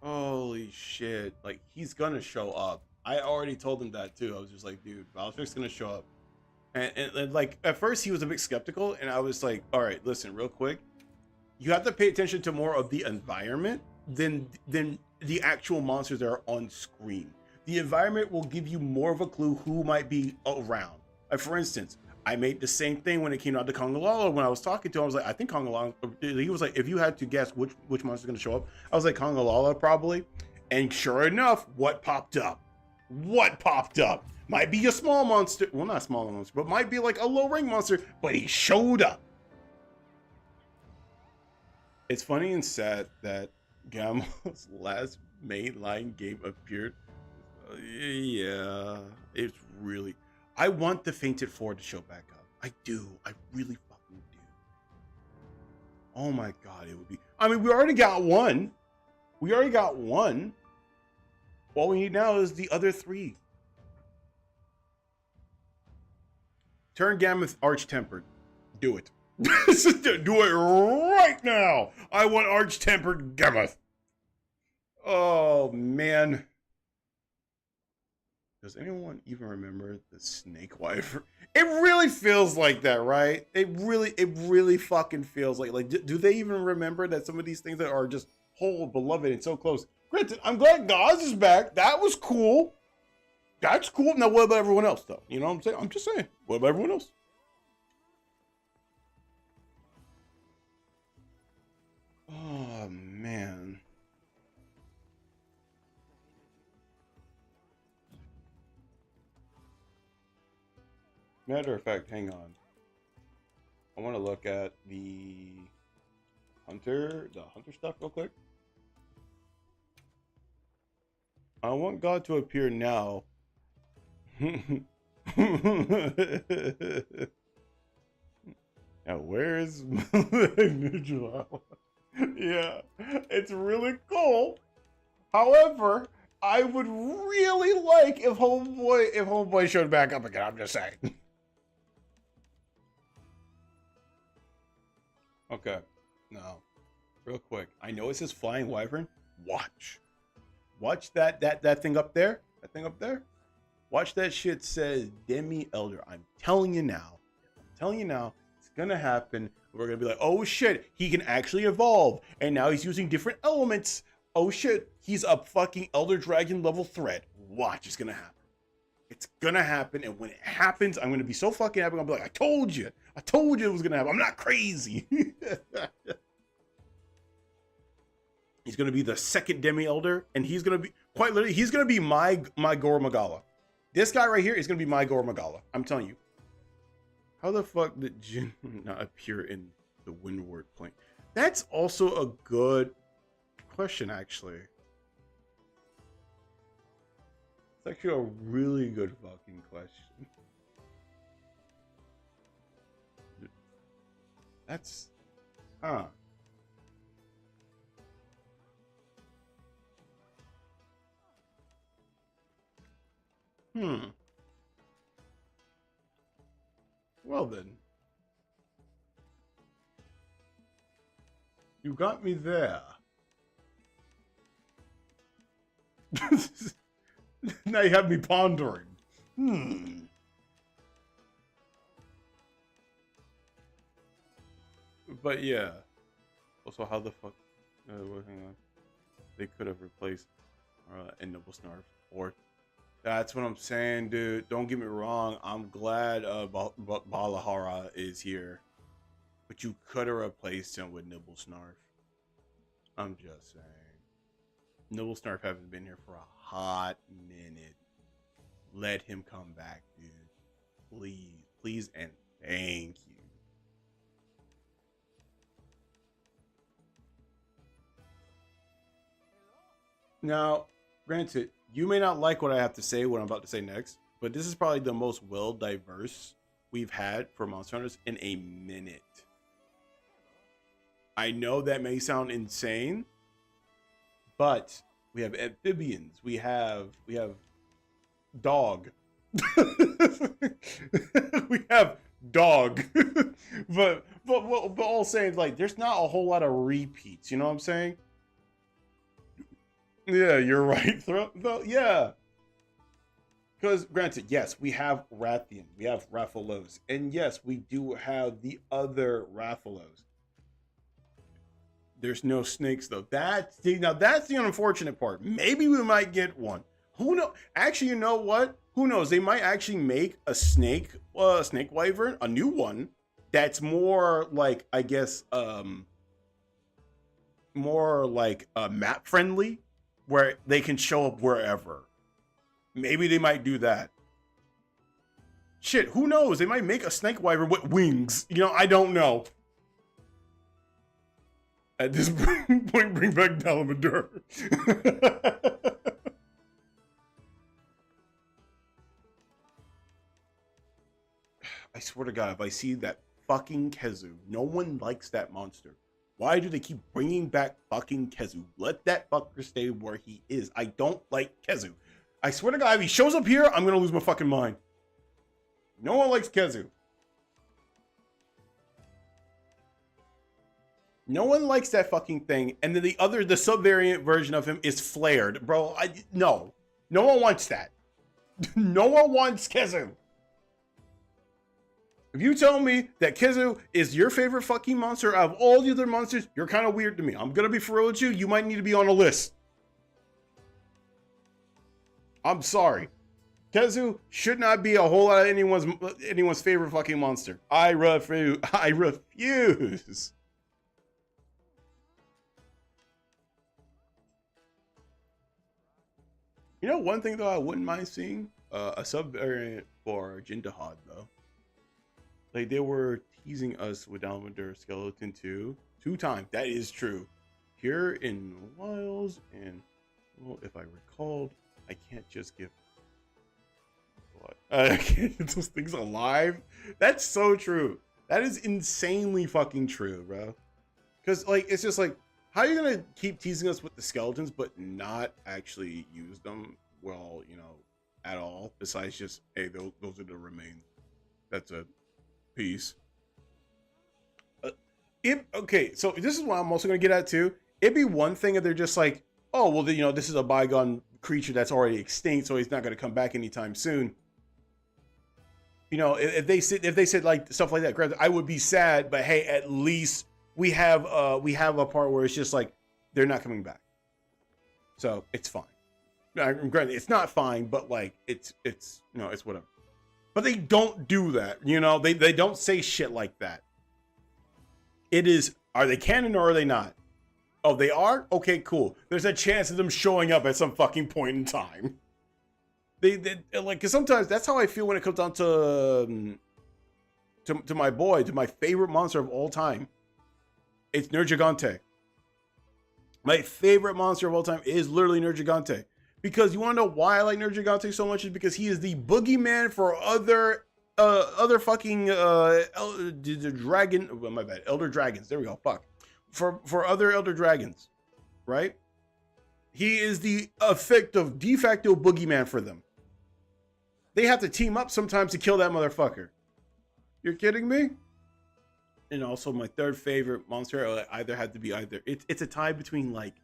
Holy shit. Like, he's gonna show up. I already told him that too. I was just like, dude, Valstrax's gonna show up. And like at first he was a bit skeptical, and I was like, all right, listen, real quick, you have to pay attention to more of the environment than the actual monsters that are on screen. The environment will give you more of a clue who might be around. Like, for instance, I made the same thing when it came out to Kongalala. When I was talking to him, I was like, I think Kongalala. He was like, if you had to guess which monster's gonna show up, I was like, Kongalala probably. And sure enough, what popped up? Might be a small monster. Well, not a small monster, but might be like a low rank monster, but he showed up. It's funny and sad that Gamma's last mainline game appeared. Yeah, it's really. I want the Fainted 4 to show back up. I do. I really fucking do. Oh my God, it would be. I mean, we already got one. All we need now is the other 3. Turn Gammoth Arch-Tempered. Do it. Do it right now. I want Arch-Tempered Gammoth. Oh, man. Does anyone even remember the Snake Wyvern? It really feels like that, right? It really fucking feels like do they even remember that some of these things that are just whole beloved and so close? Granted, I'm glad Gauze is back. That was cool. That's cool. Now, what about everyone else, though? You know what I'm saying? I'm just saying. What about everyone else? Oh, man. Matter of fact, hang on. I want to look at the hunter stuff real quick. I want God to appear now. Now, where's Nujula? Yeah, it's really cool. However, I would really like if Homeboy showed back up again. I'm just saying. Okay, now, real quick. I know it says flying wyvern. Watch that thing up there. That thing up there. Watch that shit says Demi Elder. I'm telling you now. It's gonna happen. We're gonna be like, oh shit, he can actually evolve, and now he's using different elements. Oh shit, he's a fucking Elder Dragon level threat. Watch, it's gonna happen. It's gonna happen, and when it happens, I'm gonna be so fucking happy. I'm gonna be like, I told you it was gonna happen. I'm not crazy. He's gonna be the second Demi Elder, and he's gonna be quite literally. He's gonna be my Gor Magala. This guy right here is gonna be my Gor Magala. I'm telling you. How the fuck did Jin not appear in the Windward plane? That's also a good question, actually. It's actually a really good fucking question. That's, huh. Well then. You got me there. Now you have me pondering. But yeah. Also, how the fuck? Hang on. They could have replaced Noble Snarf. Or that's what I'm saying, dude. Don't get me wrong. I'm glad Balahara is here, but you could have replaced him with Nibble Snarf. I'm just saying. Nibble Snarf hasn't been here for a hot minute. Let him come back, dude. Please, and thank you. Now, granted, you may not like what I have to say, what I'm about to say next, but this is probably the most well-diverse we've had for Monster Hunters in a minute. I know that may sound insane, but we have amphibians, we have dog. We have dog. but all saying, like, there's not a whole lot of repeats, you know what I'm saying? Yeah, you're right. Yeah. Because, granted, yes, we have Rathian, we have Rathalos, and yes, we do have the other Rathalos. There's no snakes, though. That's the unfortunate part. Maybe we might get one. Who knows? Actually, you know what? Who knows? They might actually make a snake wyvern, a new one, that's more like, I guess, more like map friendly, where they can show up wherever. Maybe they might do that. Shit, who knows? They might make a snake wyvern with wings. You know, I don't know. At this point, bring back Dalamadur. I swear to God, if I see that fucking Kezu, no one likes that monster. Why do they keep bringing back fucking Kezu? Let that fucker stay where he is. I don't like Kezu. I swear to God, if he shows up here, I'm gonna lose my fucking mind. No one likes Kezu. No one likes that fucking thing. And then the sub-variant version of him is flared. Bro, no. No one wants that. No one wants Kezu. If you tell me that Kezu is your favorite fucking monster out of all the other monsters, you're kind of weird to me. I'm gonna be for real with you. You might need to be on a list. I'm sorry. Kezu should not be a whole lot of anyone's favorite fucking monster. I refuse. I refuse. You know, one thing though I wouldn't mind seeing a sub variant for Jindahad though. Like they were teasing us with Almander Skeleton 2 times. That is true. Here in Wilds, and well, if I recalled, I can't just give what I can't get those things alive. That's so true. That is insanely fucking true, bro. Because like it's just like, how are you gonna keep teasing us with the skeletons but not actually use them well, you know, at all? Besides just, hey, those are the remains. That's a piece. Okay, so this is what I'm also gonna get at too. It'd be one thing if they're just like, oh well, you know, this is a bygone creature that's already extinct, so he's not gonna come back anytime soon. You know, if they said like stuff like that, granted, I would be sad, but hey, at least we have a part where it's just like they're not coming back, so it's fine. Granted, it's not fine, but like it's you know, it's whatever. But they don't do that, you know. They don't say shit like that. It is, are they canon or are they not? Oh, they are? Okay, cool. There's a chance of them showing up at some fucking point in time. They like, because sometimes that's how I feel when it comes down to my boy, to my favorite monster of all time. It's Nergigante. My favorite monster of all time is literally Nergigante. Because you want to know why I like Nergigante so much is because he is the boogeyman for other fucking dragon. Oh, my bad, elder dragons. There we go. Fuck. For other elder dragons, right? He is the de facto boogeyman for them. They have to team up sometimes to kill that motherfucker. You're kidding me? And also my third favorite monster either had to be either it's a tie between like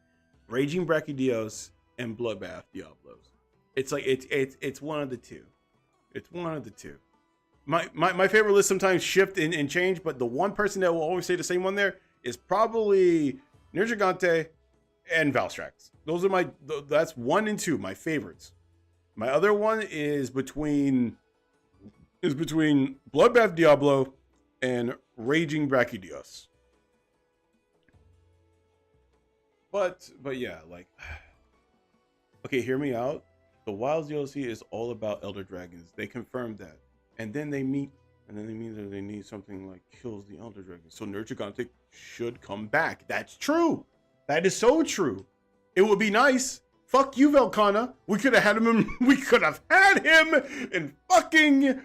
Raging Brachydios and Bloodbath Diablos. It's like it's one of the two. It's one of the two. My favorite list sometimes shift and change, but the one person that will always say the same one there is probably Nergigante and Valstrax. Those are that's 1 and 2, my favorites. My other one is between Bloodbath Diablo and Raging Brachydios. But yeah, like, okay, hear me out. The Wilds DLC is all about Elder Dragons. They confirmed that. And then they meet that they need something like kills the Elder Dragons. So Nergigante should come back. That's true. That is so true. It would be nice. Fuck you, Velkhana. We could have had him in fucking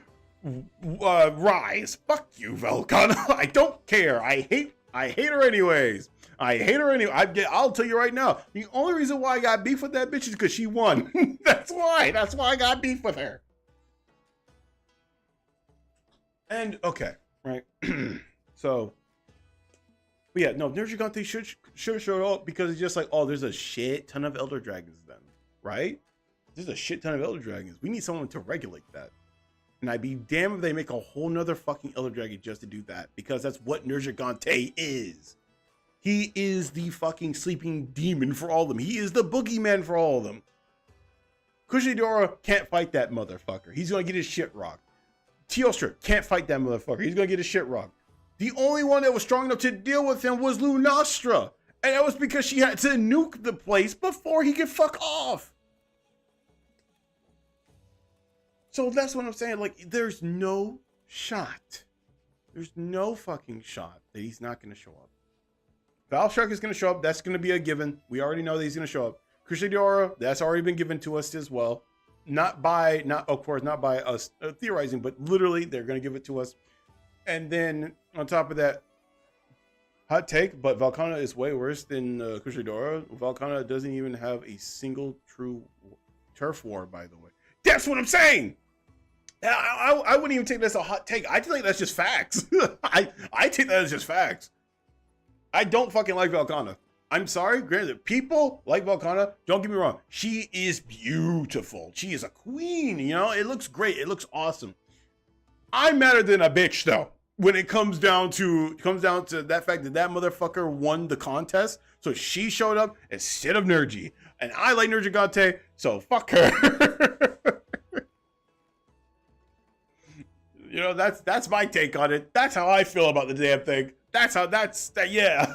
Rise. Fuck you, Velkhana. I don't care. I hate her anyways. I'll tell you right now. The only reason why I got beef with that bitch is because she won. That's why I got beef with her. And okay, right. So, but yeah, no, Nergigante should show up because it's just like, oh, there's a shit ton of Elder Dragons then, right? There's a shit ton of Elder Dragons. We need someone to regulate that. And I'd be damned if they make a whole nother fucking Elder Dragon just to do that, because that's what Nergigante is. He is the fucking sleeping demon for all of them. He is the boogeyman for all of them. Kushidora can't fight that motherfucker. He's gonna get his shit rocked. Teostra can't fight that motherfucker. He's gonna get his shit rocked. The only one that was strong enough to deal with him was Lunastra. And that was because she had to nuke the place before he could fuck off. So that's what I'm saying. Like, there's no shot. There's no fucking shot that he's not gonna show up. Valstrax is gonna show up. That's gonna be a given. We already know that he's gonna show up. Kushidora, that's already been given to us as well. Not by us theorizing, but literally they're gonna give it to us. And then on top of that, hot take, but Velkhana is way worse than Kushidora. Velkhana doesn't even have a single true turf war, by the way. That's what I'm saying. I wouldn't even take that as a hot take. I think that's just facts. I take that as just facts. I don't fucking like Velkhana. I'm sorry, granted, people like Velkhana, don't get me wrong. She is beautiful. She is a queen, you know? It looks great. It looks awesome. I'm madder than a bitch, though, when it comes down to that fact that motherfucker won the contest. So she showed up instead of Nergi. And I like Nergigante, so fuck her. You know, that's my take on it. That's how I feel about the damn thing. Yeah.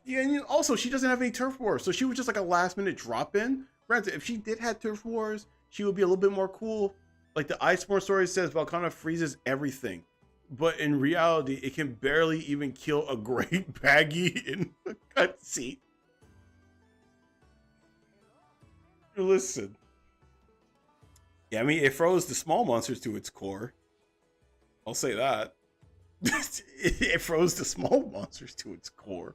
Yeah, and also she doesn't have any turf wars, so she was just like a last minute drop in. Granted, if she did have turf wars, she would be a little bit more cool. Like the Iceborne story says, Valkana freezes everything, but in reality, it can barely even kill a great baggy in a cutscene. Listen, yeah, I mean, it froze the small monsters to its core. I'll say that. It froze the small monsters to its core.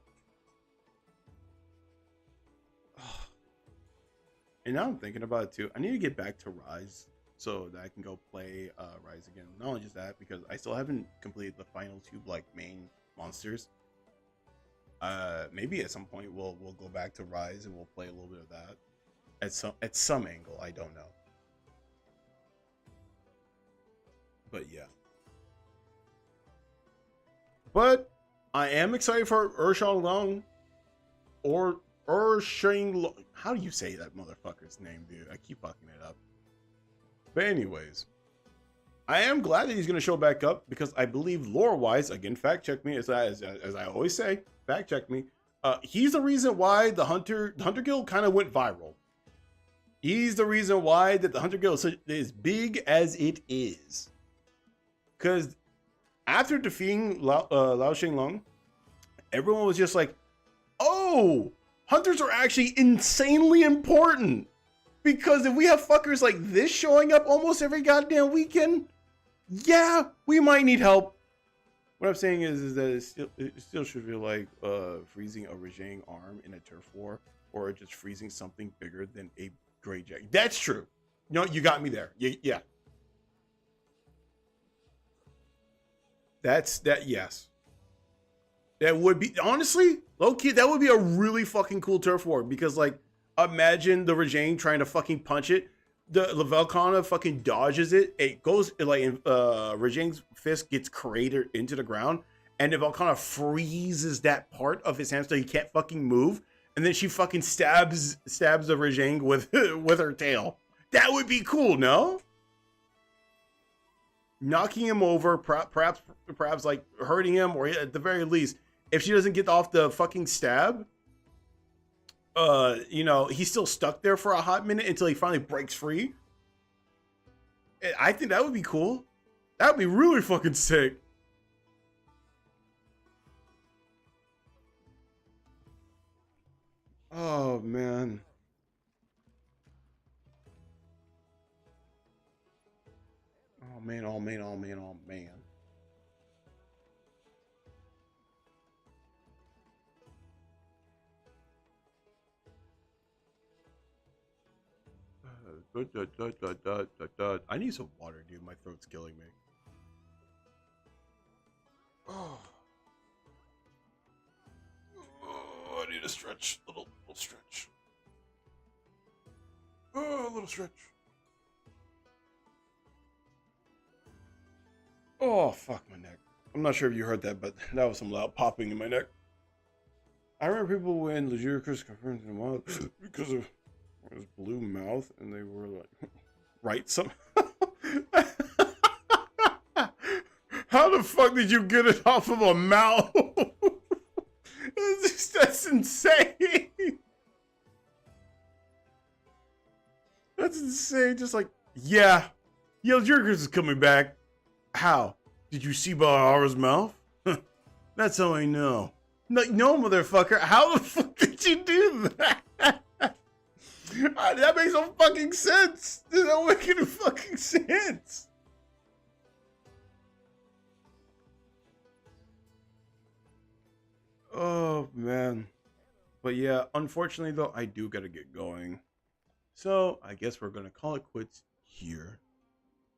And now I'm thinking about it too. I need to get back to Rise so that I can go play Rise again. Not only just that, because I still haven't completed the final two like main monsters. Maybe at some point we'll go back to Rise and we'll play a little bit of that at some angle. I don't know, but yeah. But I am excited for Urshang Long or Urshang Long. How do you say that motherfucker's name, dude? I keep fucking it up. But anyways, I am glad that he's going to show back up because I believe lore-wise, again, fact check me, as I always say, fact check me. He's the reason why the Hunter Guild kind of went viral. He's the reason why that the Hunter Guild is as big as it is. Because after defeating Lao Shenlong, everyone was just like, oh, hunters are actually insanely important. Because if we have fuckers like this showing up almost every goddamn weekend, yeah, we might need help. What I'm saying is that it still should feel like freezing a Rajang arm in a turf war, or just freezing something bigger than a Grey Jack. That's true. No, you got me there. Yeah. Yes. That would be, honestly, low key, that would be a really fucking cool turf war, because like, imagine the Rajang trying to fucking punch it. The Velkhana fucking dodges it. It goes like Rajang's fist gets cratered into the ground, and the Velkhana freezes that part of his hand so he can't fucking move. And then she fucking stabs the Rajang with her tail. That would be cool, no? Knocking him over, perhaps like hurting him, or at the very least, if she doesn't get off the fucking stab, you know, he's still stuck there for a hot minute until he finally breaks free. I think that would be cool. That would be really fucking sick. Oh, man. Oh, man, oh, man, oh, man, oh, man. I need some water, dude. My throat's killing me. Oh, I need a stretch. Little stretch. Oh, a little stretch. Oh, fuck my neck. I'm not sure if you heard that, but that was some loud popping in my neck. I remember people when Legiricus confirmed in the wild because of his blue mouth, and they were like, right? Some. How the fuck did you get it off of a mouth? That's insane. That's insane. Just like, yeah, Legiricus is coming back. How? Did you see Balahara's mouth? That's how I know. No, motherfucker. How the fuck did you do that? That makes no fucking sense. This don't make any fucking sense. Oh, man. But yeah, unfortunately, though, I do gotta get going. So, I guess we're gonna call it quits here.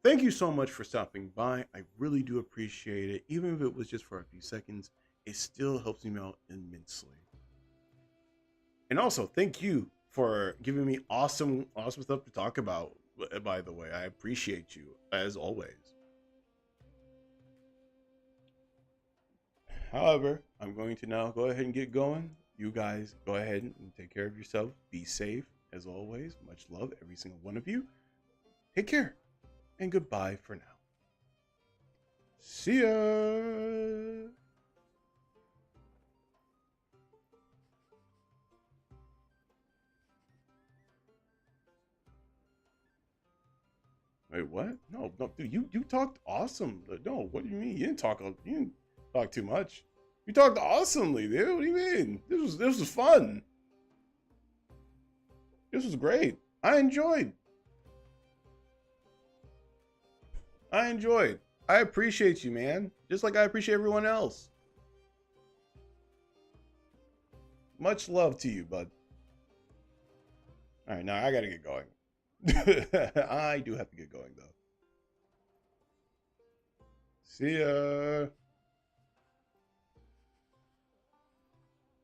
Thank you so much for stopping by. I really do appreciate it. Even if it was just for a few seconds, it still helps me out immensely. And also, thank you for giving me awesome stuff to talk about, by the way. I appreciate you, as always. However, I'm going to now go ahead and get going. You guys go ahead and take care of yourself. Be safe, as always. Much love, every single one of you. Take care. and goodbye for now. See ya! Wait, what? No, no, dude, you talked awesome. No, what do you mean? You didn't talk too much. You talked awesomely, dude. What do you mean? This was fun. This was great. I enjoyed. I appreciate you, man. Just like I appreciate everyone else. Much love to you, bud. All right, now I gotta get going. I do have to get going, though. See ya.